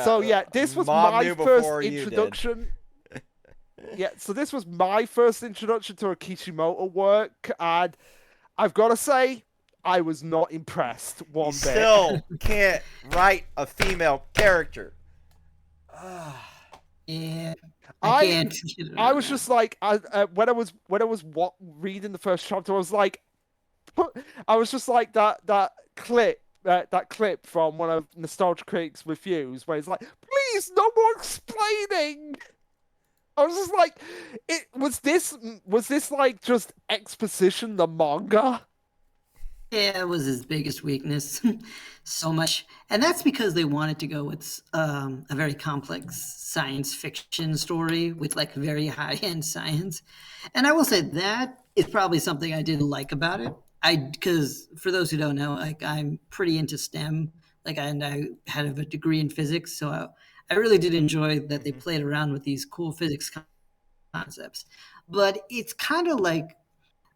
So yeah, this was Mom my knew first before you did. introduction. Yeah, so this was my first introduction to a Kishimoto work, and I've got to say, I was not impressed one You bit. still can't write a female character. Yeah, I- can't. I was just like, when I was reading the first chapter, I was like, that clip from one of Nostalgia Critic's reviews where he's like, "Please, no more explaining." I was just like, was this like just exposition the manga? Yeah, it was his biggest weakness. So much. And that's because they wanted to go with a very complex science fiction story with like very high end science. And I will say that is probably something I didn't like about it. Because for those who don't know, like I'm pretty into STEM, and I had a degree in physics. So I really did enjoy that they played around with these cool physics concepts. But it's kind of like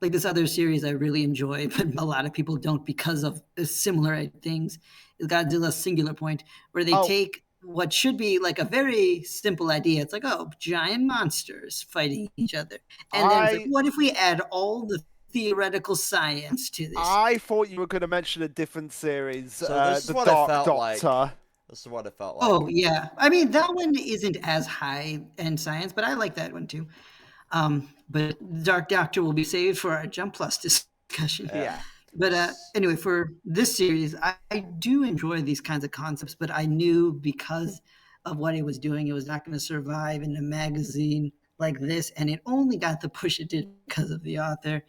this other series I really enjoy, but a lot of people don't because of similar things, is Godzilla Singular Point, where they take what should be like a very simple idea. It's like, oh, giant monsters fighting each other. And then it's like, what if we add all the theoretical science to this? I thought you were going to mention a different series, So this is the what it Dark felt Doctor. like. This is what it felt like. Oh, yeah. I mean, that one isn't as high end science, but I like that one too. But Dark Doctor will be saved for our Jump Plus discussion. Yeah. But anyway, for this series, I do enjoy these kinds of concepts, but I knew because of what it was doing, it was not going to survive in a magazine like this, and it only got the push it did because of the author.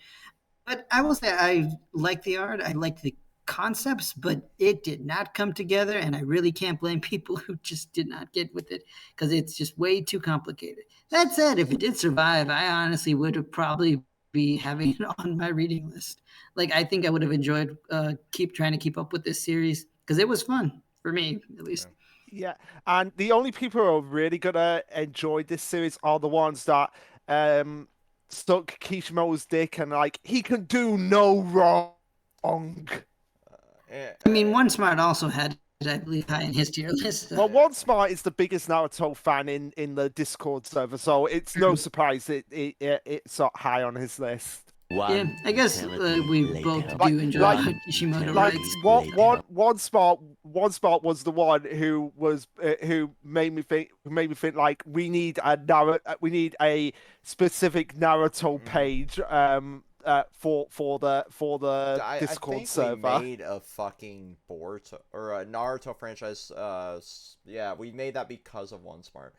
But I will say I like the art, I like the concepts, but it did not come together, and I really can't blame people who just did not get with it because it's just way too complicated. That said, if it did survive, I honestly would have probably be having it on my reading list. Like I think I would have enjoyed trying to keep up with this series because it was fun for me at least. Yeah, and the only people who are really gonna enjoy this series are the ones that stuck Kishimoto's dick and like he can do no wrong. I mean, One Smart also had it, I believe, high in his tier list. Well, One Smart is the biggest Naruto fan in the Discord server, so it's no surprise it's not high on his list. Yeah, I guess we both do enjoy like- Kishimoto Like writes. One Smart One Spot was the one who was who made me think like we need a specific Naruto page for the I Discord think we server. made a fucking Boruto or a Naruto franchise. Yeah, we made that because of One Smart.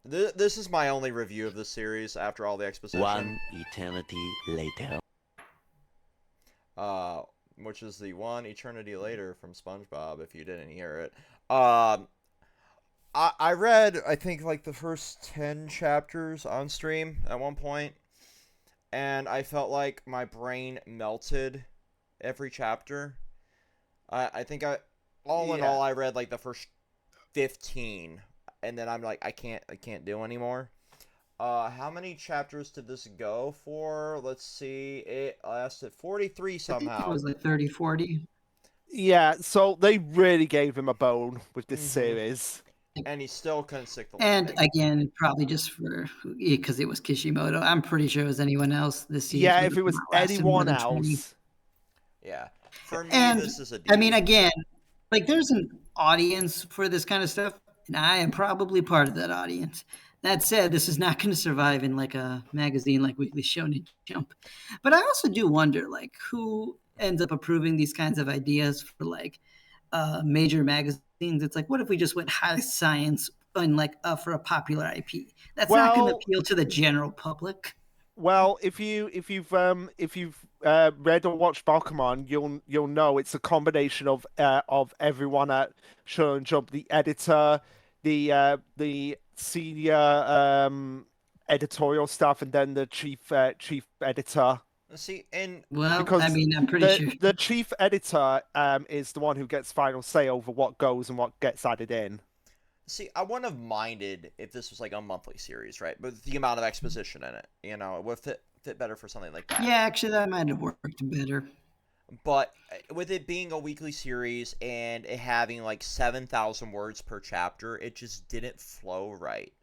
This is my only review of the series after all the exposition. One eternity later. Which is the one eternity later from SpongeBob. If you didn't hear it, I read I think like the first 10 chapters on stream at one point, and I felt like my brain melted every chapter. I think all in all I read like the first 15, and then I'm like I can't do anymore. How many chapters did this go for? Let's see. It lasted 43 I somehow. think it was like 30, 40. Yeah, so they really gave him a bone with this Mhm. series. And he still couldn't stick the And landing. again, probably just for because it was Kishimoto. I'm pretty sure it was anyone else this season. Yeah, if it was anyone else. Yeah. For me, And this is a D. I mean, again, like there's an audience for this kind of stuff, and I am probably part of that audience. That said, this is not going to survive in like a magazine like Weekly Shonen Jump. But I also do wonder, like, who ends up approving these kinds of ideas for like major magazines? It's like, what if we just went high science and like for a popular IP? That's not going to Well, appeal to the general public. Well, if you've read or watched Pokemon, you'll know it's a combination of everyone at Shonen Jump, the editor, the senior editorial staff, and then the chief editor. See, and Well, Because I mean, I'm pretty sure. the chief editor is the one who gets final say over what goes and what gets added in. see, I wouldn't have minded if this was like a monthly series, right? But the amount of exposition in it, it would fit better for something like that. Yeah, actually, that might have worked better. But with it being a weekly series and it having like 7,000 words per chapter, it just didn't flow right.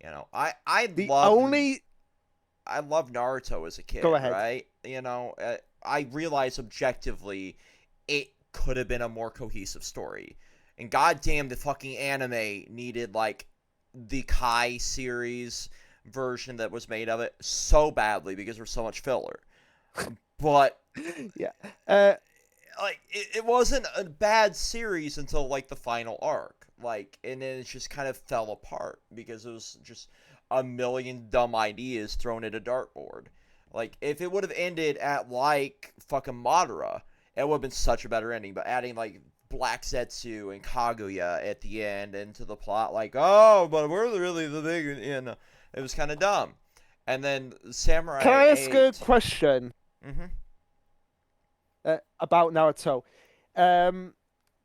I loved Naruto as a kid. Go ahead. Right? I realize objectively it could have been a more cohesive story. And goddamn, the fucking anime needed like the Kai series version that was made of it so badly because there was so much filler. But Yeah. like it wasn't a bad series until like the final arc. Like, and then it just kind of fell apart because it was just a million dumb ideas thrown at a dartboard. Like, if it would have ended at like fucking Madara, it would have been such a better ending. But adding like Black Zetsu and Kaguya at the end into the plot, like, oh, but we're really the big, it was kind of dumb. And then Samurai. Can I ask 8, a question about Naruto?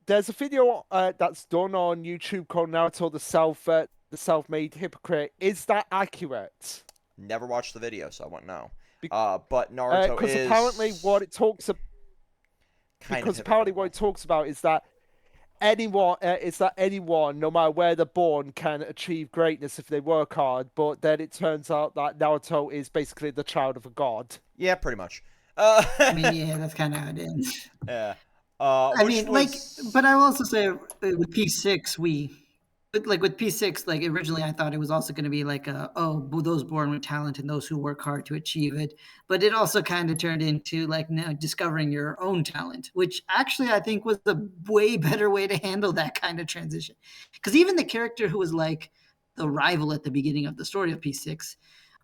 There's a video that's done on YouTube called Naruto the Self-Made Hypocrite. Is that accurate? Never watched the video, so I won't know. Be- But Naruto Because is apparently what it talks about. kind Because of apparently what it talks about is that anyone, no matter where they're born, can achieve greatness if they work hard. But then it turns out that Naruto is basically the child of a god. Yeah, pretty much. I mean, yeah, that's kind of how it ends. Yeah. I Which mean, was... but I will also say with P6, with P6, like originally I thought it was also going to be like, those born with talent and those who work hard to achieve it. But it also kind of turned into like now discovering your own talent, which actually I think was a way better way to handle that kind of transition. Because even the character who was like the rival at the beginning of the story of P6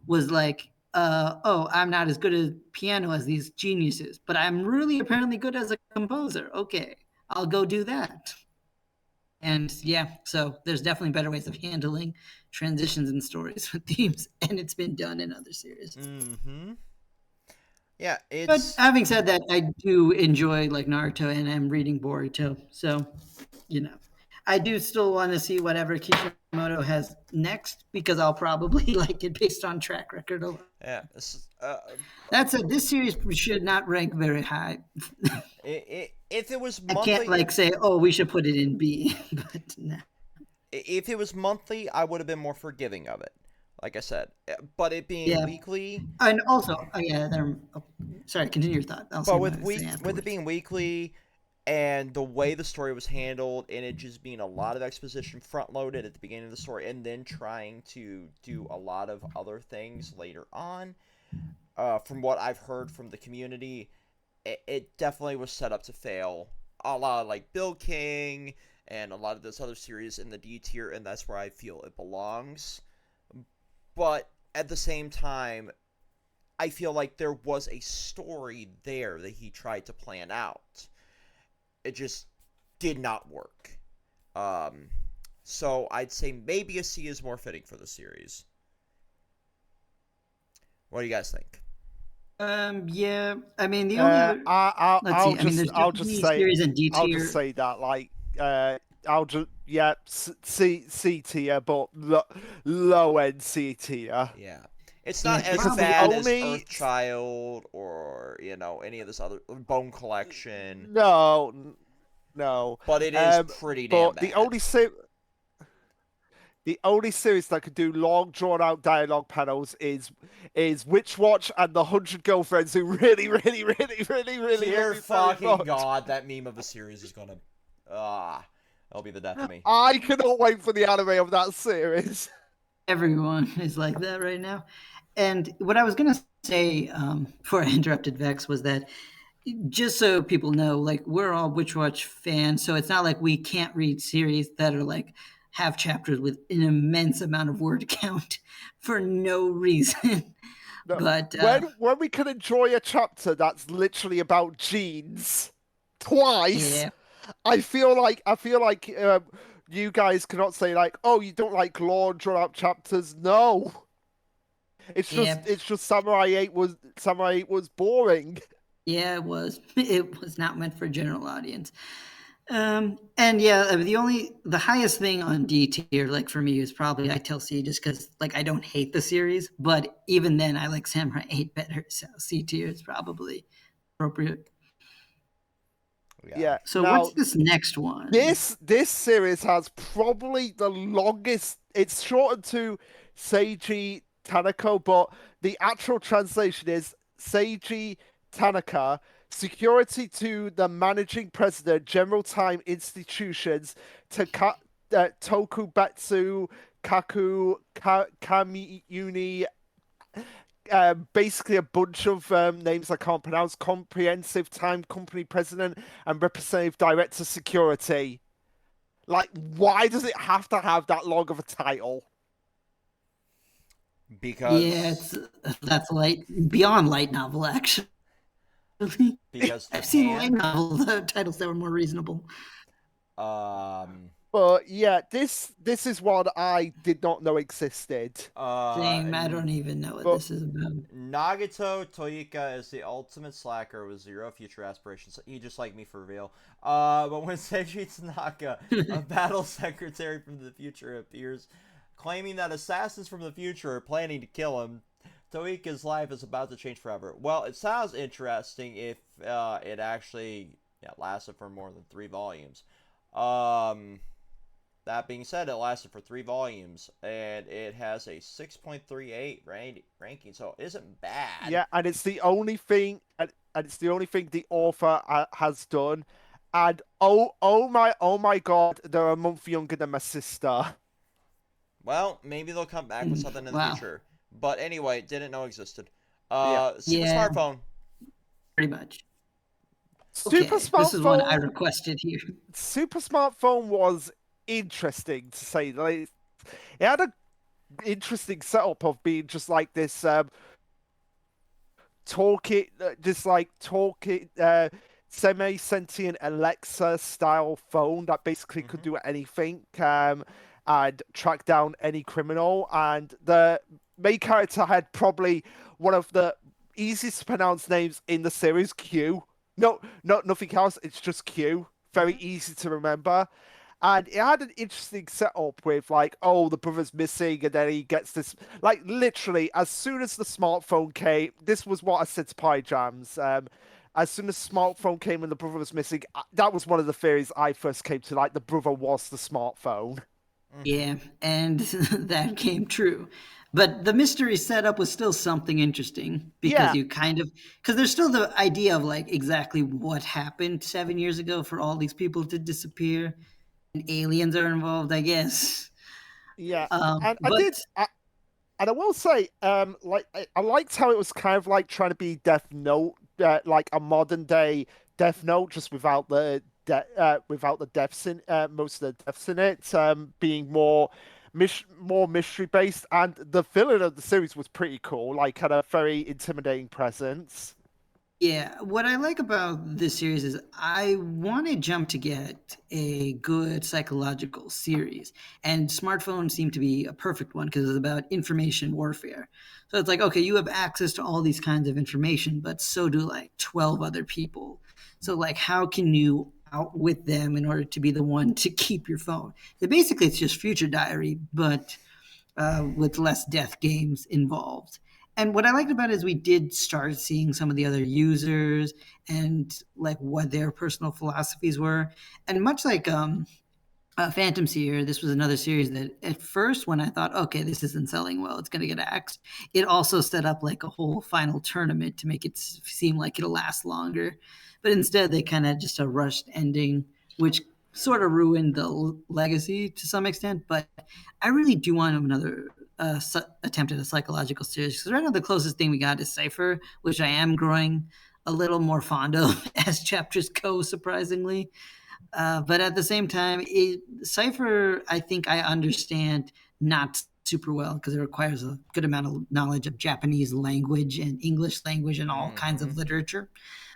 was like, I'm not as good at piano as these geniuses, but I'm really apparently good as a composer. Okay, I'll go do that. And yeah, so there's definitely better ways of handling transitions in stories with themes, and it's been done in other series. Mm-hmm. Yeah, But it's... having said that, I do enjoy like Naruto, and I'm reading Boruto, so I do still want to see whatever Kishimoto has next because I'll probably like it based on track record alone. Yeah. That said, this series should not rank very high. If it was I monthly... can't like say, we should put it in B, but no. If it was monthly, I would have been more forgiving of it. Like I said. But it being weekly... And also, sorry, continue your thought. But with it being weekly, and the way the story was handled, and it just being a lot of exposition front loaded at the beginning of the story, and then trying to do a lot of other things later on. From what I've heard from the community, it definitely was set up to fail. A lot of like Bill King and a lot of this other series in the D tier, and that's where I feel it belongs. But at the same time, I feel like there was a story there that he tried to plan out. It just did not work. So I'd say maybe a C is more fitting for the series. What do you guys think? Yeah. I mean, the only other. Let's see. I mean, there's I'll just just the say series and D I'll tier. just say that C tier, but low end C tier. Yeah. It's not as because bad as only- Earthchild or, any of this other Bone Collection, No. but it is pretty damn But bad. the only series that could do long, drawn-out dialogue panels is Witch Watch and the 100 Girlfriends who really Dear very fucking much. god, that meme of the series is gonna that'll be the death of me. I cannot wait for the anime of that series. Everyone is like that right now. And what I was gonna say before I interrupted Vex was that just so people know, like we're all Witch Watch fans, so it's not like we can't read series that are like have chapters with an immense amount of word count for no reason. No, But when we can enjoy a chapter that's literally about jeans twice, yeah, I feel like you guys cannot say like, oh, you don't like long drawn out chapters. No, it's just Samurai 8 was boring. yeah, it was. It was not meant for general audience. And yeah, I mean, the highest thing on D tier, like for me, is probably I tell C, just because like I don't hate the series, but even then I like Samurai 8 better. So C tier is probably appropriate. Yeah. So now, what's this next one? This series has probably the longest. It's shortened to Seiji Tanaka, but the actual translation is Seiji Tanaka, security to the managing president, General Time Institutions, Tokubetsu Kaku Kamiuni. Basically a bunch of names I can't pronounce. Comprehensive Time Company President and Representative Director Security. Like, why does it have to have that long of a title? Because Yeah, that's beyond light novel actually. because I've seen light Japan, novel titles that were more reasonable. But yeah, this is one I did not know existed. Same, I don't even know what this is about. Nagato Toyika is the ultimate slacker with zero future aspirations. You just like me for real. But when Seiji Tanaka, a battle secretary from the future, appears, claiming that assassins from the future are planning to kill him, Toika's life is about to change forever. Well, it sounds interesting if it actually lasted for more than 3 volumes. That being said, it lasted for 3 volumes, and it has a 6.38 ranking, so it isn't bad. Yeah, and it's the only thing, the author has done. And oh my god, they're a month younger than my sister. Well, maybe they'll come back with something in the future. But anyway, didn't know existed. Yeah. Super Smartphone. Pretty much. Super Smartphone. This is one I requested here. Super Smartphone was interesting to say the least. It had an interesting setup of being just like this talking semi-sentient Alexa style phone that basically could do anything and track down any criminal. And the main character had probably one of the easiest to pronounce names in the series, Q. No, nothing else. It's just Q. Very easy to remember. And it had an interesting setup with like, oh, the brother's missing, and then he gets this. Like literally, as soon as the smartphone came, this was what I said to Pie Jams. As soon as smartphone came and the brother was missing, that was one of the theories I first came to. Like the brother was the smartphone. Yeah, and that came true. But the mystery setup was still something interesting because Yeah, you because there's still the idea of like exactly what happened 7 years ago for all these people to disappear, and aliens are involved, I guess. yeah. Um, And I but did. And I will say, like I liked how it was kind of like trying to be Death Note, like a modern day Death Note, just without the deaths in most of the deaths in it, being more mystery based. And the villain of the series was pretty cool, like had a very intimidating presence. Yeah, what I like about this series is I wanted Jump to get a good psychological series, and smartphones seem to be a perfect one because it's about information warfare. So it's like, okay, you have access to all these kinds of information, but so do like 12 other people. So, like, how can you outwit them in order to be the one to keep your phone? So basically, it's just Future Diary, but with less death games involved. And what I liked about it is we did start seeing some of the other users and like what their personal philosophies were. And much like Phantom Seer, this was another series that at first, when I thought, okay, this isn't selling well, it's going to get axed, it also set up like a whole final tournament to make it seem like it'll last longer. But instead, they kind of just a rushed ending, which sort of ruined the legacy to some extent. But I really do want another attempt at a psychological series because right now the closest thing we got is Cipher, which I am growing a little more fond of as chapters go, surprisingly. But at the same time, Cipher, I think I understand not super well because it requires a good amount of knowledge of Japanese language and English language and all kinds Hmm. of literature.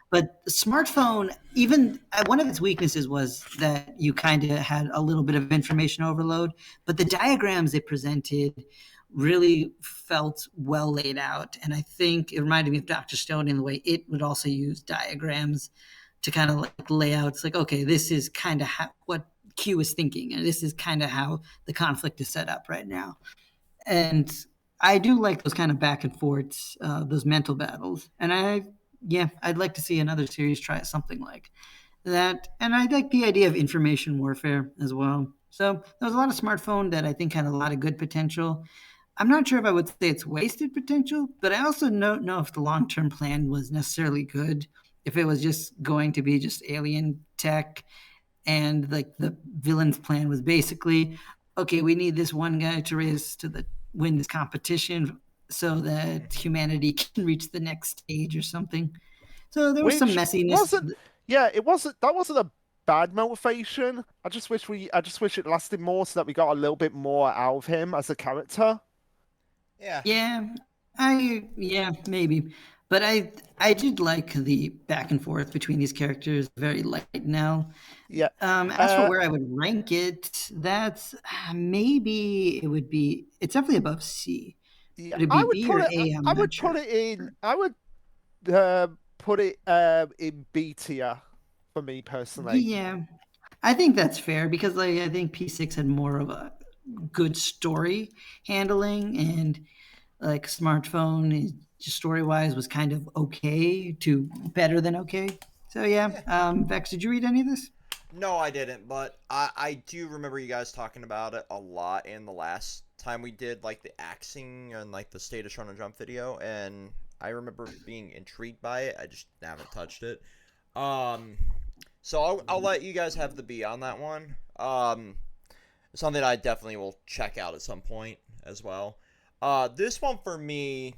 But smartphone, even one of its weaknesses was that you kind of had a little bit of information overload, but the diagrams it presented really felt well laid out. And I think it reminded me of Dr. Stone in the way it would also use diagrams to kind of like lay out. It's like, okay, this is kind of what Q is thinking, and this is kind of how the conflict is set up right now. And I do like those kind of back and forths, those mental battles. And yeah, I'd like to see another series try something like that. And I like the idea of information warfare as well. So there was a lot of smartphone that I think had a lot of good potential. I'm not sure if I would say it's wasted potential, but I also don't know if the long term plan was necessarily good. If it was just going to be just alien tech and like the villain's plan was basically, okay, we need this one guy to raise to the win this competition so that humanity can reach the next stage or something. So there was some Which messiness. wasn't, yeah, it wasn't. That wasn't a bad motivation. I just wish it lasted more so that we got a little bit more out of him as a character. Yeah. Yeah, yeah, maybe. But I did like the back and forth between these characters, very light now. Yeah. As for where I would rank it, that's maybe it would be it's definitely above C. Yeah, Would it be B or A? I'm I not would sure. put it in. I would put it in B tier for me personally. Yeah, I think that's fair because like I think P6 had more of a good story handling and like smartphone just story wise was kind of okay to better than okay. So yeah, Yeah. Vex, did you read any of this? No, I didn't, but I do remember you guys talking about it a lot in the last time we did like the axing and like the State of Shonen Jump video, and I remember being intrigued by it. I just haven't touched it. Um, so I'll let you guys have the B on that one. Something I definitely will check out at some point as well. This one for me,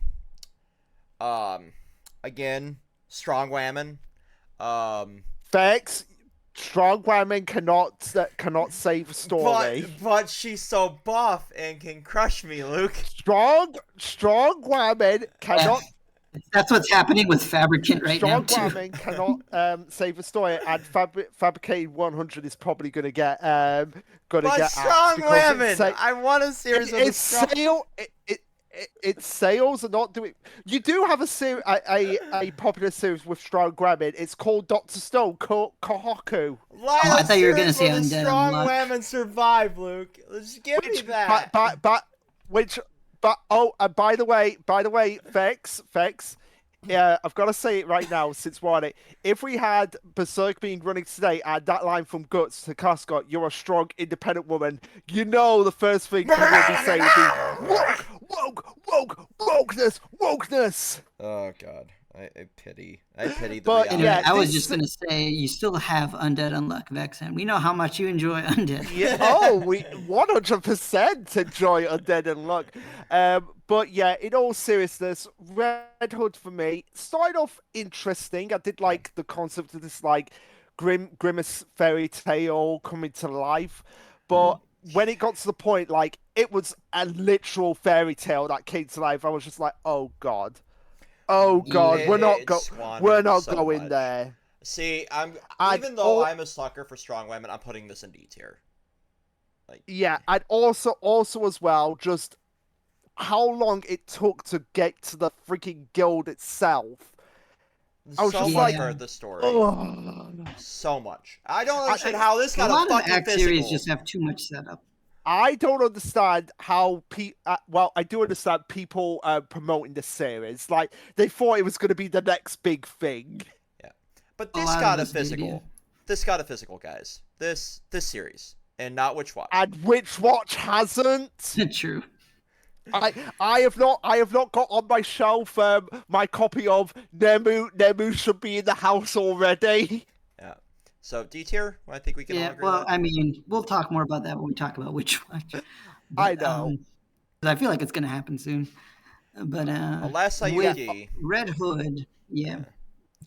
um, again, strong whammon. Um, Vex, strong women cannot save a story. but she's so buff and can crush me, Luke. Strong women Yeah, cannot that's what's happening with Fabricant right now strong too. women cannot save a story, and Fabricated 100 is probably gonna But get strong axed because women, I want a series of it's strong. its sales are not doing. You do have a popular series with strong women. It's called Doctor Stone Kohaku. Line Oh, I of thought you were gonna series say where the Undead strong Unluck. women survive, Luke. Just give me that. And by the way, Vex, yeah, I've got to say it right now since we're on it. If we had Berserk being running today and that line from Guts to Cascot, "You're a strong, independent woman," you know the first thing he will be saying would be, wokeness. Oh God, I pity the But, reality. Anyway, yeah, I was this- just gonna say you still have Undead Unluck, Vexen. We know how much you enjoy Undead. Yeah, we 100% enjoy Undead Unluck. But yeah, in all seriousness, Red Hood for me started off interesting. I did like the concept of this like grimace fairy tale coming to life, but when it got to the point like it was a literal fairy tale that came to life, I was just like, oh god, It- we're not it going squandered so much. there. See, And even though I'm a sucker for strong women, I'm putting this in D tier. Like, Yeah, and also as well, just how long it took to get to the freaking guild itself. I was so just much like, hurt the story. Ugh. So much. I don't understand how this A got lot a of fucking Act physical. series just have too much setup. I don't understand how well, I do understand people promoting the series. Like they thought it was going to be the next big thing. Yeah, but A this lot of got a us did, physical. yeah. This got a physical, guys. This series, and not Witch Watch. And which watch hasn't? True. I have not got on my shelf my copy of Nemu should be in the house already. Yeah. So D tier. I think we can all Yeah, agree. well, that. I mean, we'll talk more about that when we talk about Witch Watch. I know. 'Cause I feel like it's going to happen soon. But Last with Sayuki. Red Hood, yeah.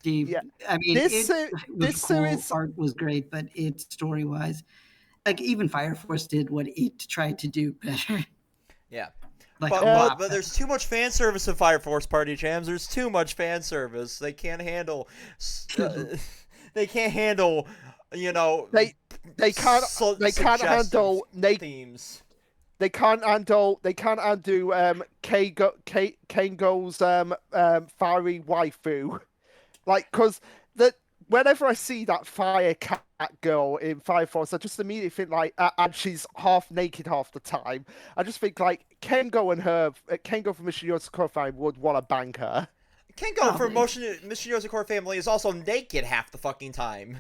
Yeah. I mean, This it was this cool. series- Art was great, but it story-wise, like even Fire Force did what it tried to do better. Yeah. Like But, a but, lot but there's too much fan service in Fire Force Party Jams. There's too much fan service. They can't handle. They can't handle. You know. They can't handle themes. They can't undo Kango's fiery waifu. Like, because whenever I see that fire cat girl in Fire Force, I just immediately think like, and she's half naked half the time. I just think like Kengo from Mission Yosakura family would want to bang her. Kengo from Mission Yosakura family is also naked half the fucking time.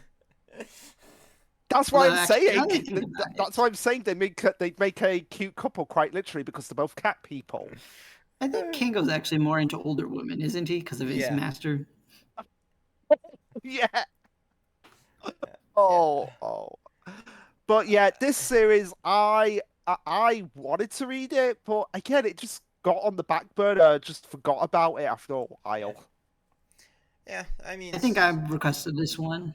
That's why Well, I'm actually, saying. now that I think about it. That's why I'm saying they make a cute couple quite literally because they're both cat people. I think Kingo's actually more into older women, isn't he? Because of his Yeah. master. Yeah. Oh. But yeah, this series, I wanted to read it, but again, it just got on the back burner. I just forgot about it after a while. Yeah, I mean. I think I requested this one.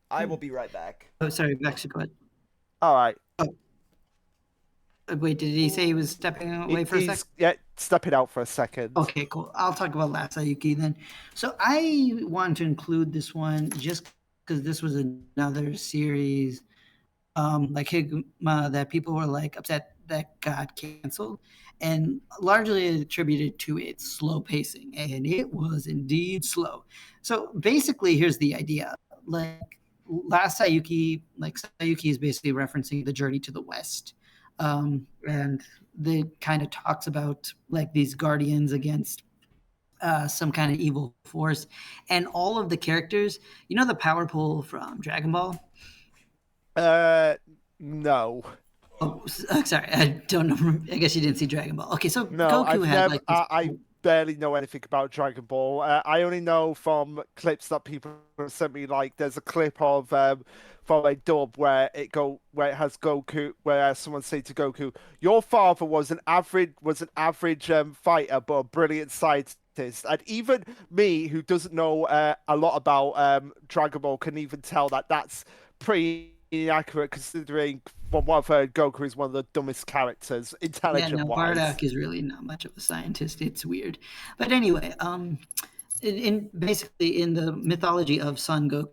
I will be right back. Oh, sorry, Mexico. All right. Wait, did he say he was stepping away for a second? Yeah, stepping out for a second. Okay, cool. I'll talk about Last Sayuki then. So I wanted to include this one just because this was another series, like Higma, that people were like upset that got canceled, and largely attributed to its slow pacing, and it was indeed slow. So basically, here's the idea: like Last Sayuki, like Sayuki is basically referencing the journey to the West. And they kind of talks about like these guardians against some kind of evil force, and all of the characters. You know the power pole from Dragon Ball. No. Oh, sorry, I don't know. I guess you didn't see Dragon Ball. Okay, so No, Goku had like this I barely know anything about Dragon Ball. I only know from clips that people have sent me. Like, there's a clip of from a dub where it has Goku, where someone say to Goku, "Your father was an average fighter, but a brilliant scientist." And even me, who doesn't know a lot about Dragon Ball, can even tell that that's pretty inaccurate, considering from what I've heard, Goku is one of the dumbest characters, intelligent-wise. Bardock is really not much of a scientist. It's weird, but anyway, basically in the mythology of Son Goku,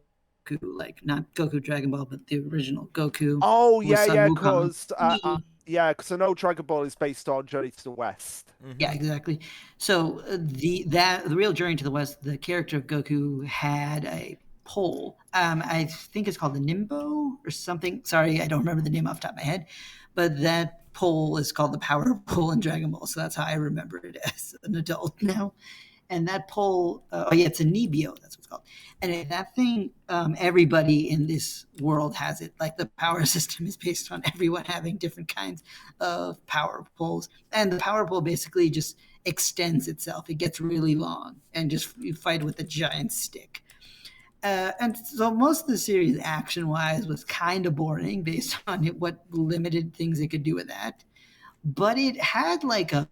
like not Goku Dragon Ball, but the original Goku. Oh was Son yeah, Wukong. because I know Dragon Ball is based on Journey to the West. Yeah, exactly. So the real Journey to the West, the character of Goku had a pole. I think it's called the Nimbo or something. Sorry, I don't remember the name off the top of my head, but that pole is called the Power Pole in Dragon Ball. So that's how I remember it as an adult now. and that pole, oh yeah, it's a Nebio, that's what it's called. And that thing, everybody in this world has it. Like the power system is based on everyone having different kinds of power poles, and the power pole basically just extends itself. It gets really long, and just you fight with a giant stick. And so most of the series, action-wise, was kind of boring based on what limited things it could do with that. But it had like a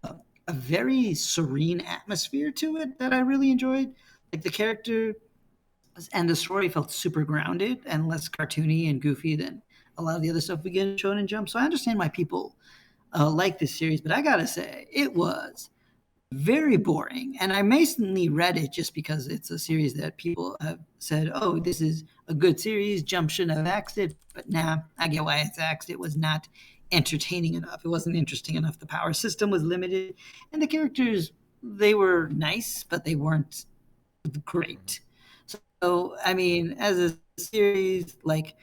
very serene atmosphere to it that I really enjoyed. Like the character and the story felt super grounded and less cartoony and goofy than a lot of the other stuff we get in Shonen Jump. So I understand why people like this series, but I gotta say, it was very boring. And I mainly read it just because it's a series that people have said, oh, this is a good series. Jump shouldn't have axed it. But now I get why it's axed. It was not entertaining enough. It wasn't interesting enough. The power system was limited. And the characters, they were nice, but they weren't great. So, I mean, as a series, like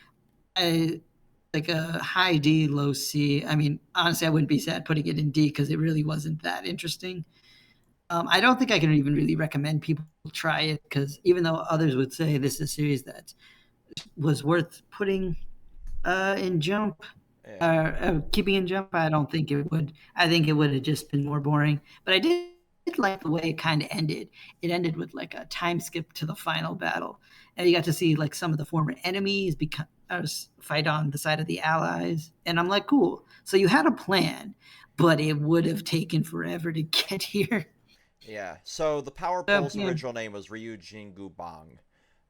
a high D, low C. I mean, honestly, I wouldn't be sad putting it in D because it really wasn't that interesting. I don't think I can even really recommend people try it because even though others would say this is a series that was worth putting in Jump, keeping in Jump, I don't think it would. I think it would have just been more boring. But I did like the way it kind of ended. It ended with like a time skip to the final battle, and you got to see like some of the former enemies fight on the side of the Allies, and I'm like, cool. So you had a plan, but it would have taken forever to get here. Yeah. So the Power Pole's Yeah. original name was Ryu Jingu Bang.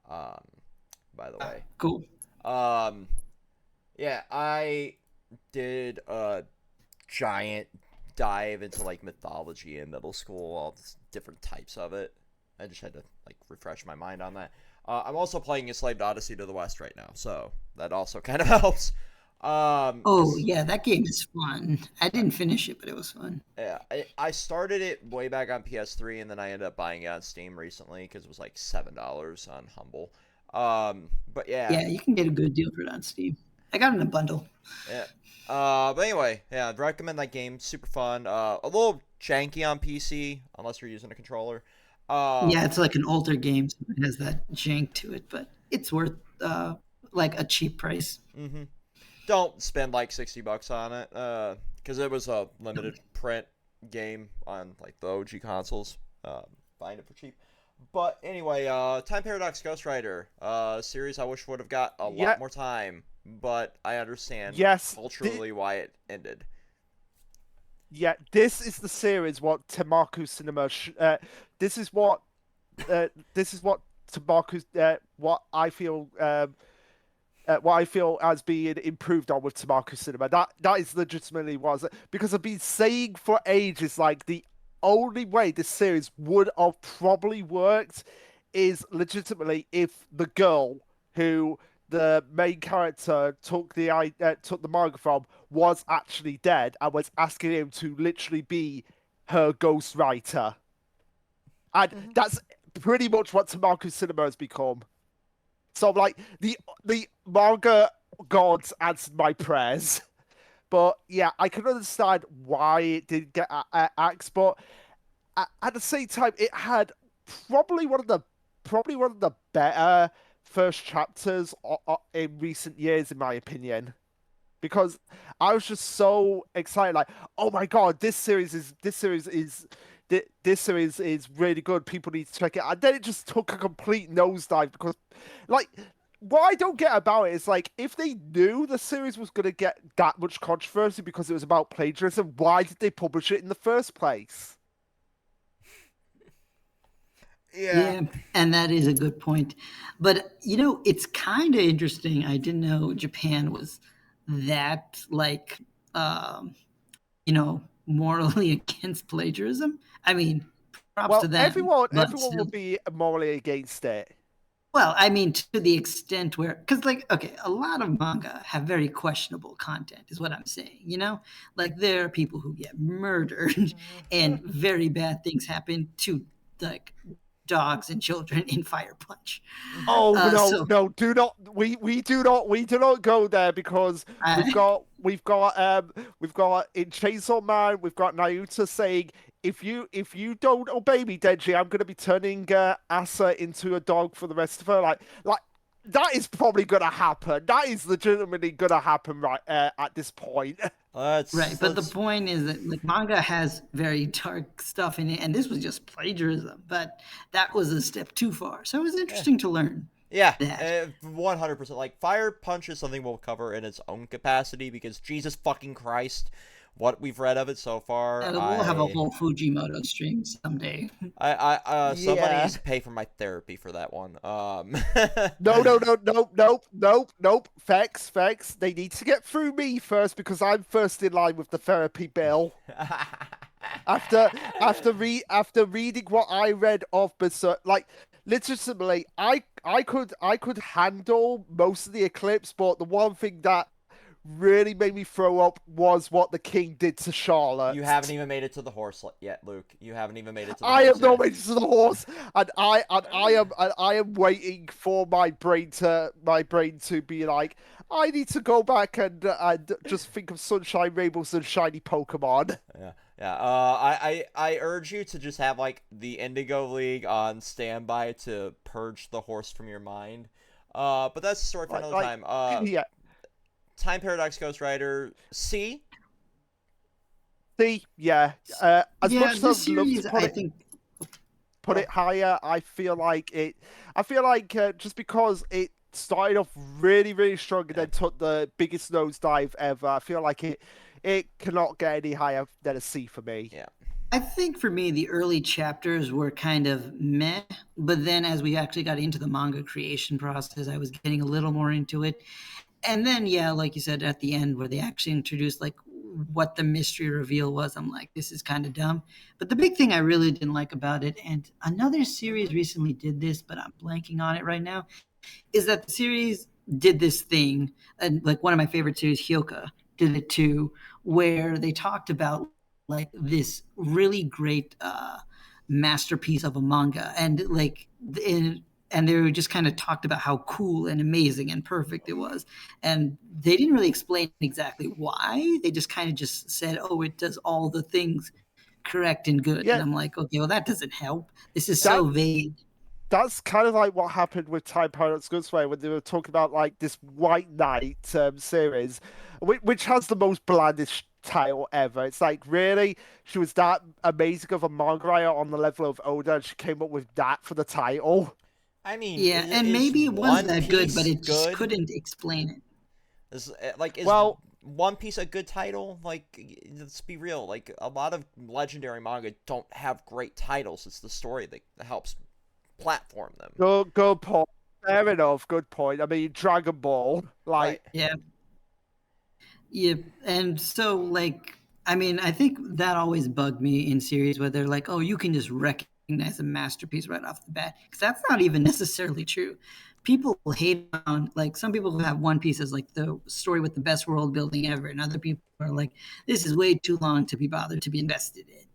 By the way. Cool. Yeah, I did a giant dive into like mythology in middle school, all the different types of it. I just had to like refresh my mind on that. I'm also playing Enslaved Odyssey to the West right now, so that also kind of helps. Oh yeah, that game is fun. I didn't finish it, but it was fun. Yeah, I started it way back on PS3, and then I ended up buying it on Steam recently because it was like $7 on Humble. But yeah. Yeah, you can get a good deal for it on Steam. I got it in a bundle. Yeah. But anyway, yeah, I'd recommend that game. Super fun. A little janky on PC unless you're using a controller. Yeah, it's like an older game, so it has that jank to it, but it's worth like a cheap price. Mm-hmm. Don't spend like $60 on it, because it was a limited print game on like the OG consoles. Buying it for cheap. But anyway, Time Paradox Ghost Rider, series I wish would have got a lot more time, but I understand culturally why it ended. Yeah, this is the series what Tamaku Cinema. This is what Tamaku. What I feel. What I feel as being improved on with Tamaku Cinema. That is legitimately was because I've been saying for ages like the only way this series would have probably worked is legitimately if the girl who the main character took the manga from was actually dead and was asking him to literally be her ghostwriter. And that's pretty much what Tamaku Cinema has become. So like the manga gods answered my prayers. But yeah, I can understand why it didn't get axed, but at the same time, it had probably one of the better first chapters in recent years, in my opinion, because I was just so excited, like, oh my god, this series is really good. People need to check it. And then it just took a complete nosedive because, like, what I don't get about it is like if they knew the series was going to get that much controversy because it was about plagiarism, why did they publish it in the first place? Yeah, and that is a good point. But you know, it's kind of interesting. I didn't know Japan was that like morally against plagiarism. I mean, props to them. Everyone will be morally against it. Well, I mean, to the extent where, because, like, okay, a lot of manga have very questionable content, is what I'm saying, you know? Like, there are people who get murdered and very bad things happen to, like, dogs and children in Fire Punch. Oh, no, do not, we do not go there because we've got in Chainsaw Man, we've got Naruto saying, if you don't obey me, Denji, I'm gonna be turning Asa into a dog for the rest of her. Like that is probably gonna happen. That is legitimately gonna happen right at this point. Right, but the let's point is that like manga has very dark stuff in it, and this was just plagiarism. But that was a step too far. So it was interesting to learn yeah, that. 100%. Like Fire Punch is something we'll cover in its own capacity because Jesus fucking Christ, what we've read of it so far, We'll have a whole Fujimoto stream someday. somebody Yeah. needs to pay for my therapy for that one. No, no, no, nope, nope, nope, nope. Facts, facts. They need to get through me first because I'm first in line with the therapy bill. After reading what I read of Berserk, like legitimately, I could handle most of the Eclipse, but the one thing that really made me throw up was what the king did to Charlotte. You haven't even made it to the horse yet, Luke. You haven't even made it to the I horse have not yet. made it to the horse, and I am waiting for my brain to be like, I need to go back and just think of sunshine, rainbows, and shiny Pokemon. Yeah, yeah. I urge you to just have like the Indigo League on standby to purge the horse from your mind. But that's a story for another time. Yeah. Time Paradox Ghost Rider C. See, yeah. As Yeah, much as this I'd love series, to I think. put it higher, I feel like just because it started off really, really strong and then took the biggest nosedive ever, I feel like it cannot get any higher than a C for me. Yeah. I think for me, the early chapters were kind of meh, but then as we actually got into the manga creation process, I was getting a little more into it. And then, yeah, like you said, at the end where they actually introduced like what the mystery reveal was, I'm like, this is kind of dumb. But the big thing I really didn't like about it, and another series recently did this, but I'm blanking on it right now, is that the series did this thing, and like one of my favorite series, Hyoka, did it too, where they talked about like this really great masterpiece of a manga, and like and they just kind of talked about how cool and amazing and perfect it was, and they didn't really explain exactly why. They just kind of just said, "Oh, it does all the things correct and good," and Yeah, I'm like, "Okay, well, that doesn't help. This is that so vague." that's kind of like what happened with Time Pirates Gunspray when they were talking about like this White Knight series, which has the most blandish title ever. It's like really, she was that amazing of a manga writer on the level of Oda, and she came up with that for the title. I mean, Yeah, and is maybe it was One that good, but Piece it just good? couldn't explain it. Is Well, One Piece a good title? Like, let's be real. Like, a lot of legendary manga don't have great titles. It's the story that helps platform them. good point. Fair enough. Good point. I mean, Dragon Ball, Right. like, Yeah, yeah, and so like, I mean, I think that always bugged me in series where they're like, "Oh, you can just recognize a masterpiece right off the bat," because that's not even necessarily true. People hate on like some people have One Piece as like the story with the best world building ever, and other people are like, "This is way too long to be bothered to be invested in."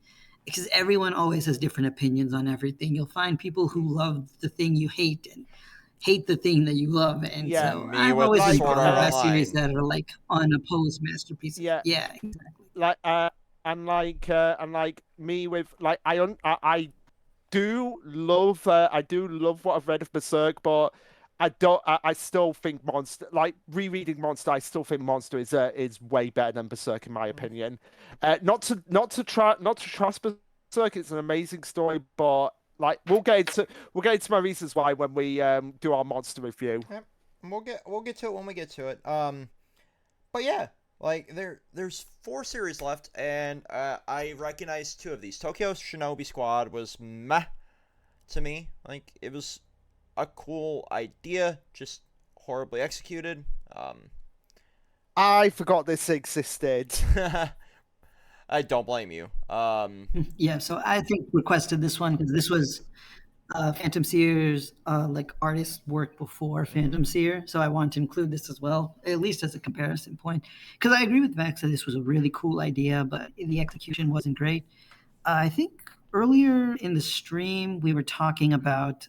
Because everyone always has different opinions on everything. You'll find people who love the thing you hate and hate the thing that you love. And yeah, so Me I've with always been like, Sword Art bothered by series Online. that are like unopposed masterpieces. yeah, Yeah, exactly. like, and like me with like I I do love what I've read of Berserk, but I still think Monster, like rereading Monster, I still think Monster is way better than Berserk in my opinion. Not to trust Berserk, it's an amazing story, but like we'll get into my reasons why when we do our Monster review. Yep. We'll get to it when we get to it. But yeah, like there's four series left, and I recognize two of these. Tokyo Shinobi Squad was meh to me. Like it was a cool idea, just horribly executed. I forgot this existed. I don't blame you. Yeah, so I think requested this one because this was Phantom Seer's like artist work before Phantom Seer, so I want to include this as well, at least as a comparison point. Because I agree with Max that this was a really cool idea, but the execution wasn't great. I think earlier in the stream we were talking about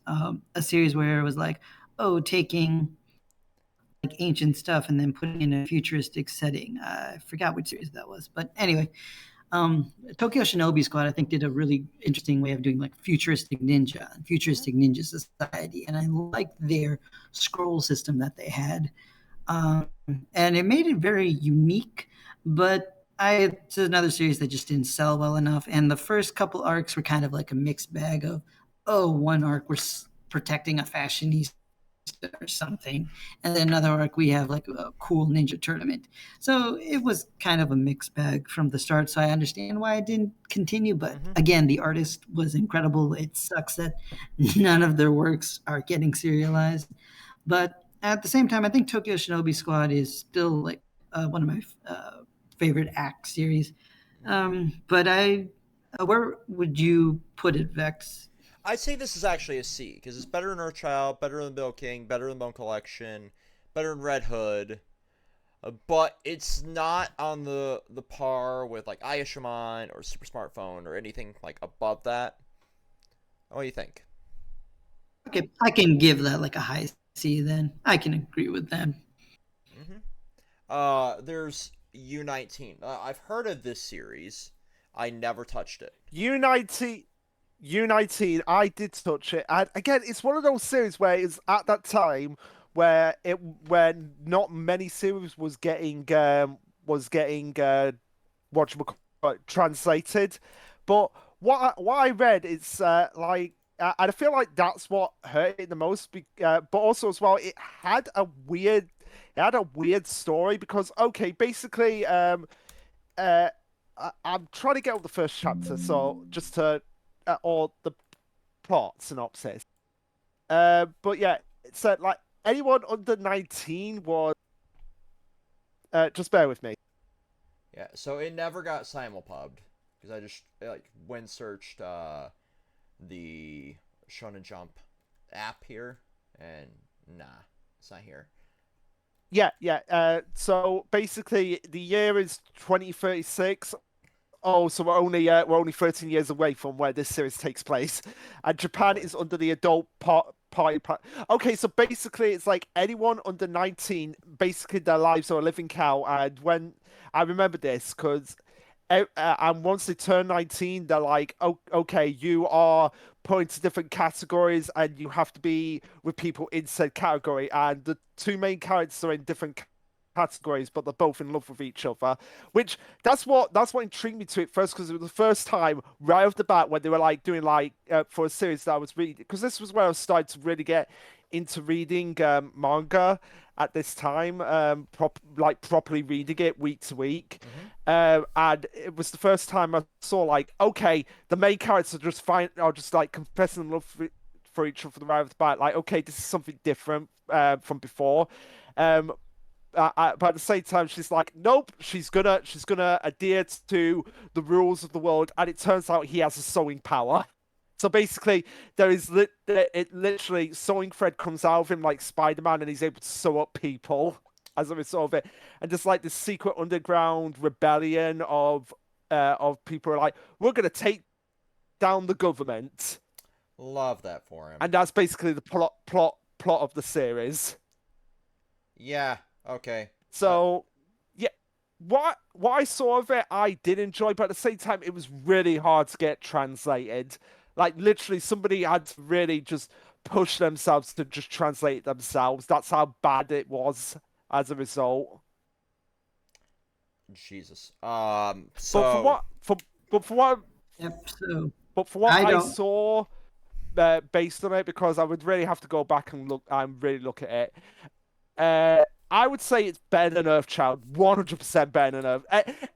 a series where it was like, oh, taking like ancient stuff and then putting in a futuristic setting. I forgot which series that was, but anyway, Tokyo Shinobi Squad, I think, did a really interesting way of doing like futuristic ninja and futuristic ninja society, and I liked their scroll system that they had, um, and it made it very unique. But it's another series that just didn't sell well enough, and the first couple arcs were kind of like a mixed bag of, oh, one arc was protecting a fashionista or something, and then another arc we have like a cool ninja tournament. So it was kind of a mixed bag from the start. So I understand why I didn't continue, but again, the artist was incredible. It sucks that none of their works are getting serialized, but at the same time, I think Tokyo Shinobi Squad is still like one of my favorite act series. But where would you put it, Vex? I'd say this is actually a C because it's better than Earthchild, better than Bill King, better than Bone Collection, better than Red Hood, but it's not on the par with like Ayashimon or Super Smartphone or anything like above that. What do you think? Okay, I can give that like a high C. Then I can agree with that. There's U19. I've heard of this series. I never touched it. U19, I did touch it, and again, it's one of those series where it's at that time where not many series was getting translated, but what I read is and I feel like that's what hurt it the most. But also as well, it had a weird story because okay, basically I'm trying to get up the first chapter, so just to or the plot synopsis. But yeah, it said like anyone under 19 was. Just bear with me. Yeah, so it never got simulpubbed because I just like when searched the Shonen Jump app here, and nah, it's not here. Yeah, yeah. So basically, the year is 2036. Oh, so we're only 13 years away from where this series takes place, and Japan Boy. is under the adult party. Okay, so basically, it's like anyone under 19, basically their lives are a living cow. And when I remember this, because and once they turn 19, they're like, oh, okay, you are put into different categories, and you have to be with people in said category. And the two main characters are in different categories, but they're both in love with each other. Which that's what intrigued me to it first, because it was the first time right off the bat when they were like doing like for a series that I was reading, because this was where I started to really get into reading manga at this time, properly reading it week to week. And it was the first time I saw like, okay, the main characters are just like confessing love for each other right off the bat. Like, okay, this is something different from before. Um, but at the same time, she's like, nope, she's gonna adhere to the rules of the world, and it turns out he has a sewing power. So basically, it literally sewing thread comes out of him like Spider-Man, and he's able to sew up people as a result of it. And just like this secret underground rebellion of people who are like, we're gonna take down the government, Love that for him. and that's basically the plot of the series. Yeah. Okay. So, yeah, what I saw of it, I did enjoy, but at the same time, it was really hard to get translated. Like literally, somebody had to really just push themselves to just translate it themselves. That's how bad it was as a result. Jesus. But for So what for but for what Yep. So but for what I I don't. saw, based on it, because I would really have to go back and really look at it. I would say it's better than Earthchild, 100% better than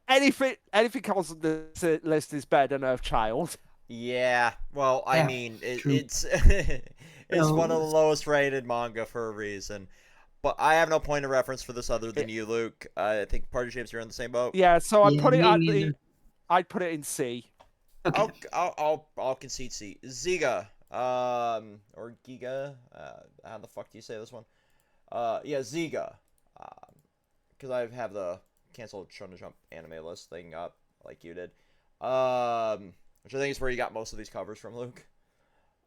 anything else on this list is better than Earthchild. yeah. Well, I Yeah, mean, true. it's it's one of the So lowest rated manga for a reason. But I have no point of reference for this other than It- you, Luke. I think Party James, you're in the same boat. yeah, so yeah, me neither. I'd put it in C. Okay. I'll concede C. Ziga, or Giga. How the fuck do you say this one? Yeah, Ziga. Because I have the canceled Shonen Jump anime list thing up like you did. Which I think is where you got most of these covers from, Luke.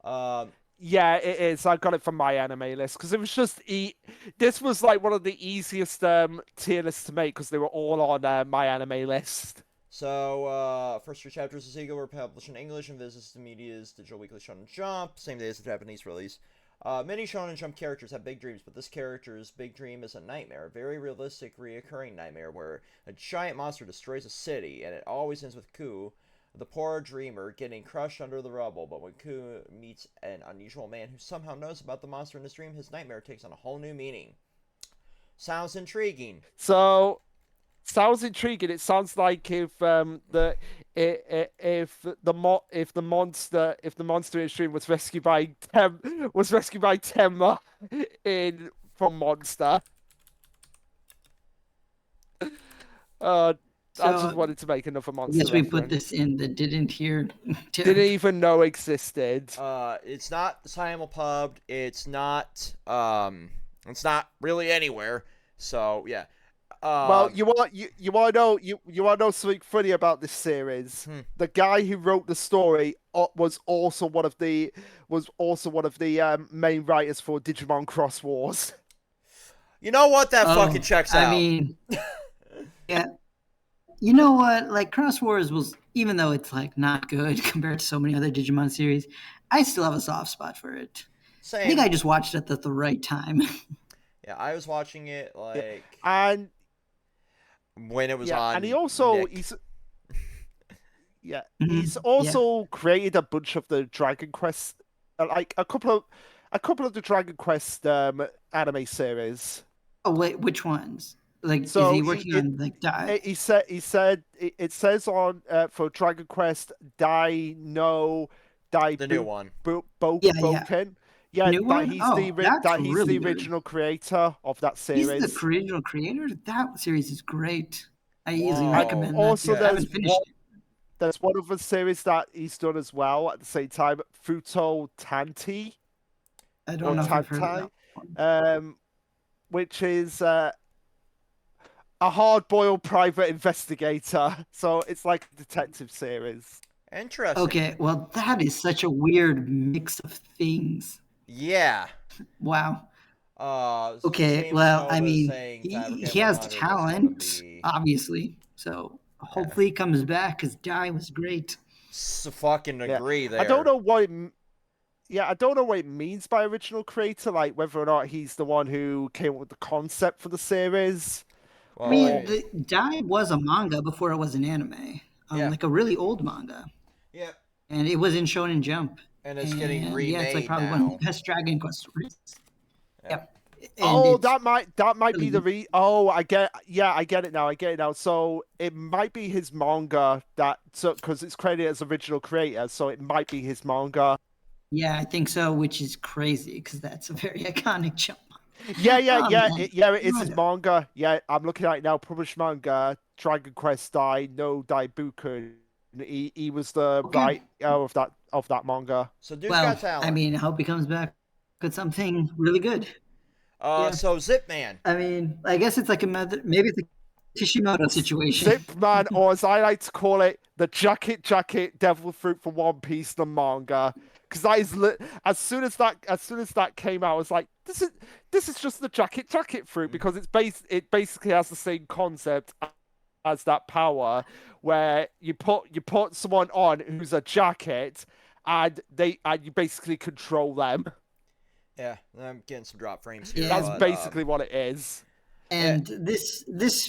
Um, Yeah, it is. I got it from my anime list because it was just this was like one of the easiest tier lists to make because they were all on my anime list. So, first 3 chapters of Zigo were published in English and visits to media's digital weekly Shonen Jump, same day as the Japanese release. Many Shonen Jump characters have big dreams, but this character's big dream is a nightmare, a very realistic, reoccurring nightmare where a giant monster destroys a city, and it always ends with Ku, the poor dreamer, getting crushed under the rubble. But when Ku meets an unusual man who somehow knows about the monster in his dream, his nightmare takes on a whole new meaning. Sounds intriguing. So, sounds intriguing. It sounds like if the monster in stream was rescued by Temma in from Monster. I just So wanted to make another I monster guess we reference. put this in that didn't hear. Didn't even know existed. It's not simulpubbed. It's not really anywhere. So yeah. Well, you want to know something funny about this series? The guy who wrote the story was also one of the main writers for Digimon Cross Wars. You know what? That fucking checks out. I mean, yeah. You know what? Like Cross Wars was, even though it's like not good compared to so many other Digimon series, I still have a soft spot for it. Same. I think I just watched it at the right time. Yeah, I was watching it like And when it was on. and he also Nick. he's also created a bunch of the Dragon Quest, like a couple of the Dragon Quest anime series. Oh wait, which ones? Like, So is he working on like Dai? He said it says on for Dragon Quest Dai The new one. Boken. Yeah, New one? he's Oh, the that's really good. original creator of that He's series. the original creator. That series is great. I easily Whoa. recommend Also, that. I haven't finished it. There's one other series that he's done as well at the same time, Futo Tanti, I don't know if I've heard of that one. which is a hard-boiled private investigator. So it's like a detective series. Interesting. Okay, well, that is such a weird mix of things. Yeah. Wow. Okay. Okay, well, I mean, he has talent, obviously. So hopefully he comes back because Dai was great. Fucking agree there. I don't know what it means by original creator, like whether or not he's the one who came up with the concept for the series. Well, I mean, Dai was a manga before it was an anime, like a really old manga. Yeah. And it was in Shonen Jump. And it's getting remade yeah, it's like probably now. one of the best Dragon Quest stories. Yeah. That might be the reason. Oh, I get it now. So it might be his manga because it's credited as original creator, so it might be his manga. Yeah, I think so, which is crazy because that's a very iconic jump. It is his manga. Yeah, I'm looking at it now. Published manga, Dragon Quest Dai no Daibuku. He was the writer of that manga. So dude's got talent. I mean, I hope he comes back with something really good. So Zip Man. I mean, I guess it's like maybe it's a Kishimoto situation. Zip Man, or as I like to call it, the jacket devil fruit for One Piece, the manga. Because that is as soon as that came out, I was like, this is just the jacket fruit because it basically has the same concept as that power, where you put someone on who's a jacket, and you basically control them. Yeah, I'm getting some drop frames here. That's basically what it is. And this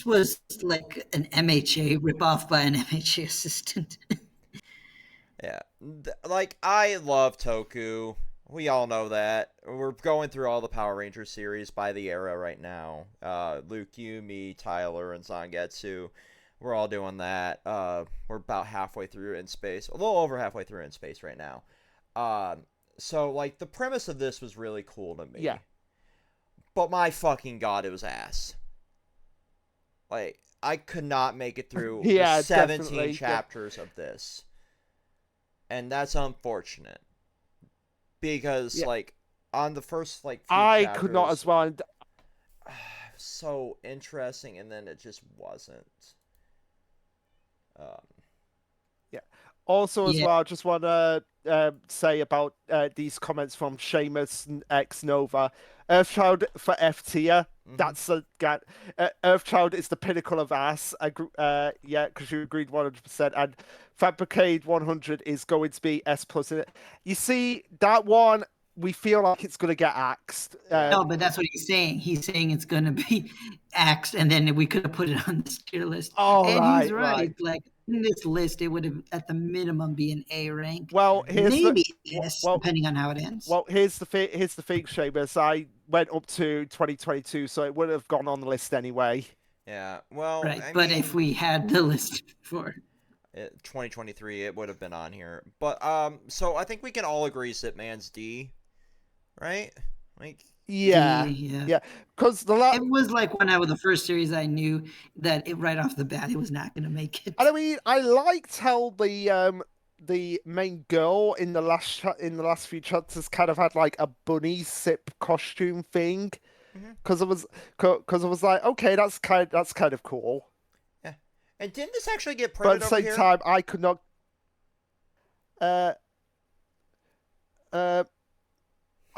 was like an MHA ripoff by an MHA assistant. Yeah, like I love Toku. We all know that. We're going through all the Power Rangers series by the era right now. Luke, you, me, Tyler, and Zangetsu. We're all doing that. We're about halfway through In Space. A little over halfway through In Space right now. So, like, the premise of this was really cool to me. Yeah. But my fucking god, it was ass. Like, I could not make it through the 17 chapters of this. And that's unfortunate. Because, like, on the first, like, few chapters, could not as well. So interesting, and then it just wasn't. Also, as well, I just want to say about these comments from Seamus X Nova. Earthchild for F tier. That's a Earthchild is the pinnacle of ass. Yeah, because you agreed 100%. And Fabricade 100 is going to be S plus in it. You see that one, we feel like it's going to get axed. No, but that's what he's saying. He's saying it's going to be axed, and then we could have put it on this tier list. Oh, and right, he's right. right. Like in this list, it would have at the minimum be an A rank. Well, maybe S, depending on how it ends. Well, here's the thing, Seamus. I went up to 2022, so it would have gone on the list anyway. Yeah, well, right. I but mean, if we had the list before 2023, it would have been on here. But so I think we can all agree Zipman's D, right? Like, yeah, because it was like one of the first series I knew that right off the bat it was not going to make it. I mean, I liked how the main girl in the last few chapters kind of had like a bunny sip costume thing, because it was like, okay, that's kind of cool. Yeah, and didn't this actually get printed? But at the same time, I could not.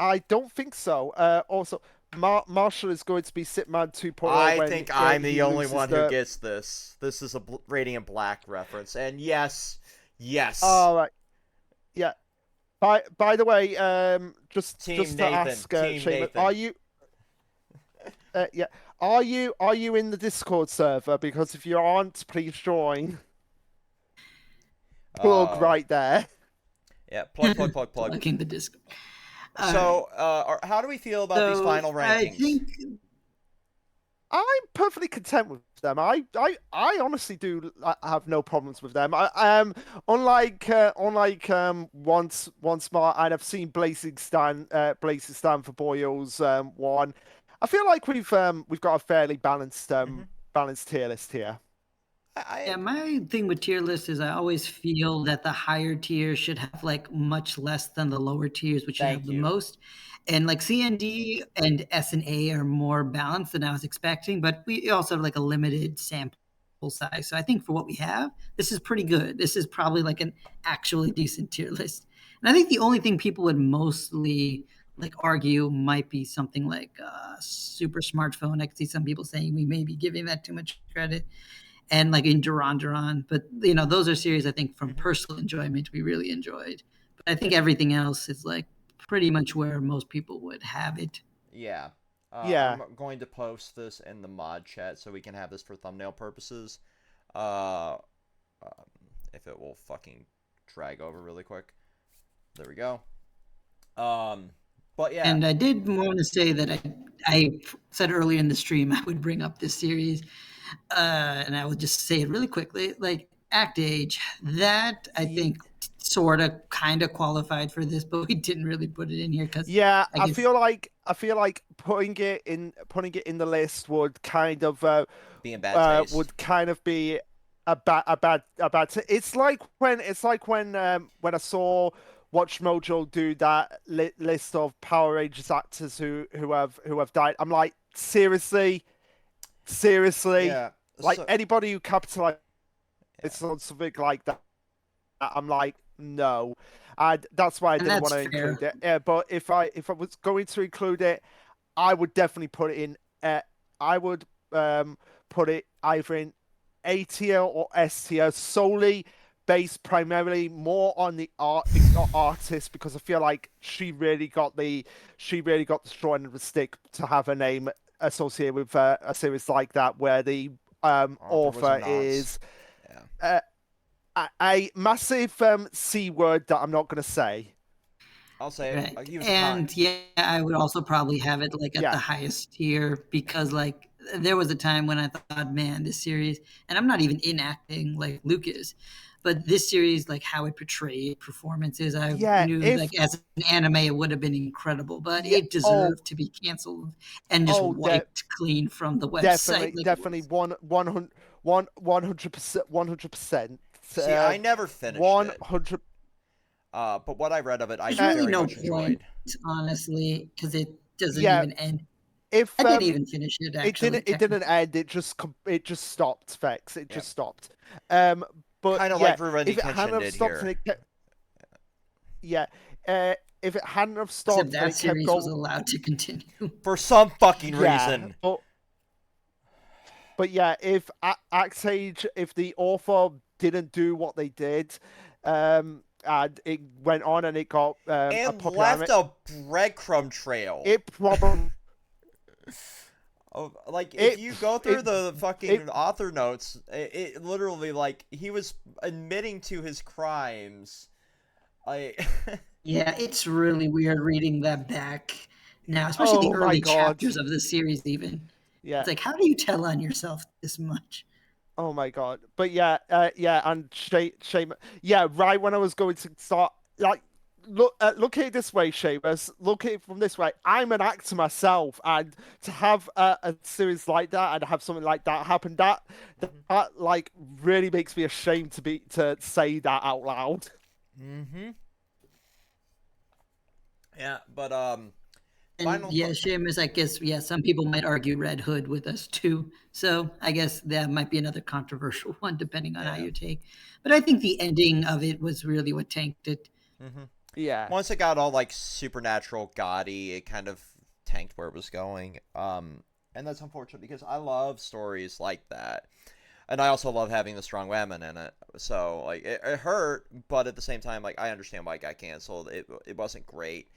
I don't think so. Also, Marshall is going to be Sitman 2.0. I think I'm the only one who gets this. This is a Radiant Black reference, and yes. All right. Yeah. By the way, just Team to Nathan. ask, Team Shaman, Nathan. are you? Yeah. Are you in the Discord server? Because if you aren't, please join. Plug right there. Yeah. Plug. Plugging the Discord. So, how do we feel about these final rankings? I'm perfectly content with them. I honestly do have no problems with them. Unlike once more, and I've seen Blazing Stan for Boyle's one. I feel like we've got a fairly balanced tier list here. Yeah, my thing with tier lists is I always feel that the higher tiers should have like much less than the lower tiers, which should have the most. And like C and D and S and A are more balanced than I was expecting, but we also have like a limited sample size. So I think for what we have, this is pretty good. This is probably like an actually decent tier list. And I think the only thing people would mostly like argue might be something like Super Smartphone. I can see some people saying we may be giving that too much credit. And like in Duran, but those are series I think from personal enjoyment we really enjoyed. But I think everything else is like pretty much where most people would have it. Yeah. Yeah. I'm going to post this in the mod chat so we can have this for thumbnail purposes. If it will fucking drag over really quick. There we go. But yeah. And I did want to say that I said earlier in the stream I would bring up this series. And I will just say it really quickly, like Act Age, that I think sort of kind of qualified for this, but we didn't really put it in here because I feel like putting it in the list would kind of be in bad taste. Would kind of be a bad. It's like when I saw Watch Mojo do that list of Power Rangers actors who have died. I'm like, seriously. Yeah. Like anybody who capitalizes on something like that, I'm like, no, and that's why I didn't want to include it. Yeah, but if I was going to include it, I would definitely put it in. I would put it either in A tier or S tier, solely based primarily more on the artist, because I feel like she really got the straw end of the stick to have her name associated with a series like that, where the author is a massive C word that I'm not going to say. I'll say it. I'll use and I would also probably have it like at the highest tier, because like there was a time when I thought, man, this series, and I'm not even in acting like Luke is, but this series, like how it portrayed performances, I knew like as an anime it would have been incredible, but it deserved to be canceled and just wiped clean from the website. Definitely 100%. See, I never finished 100. But what I read of it, I There's really no much enjoyed. Honestly, because it doesn't even end. I didn't even finish it. Actually, it didn't end. It just stopped. Vex. It just stopped. But kind of like Rurouni if it Kenshin hadn't did stopped here. yeah, if it hadn't have Except stopped and that it kept series was going, allowed to continue. For some fucking yeah, reason. but yeah, if Axe Age, if the author didn't do what they did, and it went on and it got a And popular left a breadcrumb trail. it probably Like, if it you go through it the fucking it author notes, it literally, like, he was admitting to his crimes. I Yeah, it's really weird reading that back now, especially the oh my early god, chapters of the series. Even yeah. it's like, how do you tell on yourself this much? Oh my god. But yeah, yeah, and shame. Yeah, right when I was going to start, like, look at it this way, Seamus. Look at it from this way. I'm an actor myself, and to have a series like that and have something like that happen, that like really makes me ashamed to say that out loud. Mm-hmm. Yeah, but And yeah, Seamus, I guess, yeah, some people might argue Red Hood with us too. So I guess that might be another controversial one, depending on how yeah. you take. But I think the ending of it was really what tanked it. Mm-hmm. Yeah. Once it got all like supernatural gaudy, it kind of tanked where it was going. And that's unfortunate because I love stories like that. And I also love having the strong women in it. So like it hurt, but at the same time, like I understand why it got canceled. It wasn't great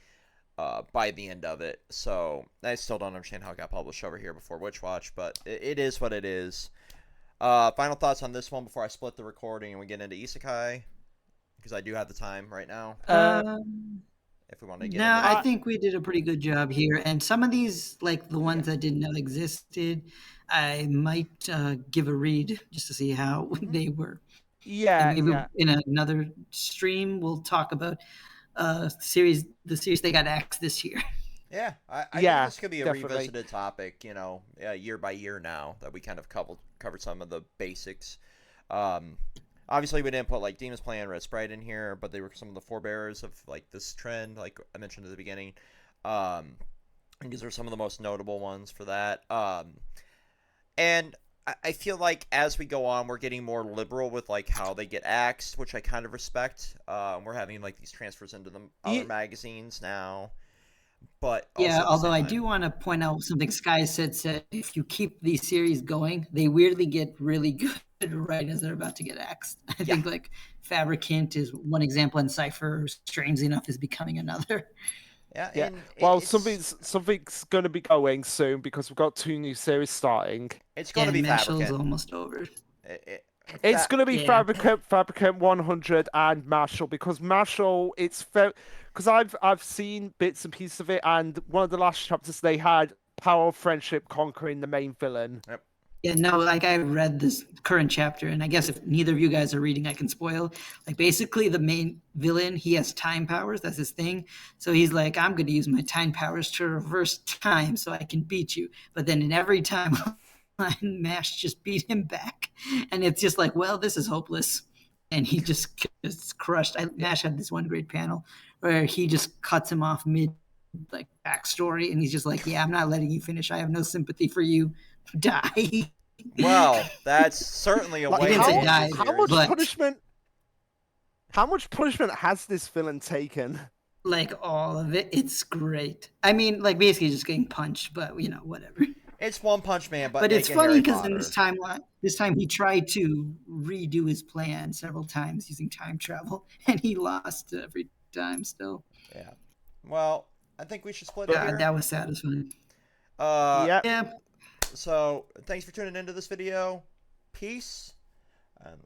by the end of it. So I still don't understand how it got published over here before Witch Watch, but it is what it is. Final thoughts on this one before I split the recording and we get into Isekai, because I do have the time right now. If we want to get No, into I that. think we did a pretty good job here. And some of these, like the ones Yeah. I didn't know existed, I might give a read just to see how they were. And Yeah, maybe yeah. in another stream, we'll talk about the series they got axed this year. Yeah, I think Yeah, this could be a definitely. revisited topic, year by year now that we kind of covered some of the basics. Obviously, we didn't put like Demon's Plan, Red Sprite in here, but they were some of the forebearers of like this trend, like I mentioned at the beginning. These are some of the most notable ones for that. And I feel like as we go on, we're getting more liberal with like how they get axed, which I kind of respect. We're having like these transfers into the other magazines now. But also Yeah, at the although same I time, do want to point out something Sky said if you keep these series going, they weirdly get really good right as they're about to get axed. I think like Fabricant is one example, and Cypher, strangely enough, is becoming another. yeah, Yeah. and Well, it's something's going to be going soon because we've got 2 new series starting. going to And be Mashal's Fabricant. almost over. It's going to be Yeah. Fabricant 100 and Marshall because Marshall because I've seen bits and pieces of it, and one of the last chapters they had power of friendship conquering the main villain. Yep. Yeah, no, like I read this current chapter, and I guess if neither of you guys are reading, I can spoil. Like basically, the main villain, he has time powers. That's his thing. So he's like, I'm going to use my time powers to reverse time so I can beat you. But then in every time, Mash just beat him back, and it's just like, well, this is hopeless. And he just gets crushed. Mash had this one great panel where he just cuts him off mid like backstory, and he's just like, yeah, I'm not letting you finish. I have no sympathy for you. Die. Well, that's certainly a Like, way didn't to say end died, the how series. much but- punishment? How much punishment has this villain taken? Like all of it, it's great. I mean, like basically just getting punched, but whatever. It's One Punch Man, but But it's making funny Harry because in Potter. this time he tried to redo his plan several times using time travel, and he lost every time. Still, Yeah. Well, I think we should split it yeah, here. that was satisfying. Yeah. Yeah. So thanks for tuning into this video. Peace. And